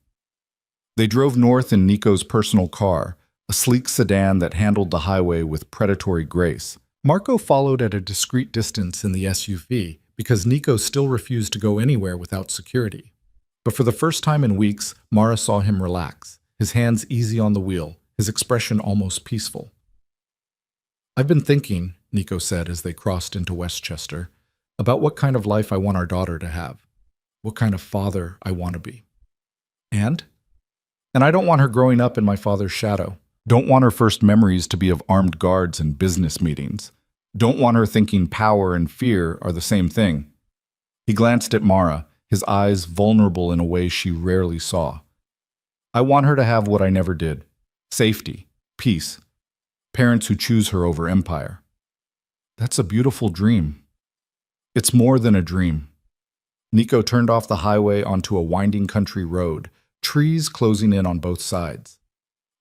They drove north in Nico's personal car, a sleek sedan that handled the highway with predatory grace. Marco followed at a discreet distance in the SUV because Nico still refused to go anywhere without security. But for the first time in weeks, Mara saw him relax, his hands easy on the wheel, his expression almost peaceful. I've been thinking, Nico said as they crossed into Westchester, about what kind of life I want our daughter to have, what kind of father I want to be. And I don't want her growing up in my father's shadow. Don't want her first memories to be of armed guards and business meetings. Don't want her thinking power and fear are the same thing. He glanced at Mara, his eyes vulnerable in a way she rarely saw. I want her to have what I never did. Safety, peace, parents who choose her over empire. That's a beautiful dream. It's more than a dream. Nico turned off the highway onto a winding country road, trees closing in on both sides.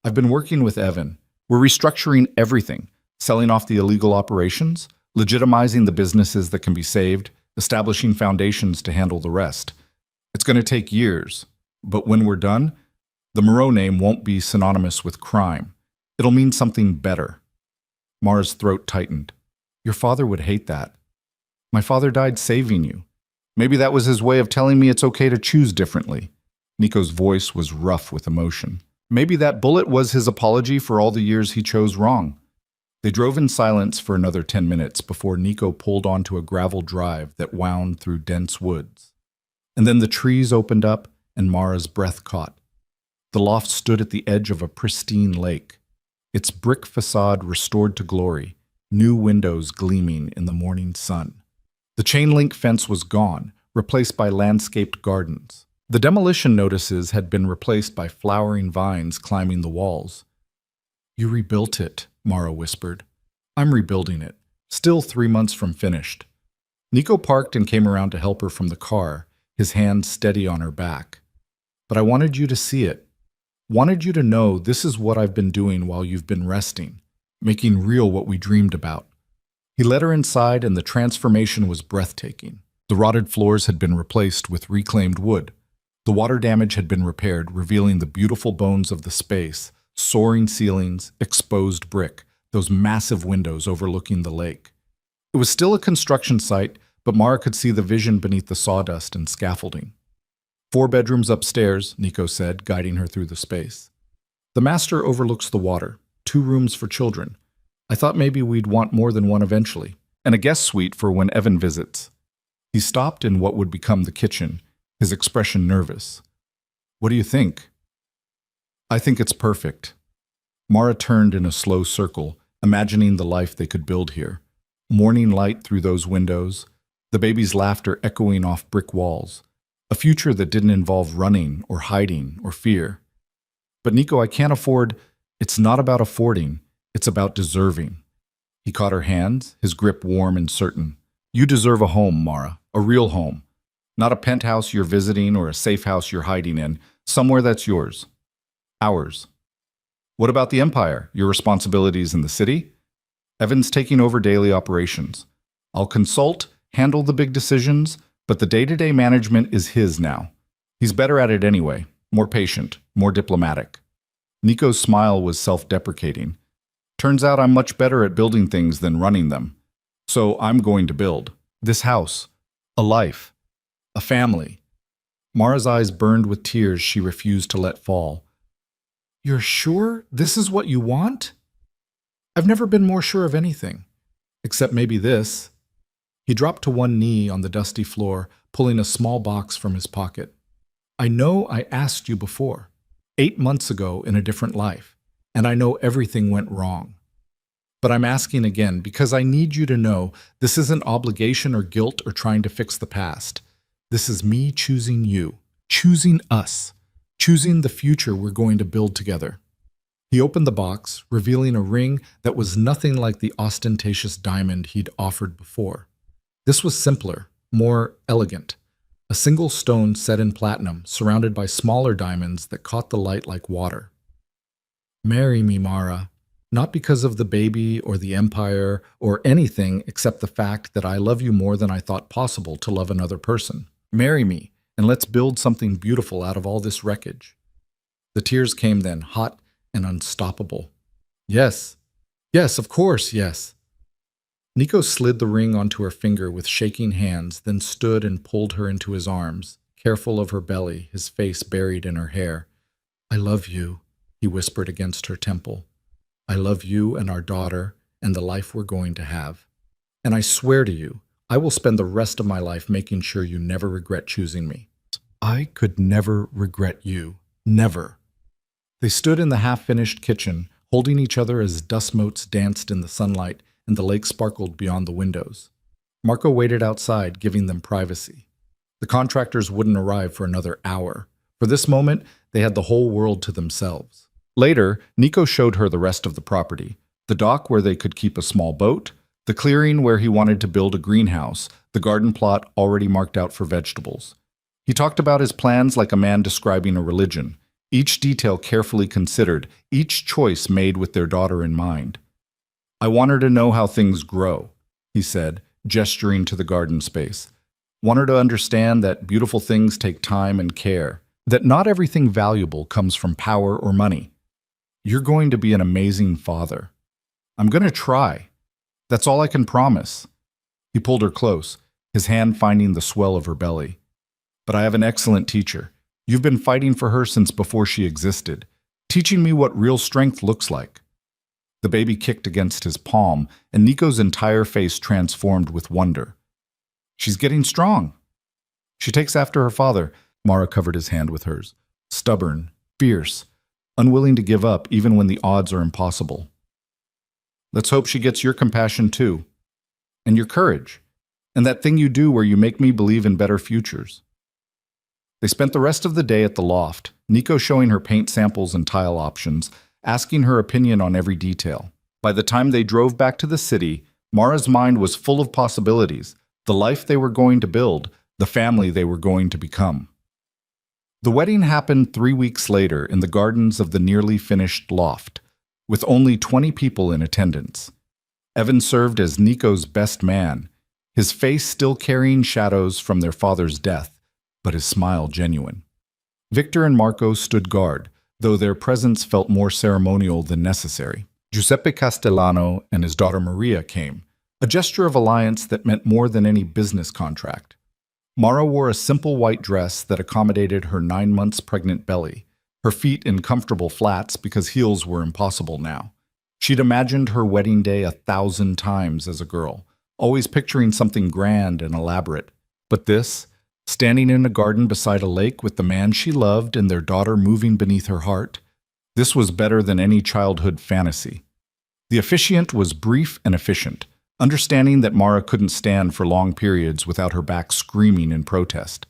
I've been working with Evan. We're restructuring everything, selling off the illegal operations, legitimizing the businesses that can be saved, establishing foundations to handle the rest. It's going to take years, but when we're done, the Moreau name won't be synonymous with crime. It'll mean something better. Mara's throat tightened. Your father would hate that. My father died saving you. Maybe that was his way of telling me it's okay to choose differently. Nico's voice was rough with emotion. Maybe that bullet was his apology for all the years he chose wrong. They drove in silence for another 10 minutes before Nico pulled onto a gravel drive that wound through dense woods. And then the trees opened up and Mara's breath caught. The loft stood at the edge of a pristine lake, its brick facade restored to glory, new windows gleaming in the morning sun. The chain-link fence was gone, replaced by landscaped gardens. The demolition notices had been replaced by flowering vines climbing the walls. You rebuilt it, Mara whispered. I'm rebuilding it, still 3 months from finished. Nico parked and came around to help her from the car, his hand steady on her back. But I wanted you to see it. Wanted you to know this is what I've been doing while you've been resting, making real what we dreamed about. He led her inside and the transformation was breathtaking. The rotted floors had been replaced with reclaimed wood. The water damage had been repaired, revealing the beautiful bones of the space, soaring ceilings, exposed brick, those massive windows overlooking the lake. It was still a construction site, but Mara could see the vision beneath the sawdust and scaffolding. 4 bedrooms upstairs, Nico said, guiding her through the space. The master overlooks the water, 2 rooms for children. I thought maybe we'd want more than one eventually, and a guest suite for when Evan visits. He stopped in what would become the kitchen, his expression nervous. What do you think? I think it's perfect. Mara turned in a slow circle, imagining the life they could build here. Morning light through those windows, the baby's laughter echoing off brick walls. A future that didn't involve running or hiding or fear. But Nico, I can't afford. It's not about affording. It's about deserving. He caught her hands, his grip warm and certain. You deserve a home, Mara, a real home. Not a penthouse you're visiting or a safe house you're hiding in. Somewhere that's yours. Ours. What about the empire, your responsibilities in the city? Evan's taking over daily operations. I'll consult, handle the big decisions, but the day-to-day management is his now. He's better at it anyway, more patient, more diplomatic. Nico's smile was self-deprecating. Turns out I'm much better at building things than running them. So I'm going to build this house, a life, a family. Mara's eyes burned with tears she refused to let fall. "You're sure this is what you want?" "I've never been more sure of anything. Except maybe this." He dropped to one knee on the dusty floor, pulling a small box from his pocket. "I know I asked you before, 8 months ago in a different life, and I know everything went wrong. But I'm asking again because I need you to know this isn't obligation or guilt or trying to fix the past. This is me choosing you, choosing us, choosing the future we're going to build together." He opened the box, revealing a ring that was nothing like the ostentatious diamond he'd offered before. This was simpler, more elegant. A single stone set in platinum, surrounded by smaller diamonds that caught the light like water. "Marry me, Mara, not because of the baby or the empire or anything except the fact that I love you more than I thought possible to love another person. Marry me, and let's build something beautiful out of all this wreckage." The tears came then, hot and unstoppable. "Yes, yes, of course, yes." Nico slid the ring onto her finger with shaking hands, then stood and pulled her into his arms, careful of her belly, his face buried in her hair. "I love you," he whispered against her temple. "I love you and our daughter and the life we're going to have. And I swear to you, I will spend the rest of my life making sure you never regret choosing me." "I could never regret you. Never." They stood in the half-finished kitchen, holding each other as dust motes danced in the sunlight and the lake sparkled beyond the windows. Marco waited outside, giving them privacy. The contractors wouldn't arrive for another hour. For this moment, they had the whole world to themselves. Later, Nico showed her the rest of the property. The dock where they could keep a small boat, the clearing where he wanted to build a greenhouse, the garden plot already marked out for vegetables. He talked about his plans like a man describing a religion, each detail carefully considered, each choice made with their daughter in mind. "I want her to know how things grow," he said, gesturing to the garden space. "Want her to understand that beautiful things take time and care, that not everything valuable comes from power or money. You're going to be an amazing father. I'm going to try. That's all I can promise." He pulled her close, his hand finding the swell of her belly. "But I have an excellent teacher. You've been fighting for her since before she existed, teaching me what real strength looks like." The baby kicked against his palm, and Nico's entire face transformed with wonder. "She's getting strong. She takes after her father." Mara covered his hand with hers. "Stubborn, fierce, unwilling to give up even when the odds are impossible. Let's hope she gets your compassion too, and your courage, and that thing you do where you make me believe in better futures." They spent the rest of the day at the loft, Nico showing her paint samples and tile options, asking her opinion on every detail. By the time they drove back to the city, Mara's mind was full of possibilities, the life they were going to build, the family they were going to become. The wedding happened 3 weeks later in the gardens of the nearly finished loft, with only 20 people in attendance. Evan served as Nico's best man, his face still carrying shadows from their father's death, but his smile genuine. Victor and Marco stood guard, though their presence felt more ceremonial than necessary. Giuseppe Castellano and his daughter Maria came, a gesture of alliance that meant more than any business contract. Mara wore a simple white dress that accommodated her 9 months pregnant belly, her feet in comfortable flats because heels were impossible now. She'd imagined her wedding day 1,000 times as a girl, always picturing something grand and elaborate. But this, standing in a garden beside a lake with the man she loved and their daughter moving beneath her heart, this was better than any childhood fantasy. The officiant was brief and efficient, understanding that Mara couldn't stand for long periods without her back screaming in protest.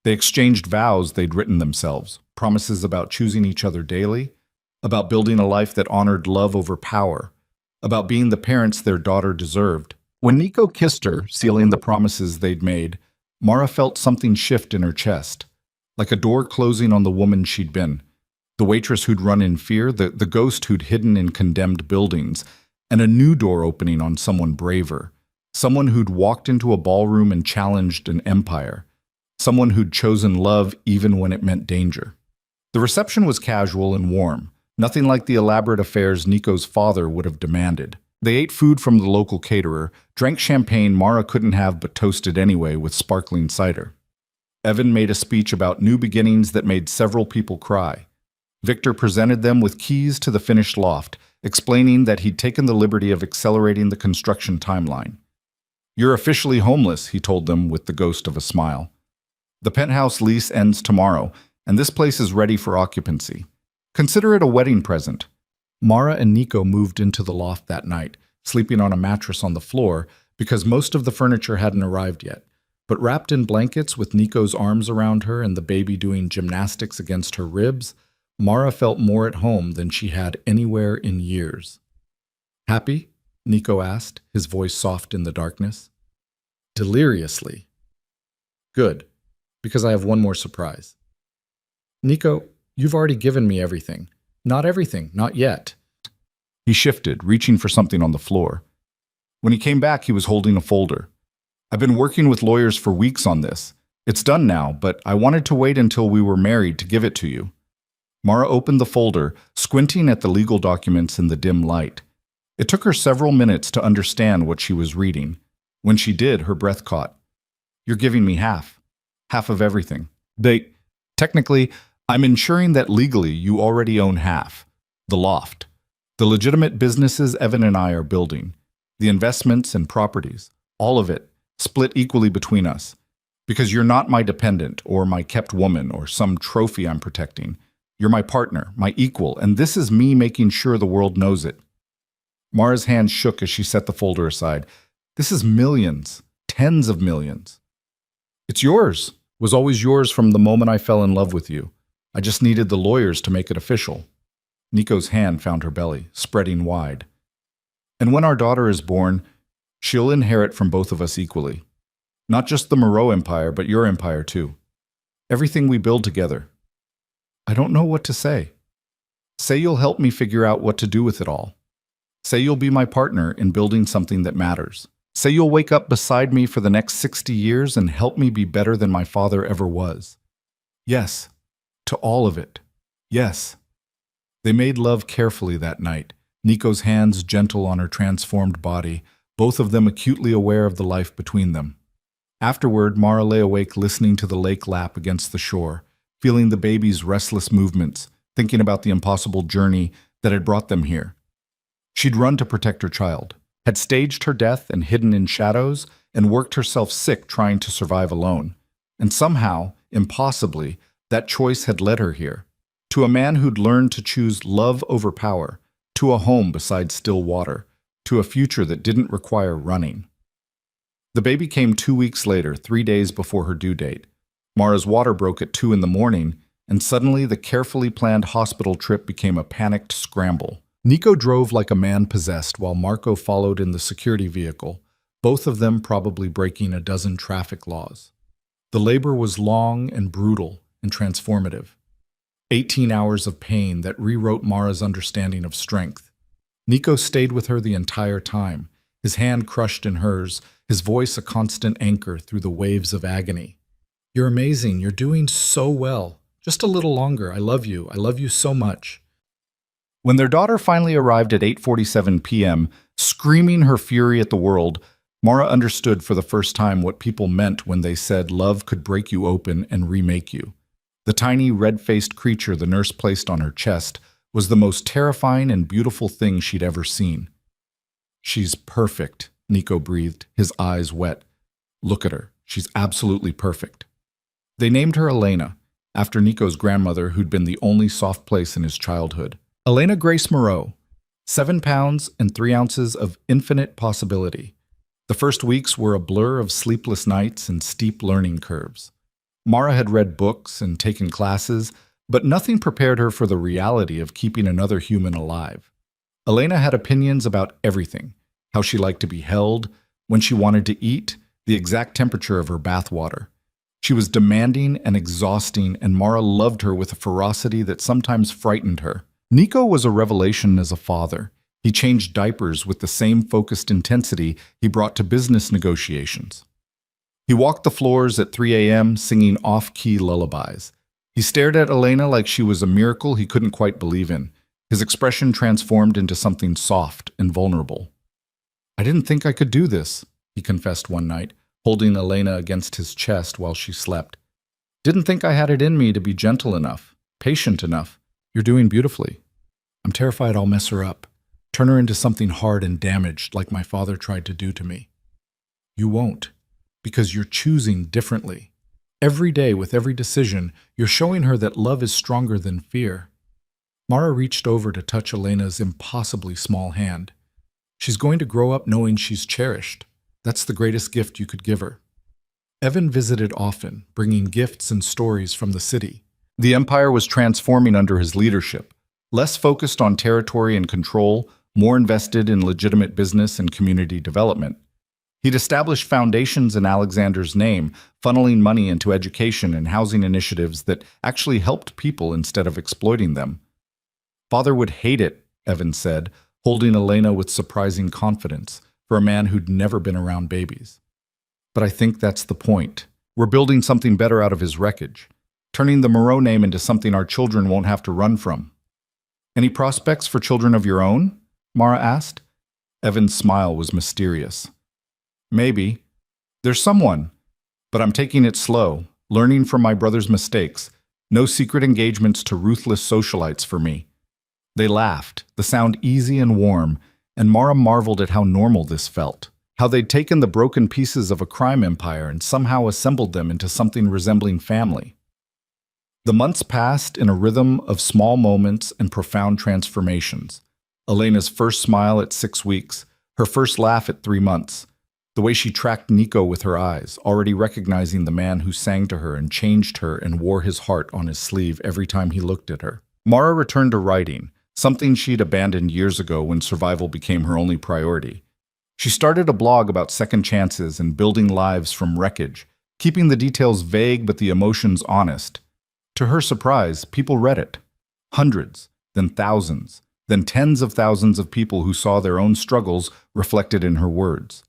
They exchanged vows they'd written themselves, promises about choosing each other daily, about building a life that honored love over power, about being the parents their daughter deserved. When Nico kissed her, sealing the promises they'd made, Mara felt something shift in her chest, like a door closing on the woman she'd been, the waitress who'd run in fear, the ghost who'd hidden in condemned buildings, and a new door opening on someone braver, someone who'd walked into a ballroom and challenged an empire, someone who'd chosen love even when it meant danger. The reception was casual and warm, nothing like the elaborate affairs Nico's father would have demanded. They ate food from the local caterer, drank champagne Mara couldn't have but toasted anyway with sparkling cider. Evan made a speech about new beginnings that made several people cry. Victor presented them with keys to the finished loft, explaining that he'd taken the liberty of accelerating the construction timeline. "You're officially homeless," he told them with the ghost of a smile. "The penthouse lease ends tomorrow, and this place is ready for occupancy. Consider it a wedding present." Mara and Nico moved into the loft that night, sleeping on a mattress on the floor because most of the furniture hadn't arrived yet. But wrapped in blankets with Nico's arms around her and the baby doing gymnastics against her ribs, Mara felt more at home than she had anywhere in years. "Happy?" Nico asked, his voice soft in the darkness. "Deliriously." "Good, because I have one more surprise." "Nico, you've already given me everything." "Not everything, not yet." He shifted, reaching for something on the floor. When he came back, he was holding a folder. "I've been working with lawyers for weeks on this. It's done now, but I wanted to wait until we were married to give it to you." Mara opened the folder, squinting at the legal documents in the dim light. It took her several minutes to understand what she was reading. When she did, her breath caught. "You're giving me half of everything. Technically, I'm ensuring that legally you already own half. The loft, the legitimate businesses Evan and I are building, the investments and properties, all of it, split equally between us. Because you're not my dependent or my kept woman or some trophy I'm protecting. You're my partner, my equal, and this is me making sure the world knows it." Mara's hand shook as she set the folder aside. "This is millions, tens of millions. It's yours. Was always yours from the moment I fell in love with you. I just needed the lawyers to make it official." Nico's hand found her belly, spreading wide. "And when our daughter is born, she'll inherit from both of us equally. Not just the Moreau empire, but your empire too. Everything we build together." "I don't know what to say." "Say you'll help me figure out what to do with it all. Say you'll be my partner in building something that matters. Say you'll wake up beside me for the next 60 years and help me be better than my father ever was." "Yes, to all of it. Yes." They made love carefully that night, Nico's hands gentle on her transformed body, both of them acutely aware of the life between them. Afterward, Mara lay awake listening to the lake lap against the shore, feeling the baby's restless movements, thinking about the impossible journey that had brought them here. She'd run to protect her child, had staged her death and hidden in shadows, and worked herself sick trying to survive alone. And somehow, impossibly, that choice had led her here, to a man who'd learned to choose love over power, to a home beside still water, to a future that didn't require running. The baby came 2 weeks later, 3 days before her due date. Mara's water broke at 2 in the morning, and suddenly the carefully planned hospital trip became a panicked scramble. Nico drove like a man possessed while Marco followed in the security vehicle, both of them probably breaking a dozen traffic laws. The labor was long and brutal and transformative. 18 hours of pain that rewrote Mara's understanding of strength. Nico stayed with her the entire time, his hand crushed in hers, his voice a constant anchor through the waves of agony. "You're amazing. You're doing so well. Just a little longer. I love you. I love you so much." When their daughter finally arrived at 8:47 p.m., screaming her fury at the world, Mara understood for the first time what people meant when they said love could break you open and remake you. The tiny red-faced creature the nurse placed on her chest was the most terrifying and beautiful thing she'd ever seen. "She's perfect," Nico breathed, his eyes wet. "Look at her. She's absolutely perfect." They named her Elena, after Nico's grandmother who'd been the only soft place in his childhood. Elena Grace Moreau, 7 pounds and 3 ounces of infinite possibility. The first weeks were a blur of sleepless nights and steep learning curves. Mara had read books and taken classes, but nothing prepared her for the reality of keeping another human alive. Elena had opinions about everything: how she liked to be held, when she wanted to eat, the exact temperature of her bathwater. She was demanding and exhausting, and Mara loved her with a ferocity that sometimes frightened her. Nico was a revelation as a father. He changed diapers with the same focused intensity he brought to business negotiations. He walked the floors at 3 a.m. singing off-key lullabies. He stared at Elena like she was a miracle he couldn't quite believe in. His expression transformed into something soft and vulnerable. "I didn't think I could do this," he confessed one night, holding Elena against his chest while she slept. Didn't think I had it in me to be gentle enough, patient enough. You're doing beautifully. I'm terrified I'll mess her up, turn her into something hard and damaged like my father tried to do to me. You won't, because you're choosing differently. Every day, with every decision, you're showing her that love is stronger than fear. Mara reached over to touch Elena's impossibly small hand. She's going to grow up knowing she's cherished. That's the greatest gift you could give her. Evan visited often, bringing gifts and stories from the city. The empire was transforming under his leadership, less focused on territory and control, more invested in legitimate business and community development. He'd established foundations in Alexander's name, funneling money into education and housing initiatives that actually helped people instead of exploiting them. Father would hate it, Evan said, holding Elena with surprising confidence for a man who'd never been around babies. But I think that's the point. We're building something better out of his wreckage, turning the Moreau name into something our children won't have to run from. Any prospects for children of your own? Mara asked. Evan's smile was mysterious. Maybe. There's someone. But I'm taking it slow, learning from my brother's mistakes. No secret engagements to ruthless socialites for me. They laughed, the sound easy and warm, and Mara marveled at how normal this felt. How they'd taken the broken pieces of a crime empire and somehow assembled them into something resembling family. The months passed in a rhythm of small moments and profound transformations. Elena's first smile at 6 weeks, her first laugh at 3 months. The way she tracked Nico with her eyes, already recognizing the man who sang to her and changed her and wore his heart on his sleeve every time he looked at her. Mara returned to writing, something she'd abandoned years ago when survival became her only priority. She started a blog about second chances and building lives from wreckage, keeping the details vague but the emotions honest. To her surprise, people read it. Hundreds, then thousands, then tens of thousands of people who saw their own struggles reflected in her words.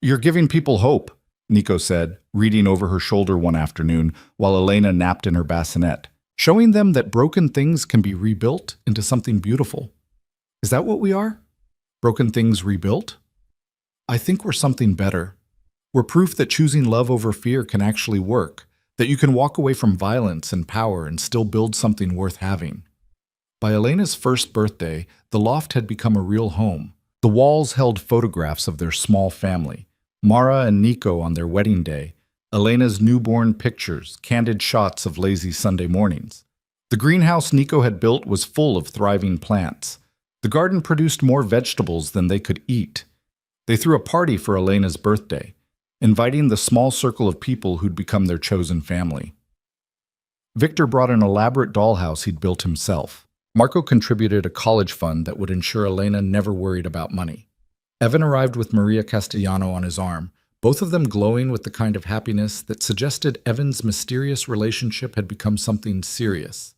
You're giving people hope, Nico said, reading over her shoulder one afternoon while Elena napped in her bassinet, showing them that broken things can be rebuilt into something beautiful. Is that what we are? Broken things rebuilt? I think we're something better. We're proof that choosing love over fear can actually work, that you can walk away from violence and power and still build something worth having. By Elena's first birthday, the loft had become a real home. The walls held photographs of their small family, Mara and Nico on their wedding day, Elena's newborn pictures, candid shots of lazy Sunday mornings. The greenhouse Nico had built was full of thriving plants. The garden produced more vegetables than they could eat. They threw a party for Elena's birthday, inviting the small circle of people who'd become their chosen family. Victor brought an elaborate dollhouse he'd built himself. Marco contributed a college fund that would ensure Elena never worried about money. Evan arrived with Maria Castellano on his arm, both of them glowing with the kind of happiness that suggested Evan's mysterious relationship had become something serious.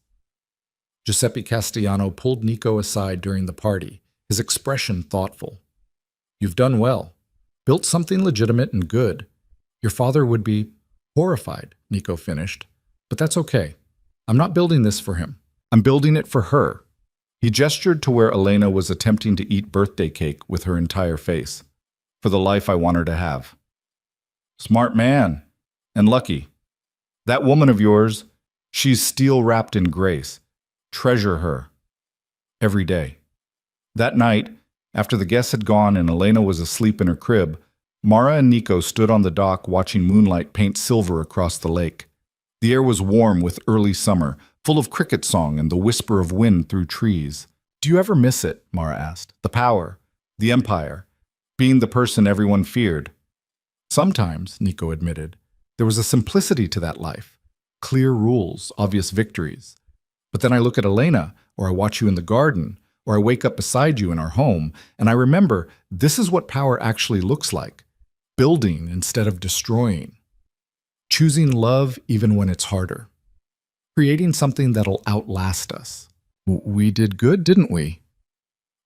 Giuseppe Castellano pulled Nico aside during the party, his expression thoughtful. You've done well. Built something legitimate and good. Your father would be horrified, Nico finished. But that's okay. I'm not building this for him. I'm building it for her. He gestured to where Elena was attempting to eat birthday cake with her entire face. For the life I want her to have. Smart man. And lucky. That woman of yours, she's steel wrapped in grace. Treasure her. Every day. That night, after the guests had gone and Elena was asleep in her crib, Mara and Nico stood on the dock watching moonlight paint silver across the lake. The air was warm with early summer, full of cricket song and the whisper of wind through trees. Do you ever miss it? Mara asked. The power, the empire, being the person everyone feared. Sometimes, Nico admitted, there was a simplicity to that life. Clear rules, obvious victories. But then I look at Elena, or I watch you in the garden, or I wake up beside you in our home, and I remember this is what power actually looks like. Building instead of destroying. Choosing love even when it's harder. Creating something that'll outlast us. We did good, didn't we?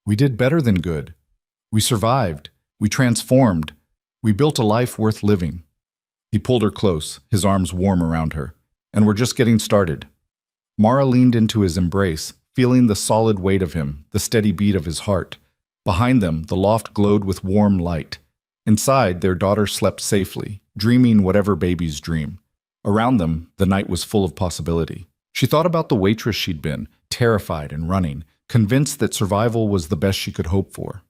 We did better than good. We survived. We transformed. We built a life worth living. He pulled her close, his arms warm around her. And we're just getting started. Mara leaned into his embrace, feeling the solid weight of him, the steady beat of his heart. Behind them, the loft glowed with warm light. Inside, their daughter slept safely, dreaming whatever babies dream. Around them, the night was full of possibility. She thought about the waitress she'd been, terrified and running, convinced that survival was the best she could hope for.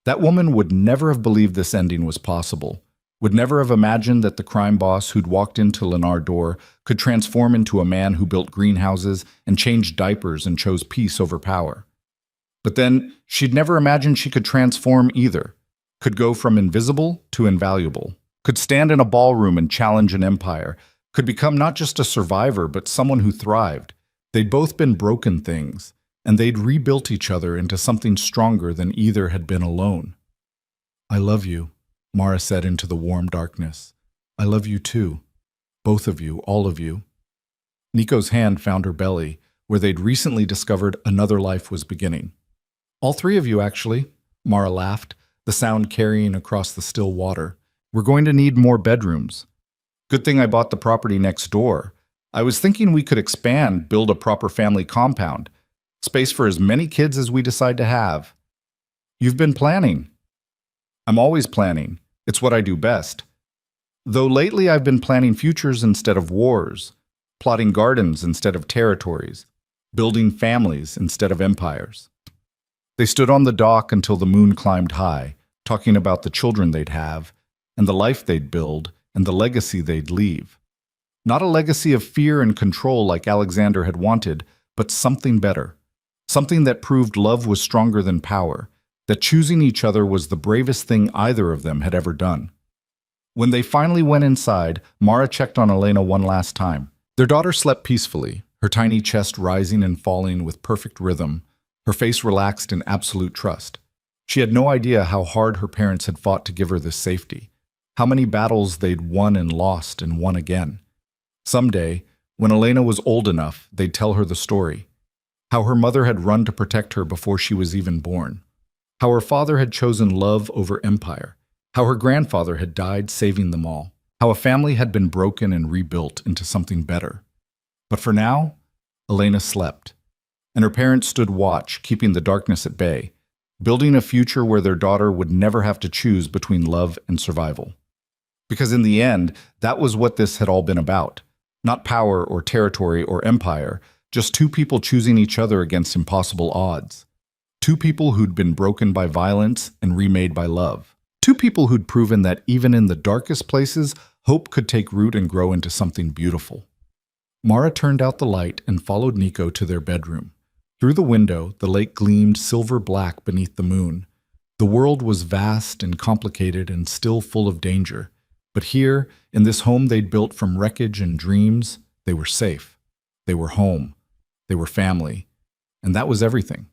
That woman would never have believed this ending was possible, would never have imagined that the crime boss who'd walked into Lenar's door could transform into a man who built greenhouses and changed diapers and chose peace over power. But then, she'd never imagined she could transform either, could go from invisible to invaluable, could stand in a ballroom and challenge an empire, could become not just a survivor but someone who thrived. They'd both been broken things, and they'd rebuilt each other into something stronger than either had been alone. "I love you," Mara said into the warm darkness. "I love you too. Both of you, all of you." Nico's hand found her belly, where they'd recently discovered another life was beginning. "All three of you, actually," Mara laughed, the sound carrying across the still water. "We're going to need more bedrooms. Good thing I bought the property next door. I was thinking we could expand, build a proper family compound. Space for as many kids as we decide to have." "You've been planning." "I'm always planning. It's what I do best. Though lately I've been planning futures instead of wars, plotting gardens instead of territories, building families instead of empires." They stood on the dock until the moon climbed high, talking about the children they'd have, and the life they'd build, and the legacy they'd leave. Not a legacy of fear and control like Alexander had wanted, but something better. Something that proved love was stronger than power, that choosing each other was the bravest thing either of them had ever done. When they finally went inside, Mara checked on Elena one last time. Their daughter slept peacefully, her tiny chest rising and falling with perfect rhythm, her face relaxed in absolute trust. She had no idea how hard her parents had fought to give her this safety, how many battles they'd won and lost and won again. Someday, when Elena was old enough, they'd tell her the story. How her mother had run to protect her before she was even born. How her father had chosen love over empire. How her grandfather had died saving them all. How a family had been broken and rebuilt into something better. But for now, Elena slept, and her parents stood watch, keeping the darkness at bay, building a future where their daughter would never have to choose between love and survival. Because in the end, that was what this had all been about. Not power or territory or empire, just two people choosing each other against impossible odds. Two people who'd been broken by violence and remade by love. Two people who'd proven that even in the darkest places, hope could take root and grow into something beautiful. Mara turned out the light and followed Nico to their bedroom. Through the window, the lake gleamed silver black beneath the moon. The world was vast and complicated and still full of danger. But here, in this home they'd built from wreckage and dreams, they were safe. They were home. They were family. And that was everything.